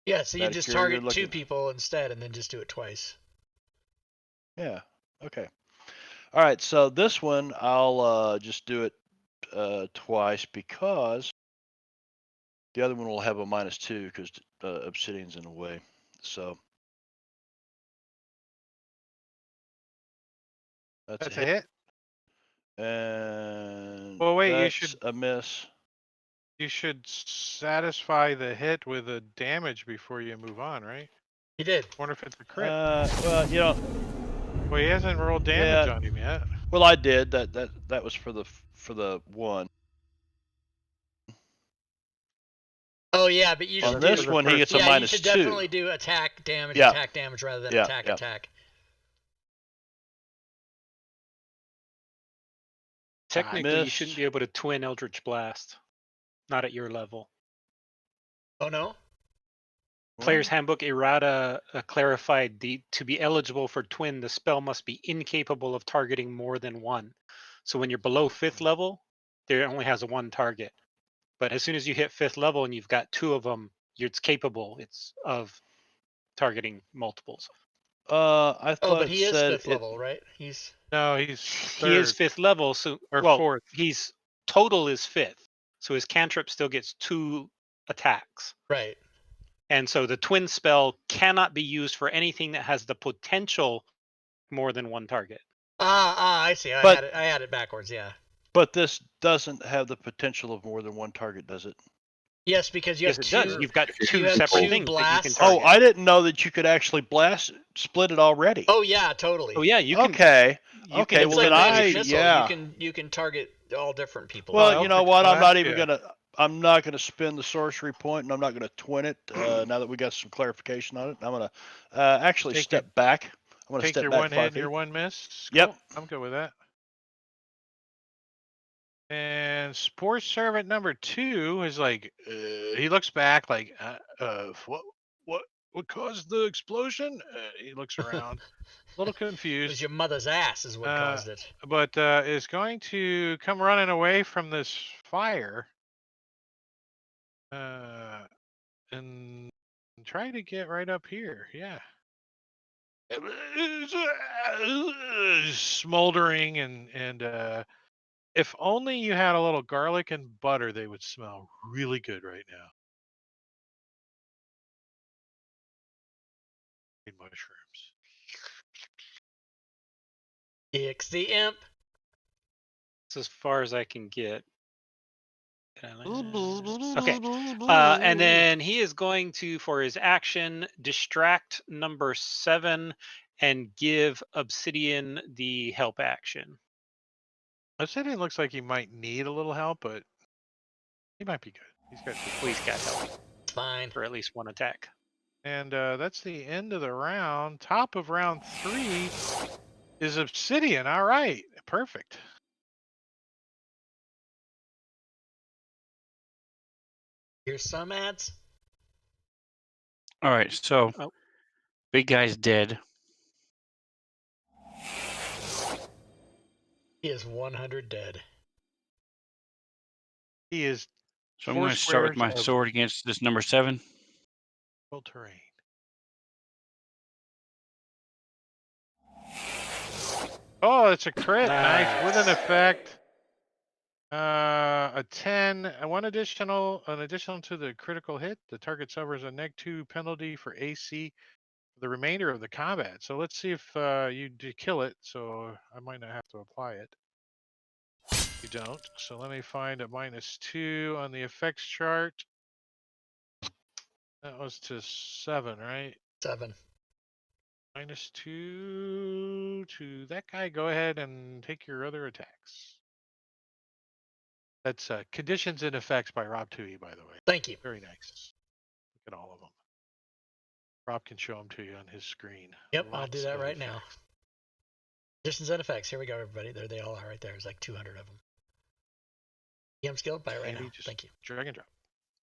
Yeah, so you just Maticure, target you're 2 looking. people instead and then just do it twice. Yeah. Okay. All right. So this one, I'll just do it twice because the other one will have a -2 because Obsidian's in the way. So that's That's a hit. And Well, wait, that's a miss. You should satisfy the hit with a damage before you move on, right? He did. Wonder if it's a crit. Well, Well, he hasn't rolled damage yeah. on him yet. Well, I did. That was for the one. Oh yeah, but you On should this do. one, he gets a Yeah, you should -2. definitely do attack damage, Yeah. attack damage rather than Yeah, attack yeah. attack. Technically, you Miss. shouldn't be able to twin Eldritch Blast. Not at your level. Oh no. Player's Handbook errata clarified to be eligible for twin, the spell must be incapable of targeting more than one. So when you're below 5th level, there only has a 1 target. But as soon as you hit 5th level and you've got 2 of them, it's capable. It's of targeting multiples. I thought but he it is said 5th level, right? He's. No, he's He is 5th level, so fourth. He's total is 5th, so his cantrip still gets 2 attacks. Right. And so the twin spell cannot be used for anything that has the potential more than 1 target. I see. I had it backwards. Yeah. But this doesn't have the potential of more than 1 target, does it? Yes, because you Yes, have it two. does. You've got if you're two You have separate two things that you can blasts. target. Oh, I didn't know that you could actually split it already. Oh yeah, totally. Oh yeah, you can. Okay. You Okay, can It's well like then magic missile. yeah. You can target all different people. Well, Well, you know what? I'll I'm not ask even you. gonna. I'm not gonna spend the sorcery point, and I'm not gonna twin it. Now that we got some clarification on it, I'm gonna actually Take step back. I'm gonna Take step your back one hit 5 and your feet. one miss. Yep. Cool. I'm good with that. And Spore Servant number 2 is like, he looks back like, what caused the explosion? He looks around, a little It was confused, your mother's ass is what caused it. but is going to come running away from this fire, and try to get right up here. Yeah. Smoldering and if only you had a little garlic and butter, they would smell really good right now. Need mushrooms. Ix the imp. It's as far as I can get. Okay. And then he is going to, for his action, distract number 7 and give Obsidian the help action. Obsidian looks like he might need a little help, but he might be good. He's got two. Please got help It's fine. for at least one attack. And that's the end of the round. Top of round 3 is Obsidian. All right. Perfect. Here's some ads. All right, so Oh. big guy's dead. He is 100 dead. He is So I'm 4 going to start with my squares of sword against this number 7. full terrain. Oh, it's a crit. Nice. With an effect. A 10, an additional to the critical hit. The target suffers a -2 penalty for AC for the remainder of the combat. So let's see if you kill it. So I might not have to apply it. You don't. So let me find a -2 on the effects chart. That was to 7, right? 7. -2 to that guy. Go ahead and take your other attacks. That's Conditions and Effects by Rob Tui, by the way. Thank you. Very nice. Look at all of them. Rob can show them to you on his screen. Yep, I'll Lots do that of right now. effects. Conditions and effects. Here we go, everybody. There they all are right there. There's like 200 of them. EM skill, buy it right Andy, now. just Thank you. drag and drop.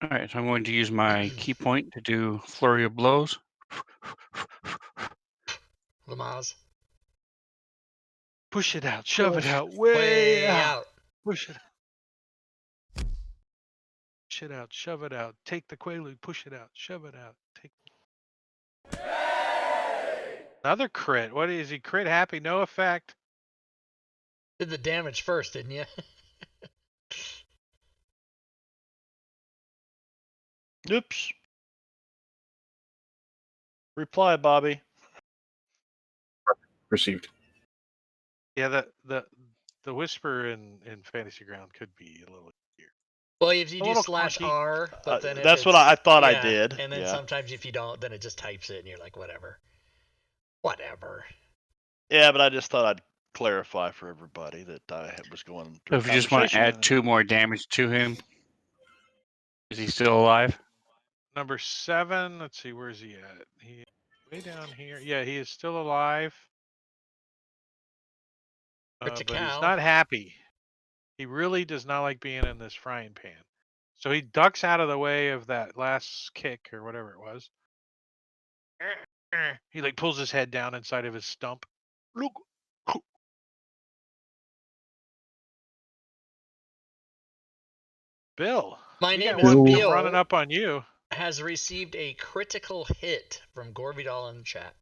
All right, so I'm going to use my key point to do flurry of blows. Lamaz. Push it out. Shove it Push out. Way out. out. Push it out. Push it out. Shove it out. Take the Quaalude. Push it out. Shove it out. Take. Another crit. What is he? Crit happy? No effect. Did the damage first, didn't you? Oops. Reply, Bobby. Received. Yeah, the whisper in Fantasy Ground could be a little easier. Well, if you A do little slash clunky. R, but then if That's what it's- I thought I yeah, did. And then Yeah. sometimes if you don't, then it just types it, and you're like, whatever. Whatever. Yeah, but I just thought I'd clarify for everybody that I was going So through if you just want to add 2 more damage to him, is he still alive? Number 7. Let's see, where's he at? He way down here. Yeah, he is still alive. It's a But he's cow. not happy. He really does not like being in this frying pan. So he ducks out of the way of that last kick or whatever it was. He like pulls his head down inside of his stump. Look. Bill. My we name got is one Bill. running up on you. Has received a critical hit from Gorvidal in the chat.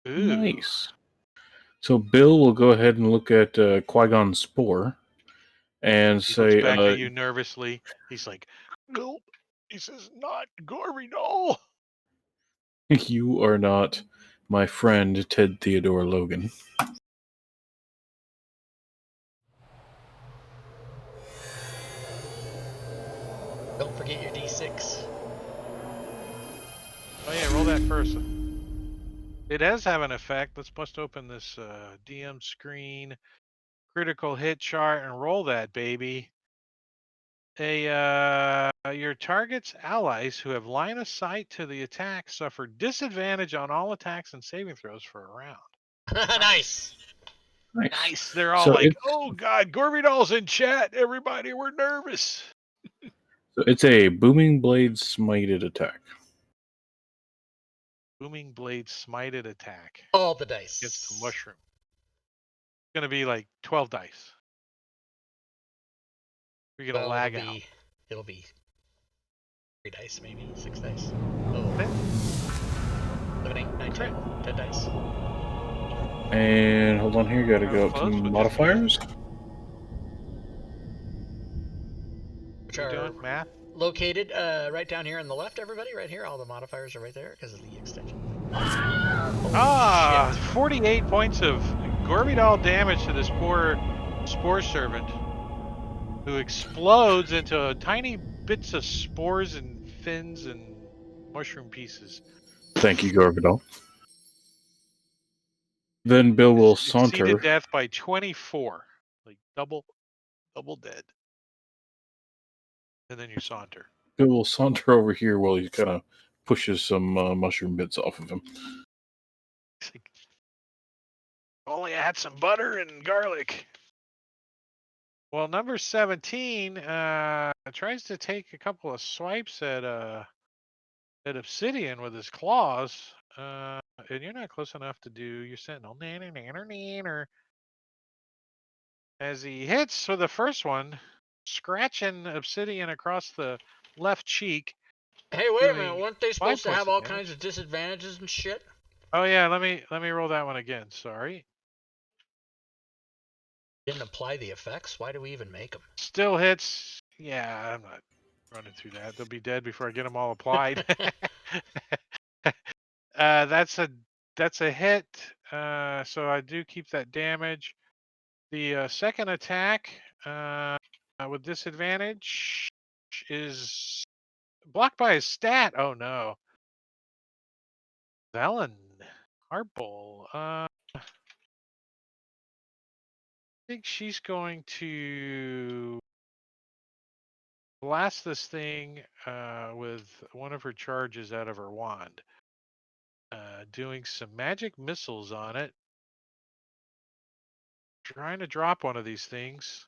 Ooh. Nice. So Bill will go ahead and look at Qui-Gon's spore and He say, looks back at you nervously. He's like, "Nope." He says, "Not Gorby, no." "You are not my friend Ted Theodore Logan." Don't forget your D6. Oh yeah, roll that first. It does have an effect. Let's bust open this DM screen, critical hit chart, and roll that baby. Your target's allies who have line of sight to the attack suffer disadvantage on all attacks and saving throws for a round. Nice. Nice. They're all So like, it's- "Oh God, Gorvidal's in chat. Everybody, we're nervous." So it's a booming blade smited attack. Booming blade smited attack All the dice. against the mushroom. It's gonna be like 12 dice. You're gonna Well, lag out. It'll be 3 dice, maybe 6 dice. Oh. Okay. 7, 8, 9, 10. 10 dice. And hold on here, gotta That go was up to close, but modifiers. Which We're are doing math. located right down here on the left, everybody. Right here. All the modifiers are right there because of the extension. Ah, 48 points of Gorvidal damage to this poor spore servant, who explodes into tiny bits of spores and fins and mushroom pieces. Thank you, Gorvidal. Then Bill will Exceeded saunter. death by 24, like double dead. And then you saunter. Bill will saunter over here while he kind of pushes some mushroom bits off of him. It's like, only I had some butter and garlic. Well, number 17 tries to take a couple of swipes at obsidian with his claws, and you're not close enough to do your sentinel. Nanner. As he hits for the first one, scratching obsidian across the left cheek. Hey, wait a minute. Doing Weren't they 5 supposed to points have of all damage. kinds of disadvantages and shit? Oh yeah, let me roll that one again. Sorry. Didn't apply the effects. Why do we even make them? Still hits. Yeah, I'm not running through that. They'll be dead before I get them all applied. That's a hit. So I do keep that damage. The second attack with disadvantage is blocked by a stat. Oh no. Velen. Harpole. I think she's going to blast this thing with one of her charges out of her wand. Doing some magic missiles on it. Trying to drop one of these things.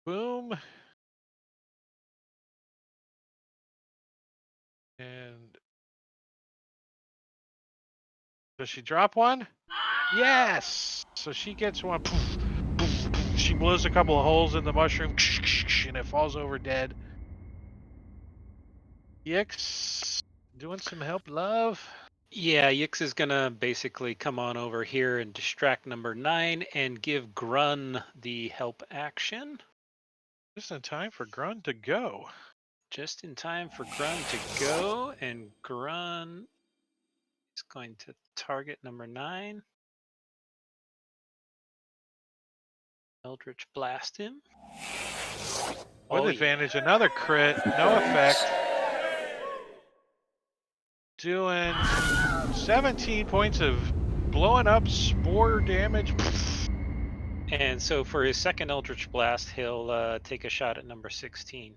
Boom. And does she drop one? Yes. So she gets one. Poof, poof, poof. She blows a couple of holes in the mushroom, and it falls over dead. Yix, doing some help, love. Yeah, Yix is gonna basically come on over here and distract number 9 and give Grun the help action. Just in time for Grun to go. Just in time for Grun to go, and Grun is going to target number 9. Eldritch blast him. With Oh, advantage, another crit, no effect. Doing 17 points of blowing up spore damage. And so for his second Eldritch blast, he'll take a shot at number 16.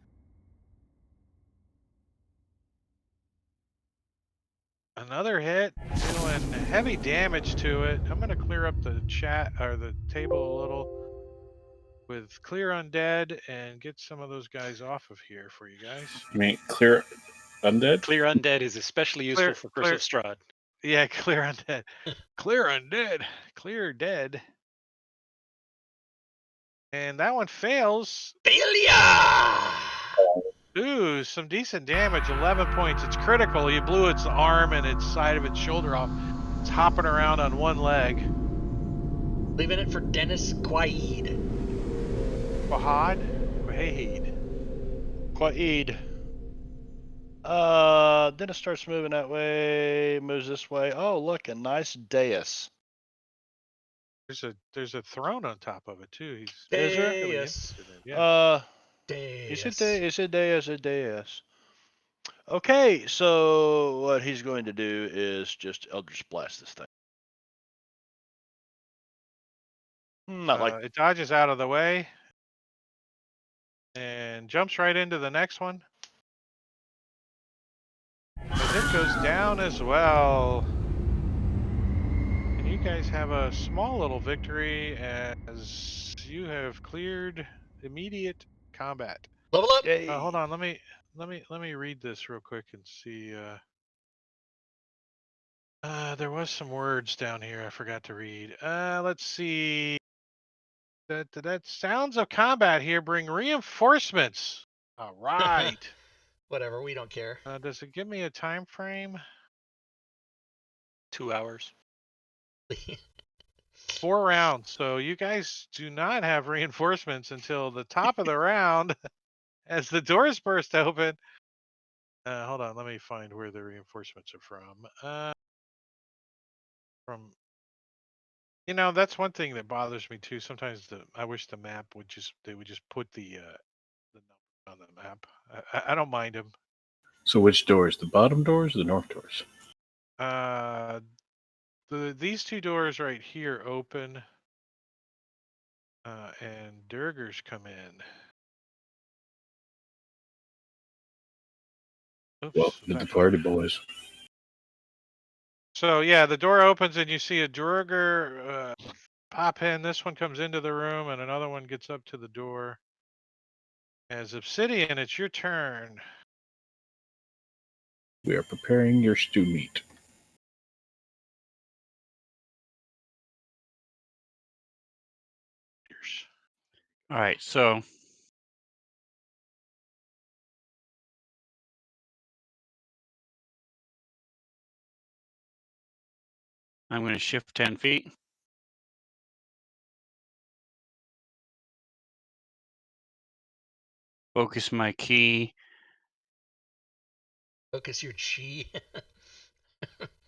Another hit, doing heavy damage to it. I'm gonna clear up the chat or the table a little with clear undead and get some of those guys off of here for you guys. I mean, clear undead? Clear Undead is especially useful for Curse of Strahd. Yeah, clear undead. Clear undead. Clear dead. And that one fails. Failure! Ooh, some decent damage. 11 points. It's critical. You blew its arm and its side of its shoulder off. It's hopping around on one leg. Leaving it for Dennis Quaid. Quahad? Quaid. Quaid. Then it starts moving that way, moves this way. Oh, look, a nice dais. There's a throne on top of it too. He's Is there? really Yes. interested in it. Yeah. Is it Deus. is it Deus? Is it Deus? Okay, so what he's going to do is just Eldritch Blast this thing. Not like It dodges out of the way and jumps right into the next one. As it goes down as well. And you guys have a small little victory as you have cleared immediate combat. Level up. yay. Hold on, let me read this real quick and see. There was some words down here I forgot to read. Let's see. That sounds of combat here bring reinforcements. All right. Whatever, we don't care. Does it give me a time frame? 2 hours. 4 rounds. So you guys do not have reinforcements until the top of the round as the doors burst open. Hold on, let me find where the reinforcements are from. From that's one thing that bothers me too. Sometimes I wish the map would just put the number on the map. I don't mind them. So which doors? The bottom doors or the north doors? These two doors right here open, and Durgers come in. Oops, Welcome to the party, boys. So yeah, the door opens and you see a Durger pop in. This one comes into the room and another one gets up to the door. As Obsidian, it's your turn. We are preparing your stew meat. All right, so I'm going to shift 10 feet. Focus my key, Focus your chi.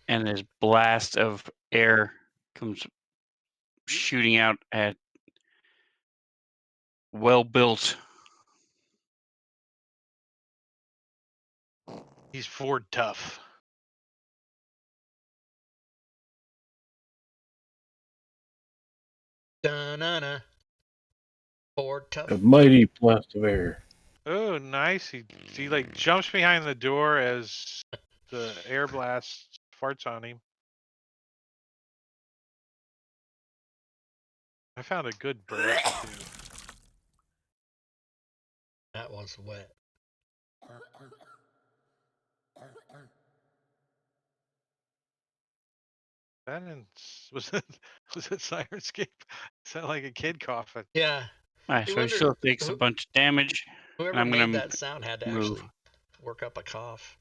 and this blast of air comes shooting out at well-built. He's Ford tough. Da-na-na. Ford tough. A mighty blast of air. Oh, nice. He like jumps behind the door as the air blast farts on him. I found a good burp too. That was wet. That was it Sirenscape? Sound like a kid coughing. Yeah. All right, You so he wonder still takes a bunch of damage. And whoever I'm made going that to sound had to move. actually work up a cough.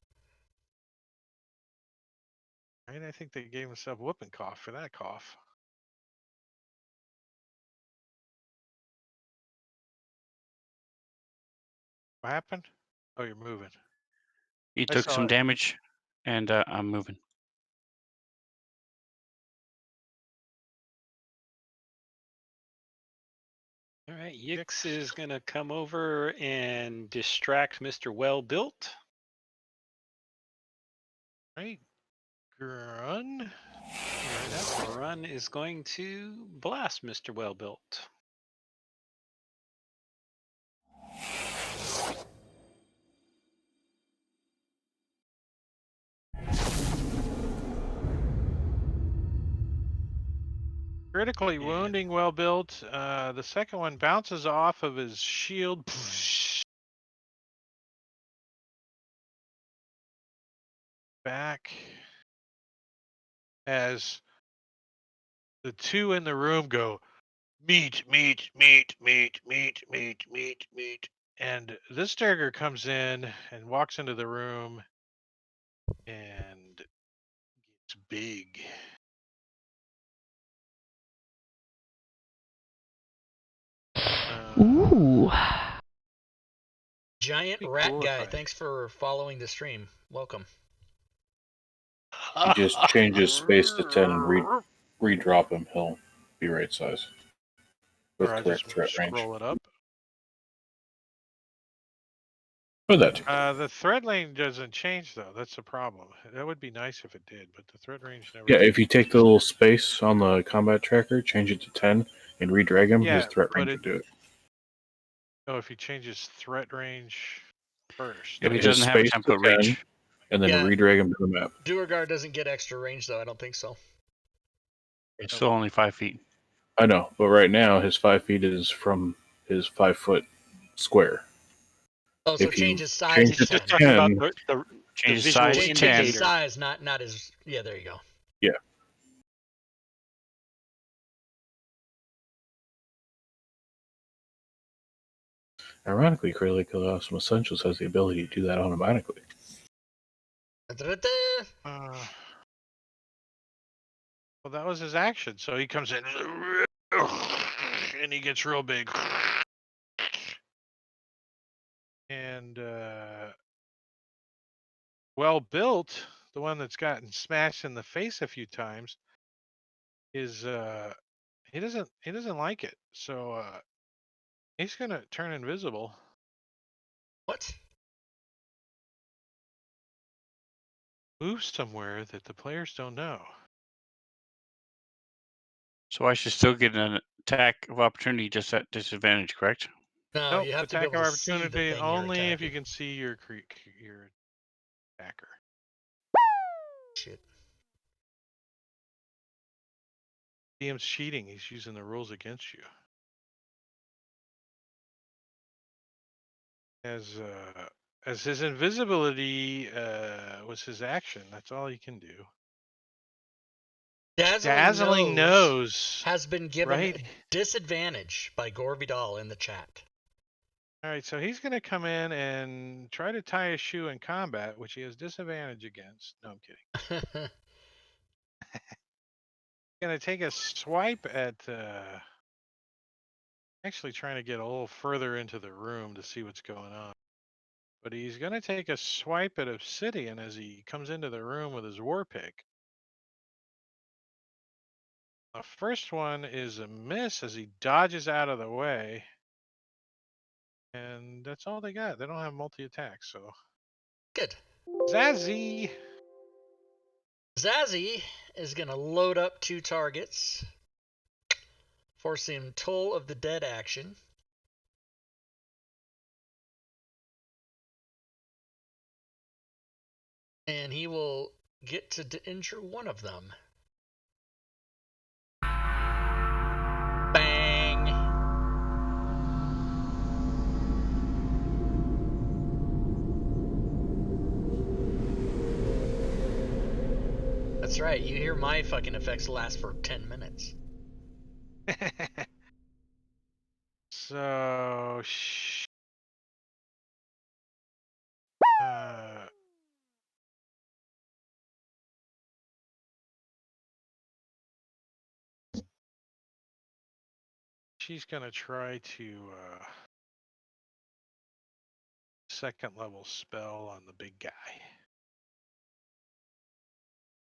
Right? I think they gave himself whooping cough for that cough. What happened? Oh, you're moving. He I took saw some it. damage, and I'm moving. All right, Yix is going to come over and distract Mr. Well Built. Right. Grun. Run is going to blast Mr. Well Built. Critically Yeah. wounding well built. The second one bounces off of his shield. Back as the two in the room go, meat, meat, meat, meat, meat, meat, meat, meat. And this Durger comes in and walks into the room and gets big. Ooh. Giant Be rat cool if guy, I- thanks for following the stream. Welcome. You just change his space to 10 and redrop him. He'll be right size. With Or I correct just threat range. scroll it up. Oh, that. The threat range doesn't change though. That's the problem. That would be nice if it did, but the threat range never. Yeah, changes. if you take the little space on the combat tracker, change it to 10, and redrag him, his Yeah, threat but range would do it. Oh, if he changes threat range first. If he His doesn't have a space to tempo 10, reach. and then Yeah. redrag him to the map. Duergar doesn't get extra range though. I don't think so. It's still only 5 feet. I know, but right now his 5 feet is from his 5 foot square. Oh, so If you change his size change to He's it to just 10. talking about 10, the Change his visual size to Change 10. his indicator. size, not his. Yeah, there you go. ironically, Critical Awesome Essentials has the ability to do that automatically. Da-da-da. Well, that was his action. So he comes in and he gets real big. And well built, the one that's gotten smashed in the face a few times, is he doesn't like it. So he's gonna turn invisible. What? Move somewhere that the players don't know. So I should still get an attack of opportunity just at disadvantage, correct? No, Nope, you have to be attack able of to see the opportunity thing only you're if you attacking. can see your attacker. Shit. DM's cheating. He's using the rules against you. As his invisibility was his action. That's all he can do. Dazzling nose has been given right? disadvantage by Gore Vidal in the chat. All right, so he's going to come in and try to tie a shoe in combat, which he has disadvantage against. No, I'm kidding. Going to take a swipe at actually trying to get a little further into the room to see what's going on. But he's going to take a swipe at Obsidian as he comes into the room with his war pick. The first one is a miss as he dodges out of the way. And that's all they got. They don't have multi-attack, so. Good. Zazzy! Zazzy is going to load up 2 targets, forcing Toll of the Dead action. And he will get to injure one of them. Bang! That's right, you hear my fucking effects last for 10 minutes. So, she's gonna try to second level spell on the big guy.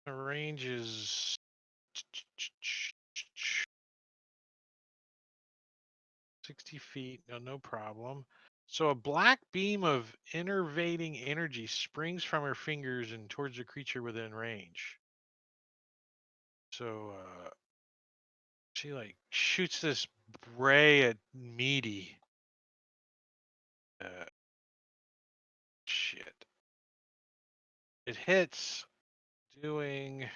The range is 60 feet, no problem. So a black beam of innervating energy springs from her fingers and towards the creature within range. So she like shoots this ray at Meaty. Shit. It hits, doing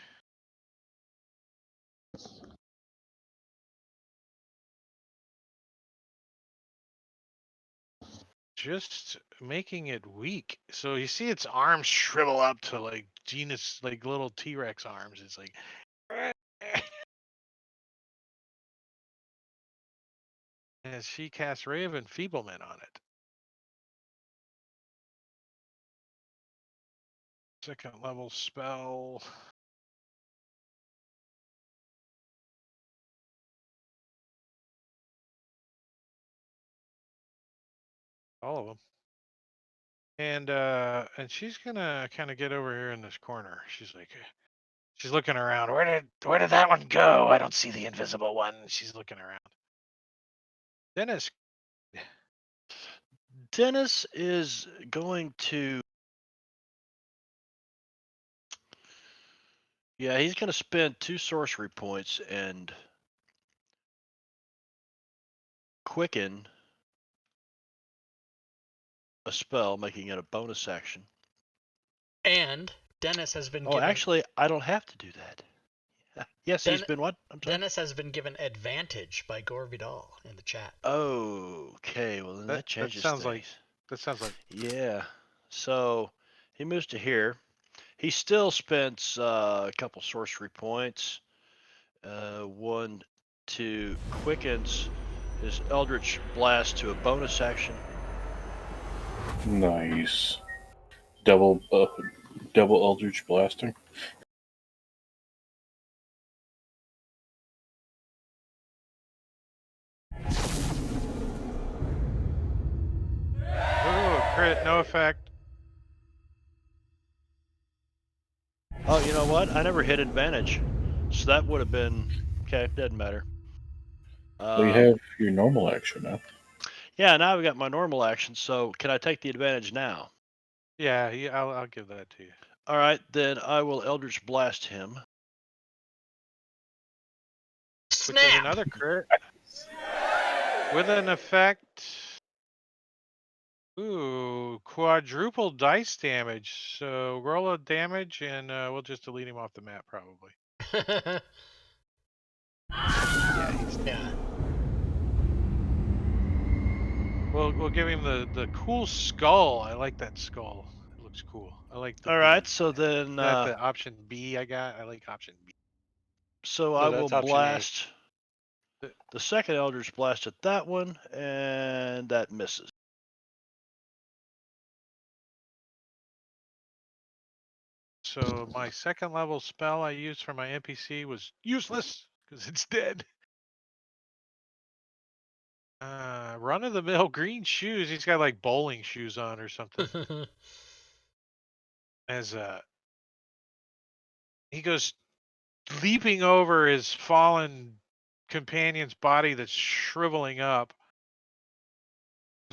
just making it weak. So you see its arms shrivel up to like genus, like little T-Rex arms. It's like and she casts Ray of Enfeeblement on it. Second level spell. All of them. And she's gonna kind of get over here in this corner. She's like, she's looking around. Where did that one go? I don't see the invisible one. She's looking around. Dennis Dennis is going to. Yeah, he's going to spend 2 sorcery points and quicken a spell, making it a bonus action. And Dennis has been Oh, given. actually, I don't have to do that. Yes, he's been what? I'm sorry. Dennis has been given advantage by Gore Vidal in the chat. Okay, well then that changes sounds things. That sounds like. Yeah. So he moves to here. He still spends a couple sorcery points. 1, 2, quickens his Eldritch Blast to a bonus action. Nice. Double Eldritch Blasting. Ooh, crit, no effect. Oh, you know what? I never hit advantage. So that would have been. Okay, doesn't matter. Well, you have your normal action now. Yeah, now I've got my normal action, so can I take the advantage now? Yeah, I'll give that to you. All right, then I will Eldritch Blast him. Which is another crit. With an effect. Ooh, quadruple dice damage. So roll a damage and we'll just delete him off the map probably. Yeah. We'll give him the cool skull. I like that skull. It looks cool. I like the All right, B. so then. Is that the option B I got? I like option B. So I will blast the second Eldritch Blast at that one, and that misses. So my second level spell I used for my NPC was useless because it's dead. Run of the mill green shoes. He's got like bowling shoes on or something. As he goes leaping over his fallen companion's body that's shriveling up,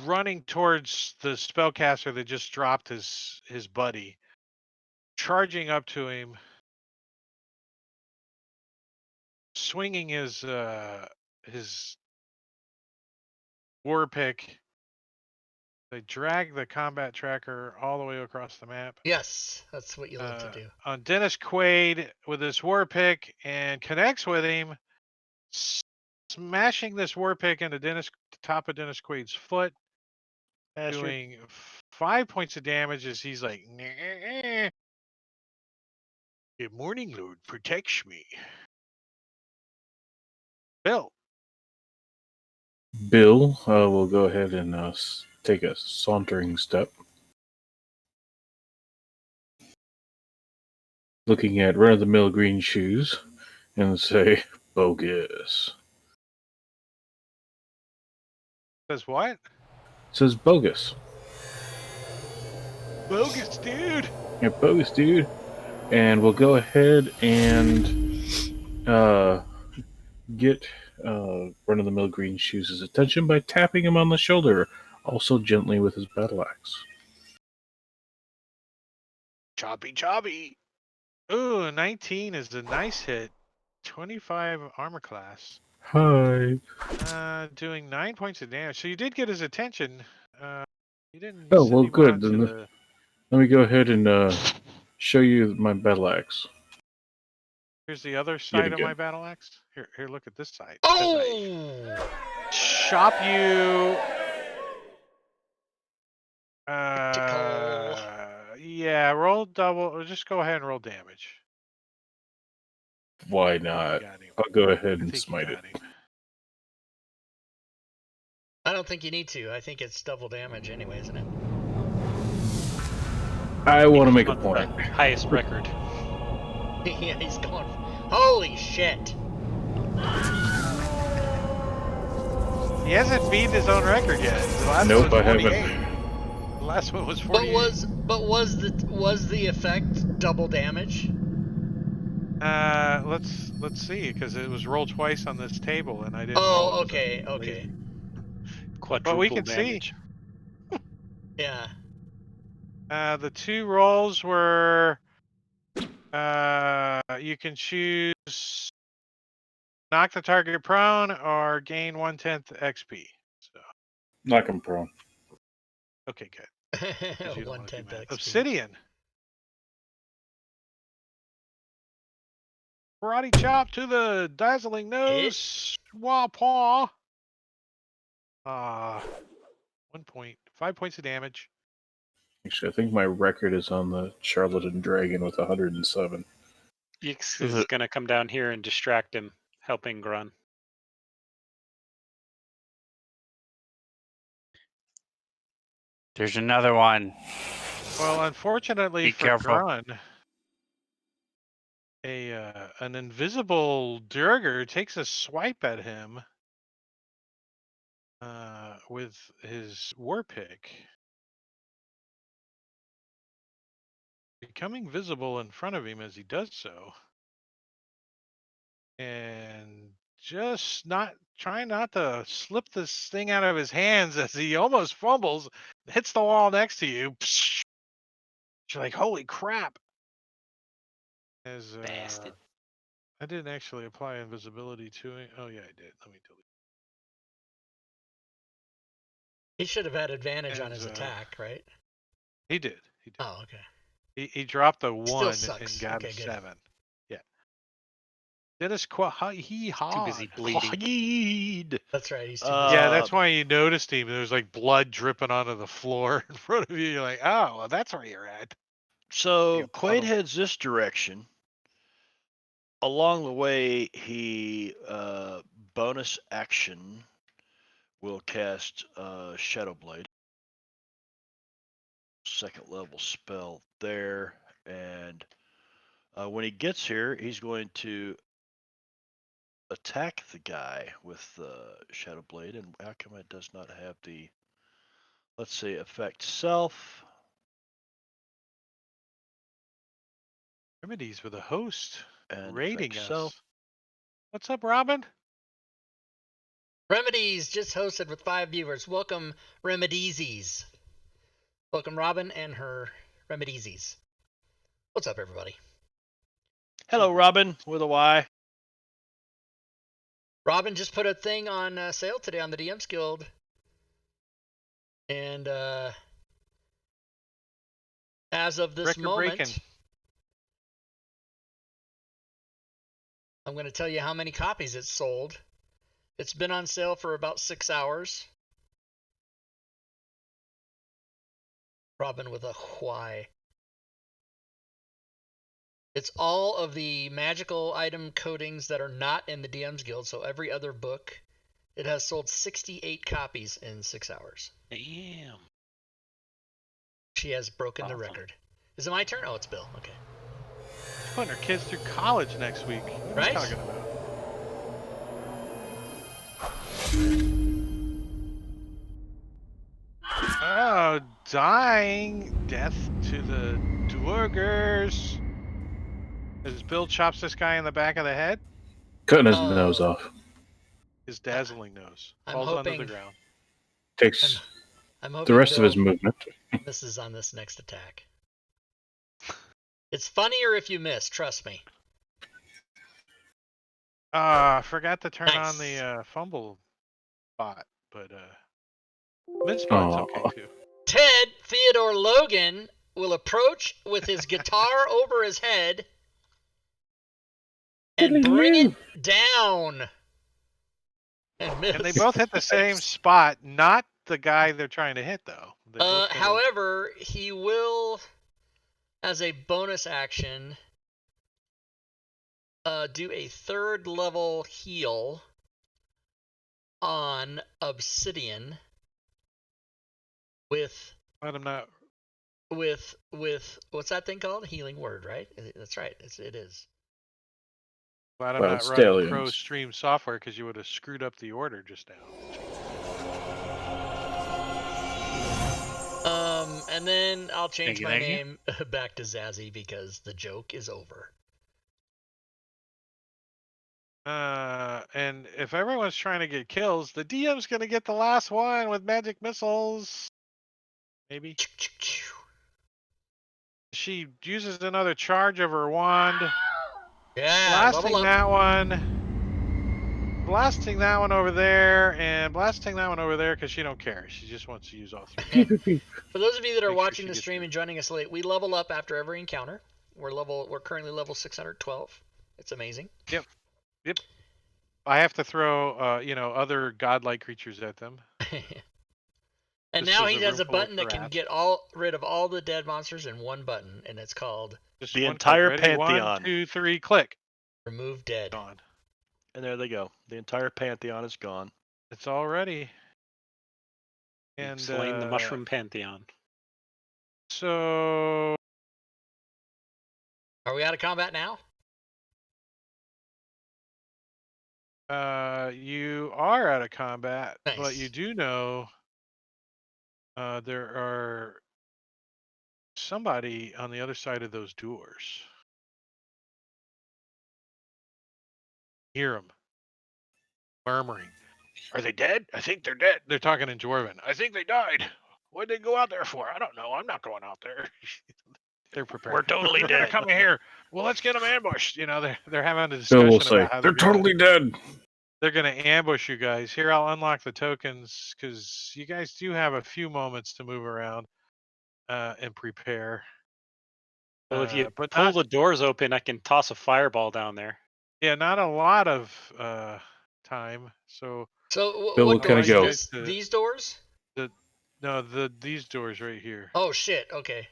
running towards the spellcaster that just dropped his buddy, charging up to him, swinging his war pick. They drag the combat tracker all the way across the map. Yes, that's what you love to do. On Dennis Quaid with his war pick and connects with him, smashing this war pick into the top of Dennis Quaid's foot, doing 5 points of damage as he's like, "Nah. Good morning, Lord, protects me." Bill will go ahead and take a sauntering step. Looking at run-of-the-mill green shoes and say, bogus. says what? Says bogus. Bogus, dude. Yeah, bogus, dude. And we'll go ahead and get run-of-the-mill green shoes' attention by tapping him on the shoulder, also gently with his battle axe. Choppy. Ooh, 19 is a nice hit. 25 armor class. Hi. Doing 9 points of damage. So you did get his attention. You didn't. Oh, well, good. Then let me go ahead and show you my battle axe. Here's the other side of my battle axe. Here, look at this side. Oh! Chop you. Yeah, roll double. Or just go ahead and roll damage. Why not? I'll go ahead and smite it. I don't think you need to. I think it's double damage anyway, isn't it? I want to make a point. Highest record. Yeah, he's going. Holy shit! He hasn't beat his own record yet. Nope, I haven't. The last one was 48. But was the effect double damage? Let's see, because it was rolled twice on this table, and I didn't. Oh, okay. Quadruple But we can damage. see. Yeah. The 2 rolls were you can choose knock the target prone or gain 1/10 XP. So Knock him prone. okay, good. 'Cause you don't want to do 1/10 math. XP. Obsidian. Karate chop to the dazzling nose. Wah paw. 5 points of damage. Actually, I think my record is on the Charlatan Dragon with 107. Yix Is is it- going to come down here and distract him, helping Grun. There's another one. Well, unfortunately Be for careful. Grun, an invisible Durger takes a swipe at him with his war pick, becoming visible in front of him as he does so, and just trying not to slip this thing out of his hands as he almost fumbles, hits the wall next to you. You're like, holy crap! As Bastard. I didn't actually apply invisibility to it. Oh yeah, I did. Let me delete. He should have had advantage on And, his attack, right? He did. He did. Oh, okay. He dropped a Still 1 sucks. and got Okay, a good. 7. Yeah. Dennis he Too busy bleeding. Yeed. That's right. He's too Yeah, busy. that's why you noticed him. There's like blood dripping onto the floor in front of you. You're like, oh, well, that's where you're at. So You Quaid puddle. heads this direction. Along the way, he bonus action will cast Shadow Blade, 2nd level spell there, and when he gets here, he's going to attack the guy with Shadow Blade. And how come it does not have the, let's see, affect self? Remedies with a host And rating affect us. self. What's up, Robin? Remedies just hosted with 5 viewers. Welcome, Remediesies. Welcome, Robin and her Remediesies. What's up, everybody? Hello, Robin, with a Y. Robin just put a thing on sale today on the DM's Guild. And as of this Record moment, breaking. I'm going to tell you how many copies it's sold. It's been on sale for about 6 hours. Robin with a why. It's all of the magical item coatings that are not in the DM's Guild, so every other book. It has sold 68 copies in 6 hours. Damn. She has broken the Awesome. record. Is it my turn? Oh, it's Bill. Okay. Putting her kids through college next week. What are Right? you talking about? Oh, dying death to the Dwargers. As Bill chops this guy in the back of the head, Cutting his Oh. nose off. his dazzling nose I'm falls onto the hoping- ground. Takes I'm hoping the rest of Bill his movement. misses on this next attack. It's funnier if you miss, trust me. I forgot to turn Nice. on the fumble bot, but miss but's okay Aw. too. Ted Theodore Logan will approach with his guitar over his head and bring it down. And miss. And they both hit the same spot, not the guy they're trying to hit though. They both hit However, he will, as a bonus action, do a 3rd level heal on Obsidian with let him know. with what's that thing called? Healing word, right? That's right. It is. Glad I'm Well, not running stallions. pro stream software because you would have screwed up the order just now. And then I'll change my Thank you. name back to Zazzy because the joke is over. And if everyone's trying to get kills, the DM's gonna get the last one with magic missiles. maybe. She uses another charge of her wand, Yeah, level blasting up. that one, blasting that one over there, and blasting that one over there because she don't care. She just wants to use all three. For those of you that are Make sure watching she the gets stream her. and joining us late, we level up after every encounter. We're currently level 612. It's amazing. Yep. I have to throw, other godlike creatures at them. And Just now as he a has room a full of button that can rats. get rid of all the dead monsters in one button, and it's called Just The one click. entire Ready? 1, pantheon. 2, 3, click. Remove Dead. Gone. And there they go. The entire pantheon is gone. It's all ready. You've And slain the mushroom pantheon. So Are we out of combat now? you are out of combat, Nice. but you do know there are somebody on the other side of those doors. Hear them murmuring. Are they dead? I think they're dead. They're talking in Dwarven. I think they died. What'd they go out there for? I don't know. I'm not going out there. They're prepared. We're totally They're gonna dead. come in here. Well, let's get them ambushed. They're having a Bill will discussion say, about how they're totally dead. they're gonna ambush you guys. Here, I'll unlock the tokens because you guys do have a few moments to move around and prepare. Well, if you But pull not, the doors open, I can toss a fireball down there. yeah, not a lot of time. So So Bill will what kinda doors? go. These doors? these doors right here. Oh shit. Okay.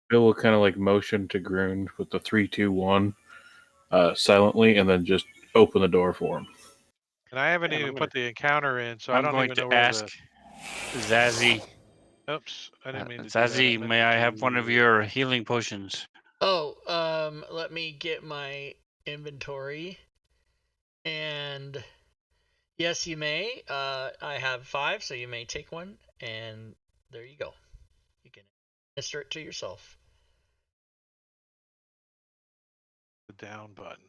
Bill will kind of like motion to Grund with the 3, 2, 1 silently, and then just open the door for him. And I haven't And even I'm put the encounter in, so I I'm don't going even know to where ask Zazie. Oops, I didn't mean to do that. Zazie, meant may to I have one of do- your healing potions? Oh, let me get my inventory. And yes, you may. I have 5, so you may take one. And there you go. You can administer it to yourself. the down button.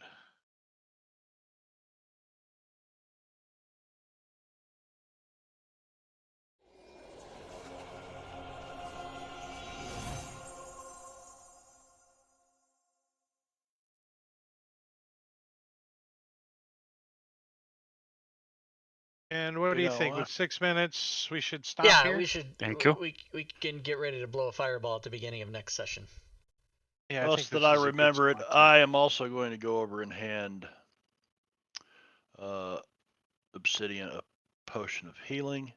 And what do you think? With 6 minutes, we should stop Yeah, here. we should. Thank you. We can get ready to blow a fireball at the beginning of next session. Yeah, I Most think that this I is a good remember it, spot to- I am also going to go over and hand Obsidian a potion of healing.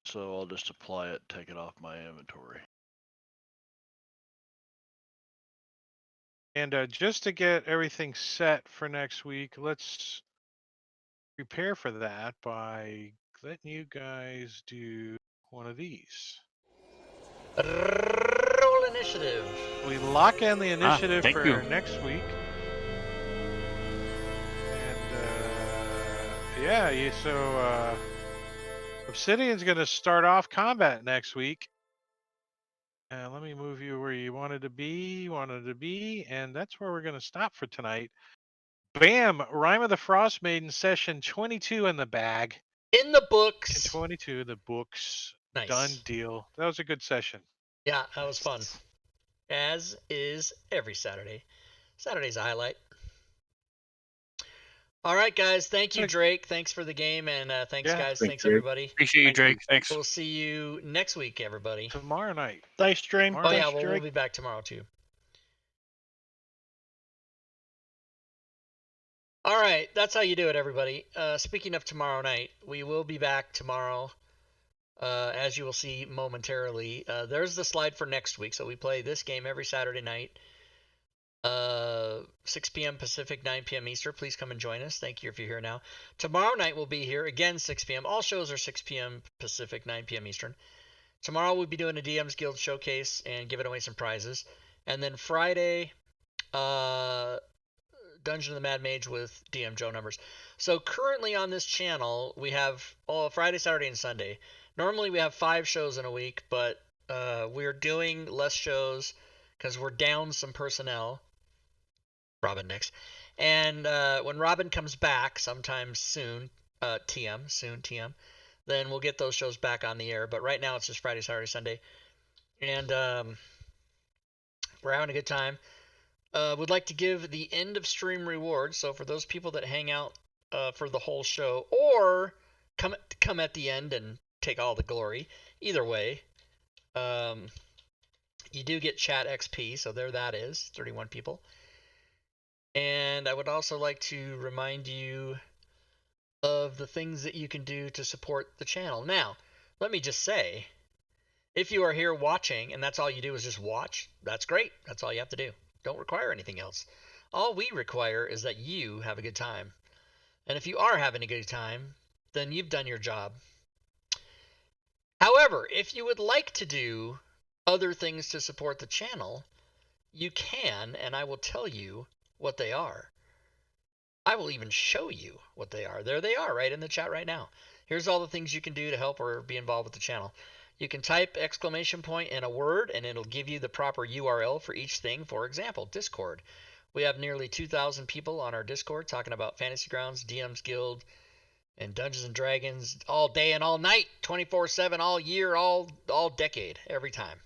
So I'll just apply it, take it off my inventory. And just to get everything set for next week, let's prepare for that by letting you guys do one of these. Roll initiative. We lock in the initiative thank for you. next week. And so Obsidian's going to start off combat next week. And let me move you where you wanted to be, and that's where we're going to stop for tonight. Bam! Rime of the Frostmaiden session 22 in the bag. In the books. 22, the books. Nice. Done deal. That was a good session. Yeah, that was fun. As is every Saturday. Saturday's a highlight. All right, guys. Thank you, Drake. Thanks for the game, and thanks, Yeah, guys. thanks, Thanks, Drake. everybody. Appreciate you, Thank you. Drake. Thanks. We'll see you next week, everybody. Tomorrow night. Thanks, Stream. Oh, Oh, yeah, Thanks, well, we'll Drake. be back tomorrow, too. All right, that's how you do it, everybody. Speaking of tomorrow night, we will be back tomorrow, as you will see momentarily. There's the slide for next week. So we play this game every Saturday night, 6 p.m. Pacific, 9 p.m. Eastern. Please come and join us. Thank you if you're here now. Tomorrow night we'll be here again, 6 p.m. All shows are 6 p.m. Pacific, 9 p.m. Eastern. Tomorrow we'll be doing a DM's Guild showcase and giving away some prizes. And then Friday, Dungeon of the Mad Mage with DM Joe Numbers. So currently on this channel, we have Friday, Saturday, and Sunday. Normally we have 5 shows in a week, but we're doing less shows because we're down some personnel. Robin next. And when Robin comes back sometime soon, TM, then we'll get those shows back on the air. But right now it's just Friday, Saturday, Sunday. And we're having a good time. Would like to give the end of stream reward. So for those people that hang out for the whole show, or come at the end and take all the glory, either way, you do get chat XP. So there that is, 31 people. And I would also like to remind you of the things that you can do to support the channel. Now, let me just say, if you are here watching and that's all you do is just watch, that's great. That's all you have to do. Don't require anything else. All we require is that you have a good time. And if you are having a good time, then you've done your job. However, if you would like to do other things to support the channel, you can, and I will tell you what they are. I will even show you what they are. There they are right in the chat right now. Here's all the things you can do to help or be involved with the channel. You can type exclamation point in a word and it'll give you the proper URL for each thing. For example, Discord. We have nearly 2,000 people on our Discord talking about Fantasy Grounds, DM's Guild, and Dungeons and Dragons all day and all night, 24/7, all year, all decade, every time.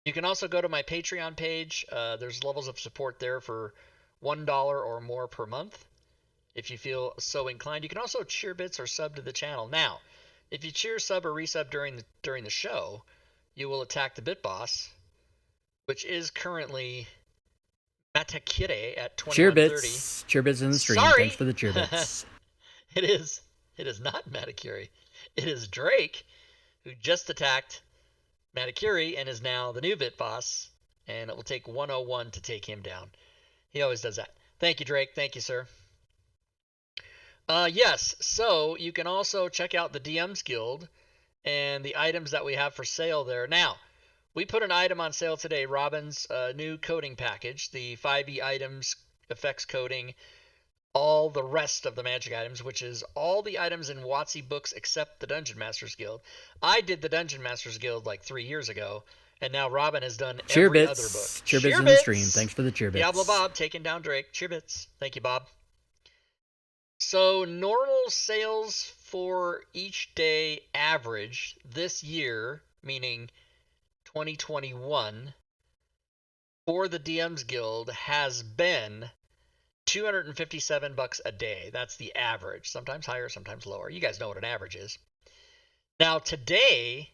You can also go to my Patreon page. There's levels of support there for $1 or more per month, if you feel so inclined. You can also cheer bits or sub to the channel. Now, if you cheer, sub, or resub during the show, you will attack the bit boss, which is currently Matakire at 2130. Cheer bits in the stream. Sorry. Thanks for the cheer bits. It is not Matakiri. It is Drake, who just attacked Matakiri and is now the new bit boss, and it will take 101 to take him down. He always does that. Thank you, Drake. Thank you, sir. Yes, so you can also check out the DM's Guild and the items that we have for sale there. Now, we put an item on sale today, Robin's new coding package, the 5e items, effects coding, all the rest of the magic items, which is all the items in WotC books except the Dungeon Masters Guild. I did the Dungeon Masters Guild like 3 years ago, and now Robin has done every other book. Cheer bits in the stream. Thanks for the cheer bits. Diablo Bob taking down Drake. Cheer bits. Thank you, Bob. So normal sales for each day average this year, meaning 2021, for the DM's Guild has been $257 a day. That's the average. Sometimes higher, sometimes lower. You guys know what an average is. Now today,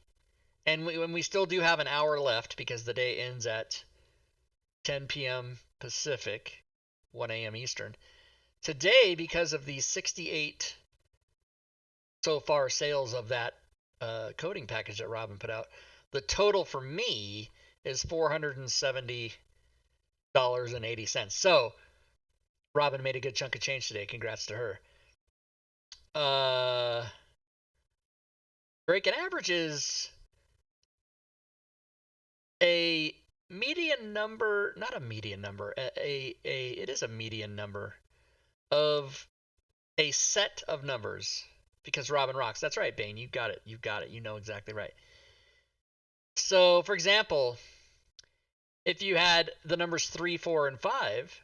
and we still do have an hour left because the day ends at 10 p.m. Pacific, 1 a.m. Eastern. Today, because of the 68 so far sales of that coding package that Robin put out, the total for me is $470.80. So Robin made a good chunk of change today. Congrats to her. Drake, an average is a median number, not a median number, it is a median number of a set of numbers, because Robin rocks. That's right, Bane. You got it. You know exactly right. So, for example, if you had the numbers 3, 4, and 5,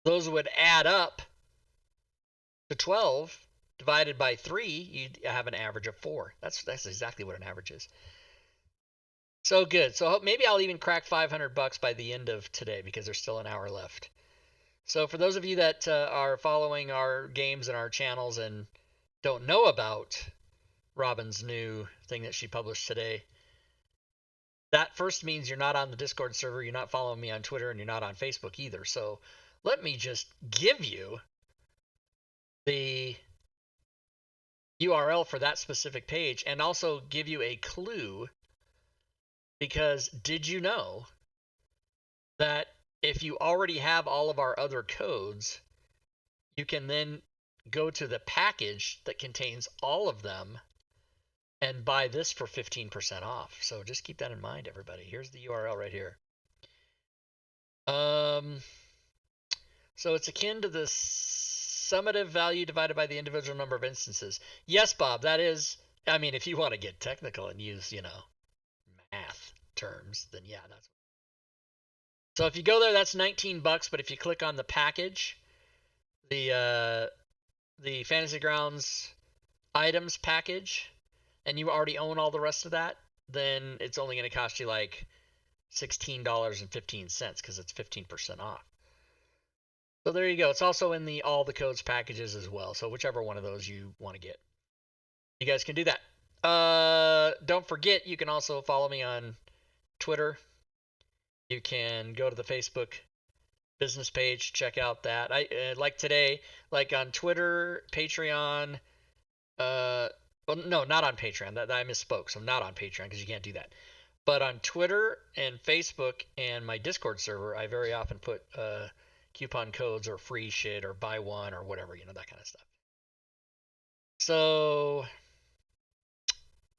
those would add up to 12 divided by 3. You'd have an average of 4. That's exactly what an average is. So good. So maybe I'll even crack $500 by the end of today because there's still an hour left. So for those of you that are following our games and our channels and don't know about Robin's new thing that she published today, that first means you're not on the Discord server, you're not following me on Twitter, and you're not on Facebook either. So let me just give you the URL for that specific page and also give you a clue, because did you know that if you already have all of our other codes, you can then go to the package that contains all of them and buy this for 15% off. So just keep that in mind, everybody. Here's the URL right here. So it's akin to the summative value divided by the individual number of instances. Yes, Bob, that is, I mean, if you want to get technical and use, math terms, then yeah, that's. So if you go there, that's $19, but if you click on the package, the Fantasy Grounds items package, and you already own all the rest of that, then it's only going to cost you like $16.15 because it's 15% off. So there you go. It's also in the all the codes packages as well. So whichever one of those you want to get, you guys can do that. Don't forget, you can also follow me on Twitter. You can go to the Facebook business page, check out that. Like today, like on Twitter, Patreon. Well, no, not on Patreon. That I misspoke. So not on Patreon because you can't do that. But on Twitter and Facebook and my Discord server, I very often put coupon codes or free shit or buy one or whatever, that kind of stuff. So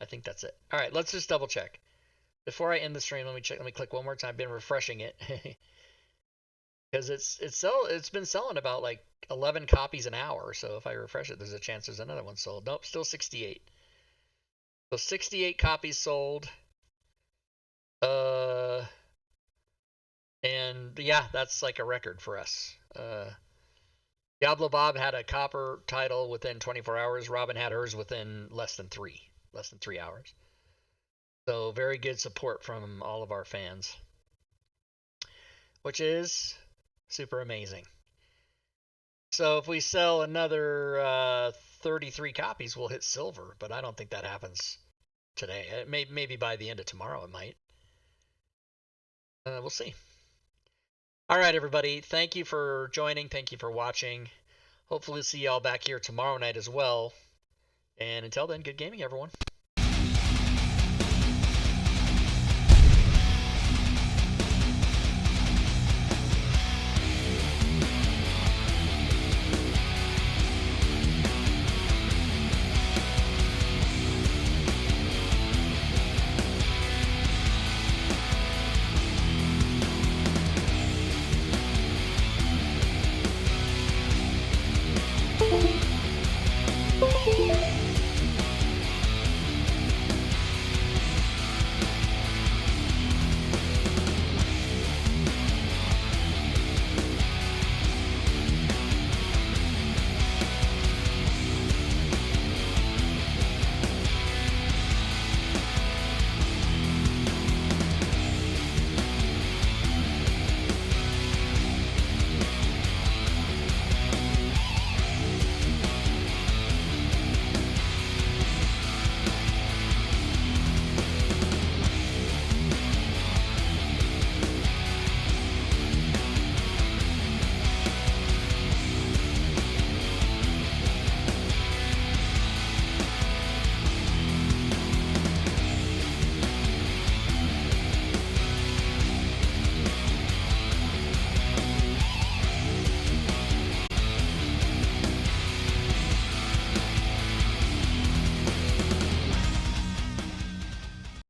I think that's it. All right, let's just double check. Before I end the stream, let me check. Let me click one more time. I've been refreshing it because it's been selling about like 11 copies an hour. So if I refresh it, there's a chance there's another one sold. Nope, still 68. So 68 copies sold. And yeah, that's like a record for us. Diablo Bob had a copper title within 24 hours. Robin had hers within less than 3 hours. So very good support from all of our fans, which is super amazing. So if we sell another 33 copies, we'll hit silver, but I don't think that happens today. Maybe by the end of tomorrow it might. We'll see. All right, everybody. Thank you for joining. Thank you for watching. Hopefully see y'all back here tomorrow night as well. And until then, good gaming, everyone.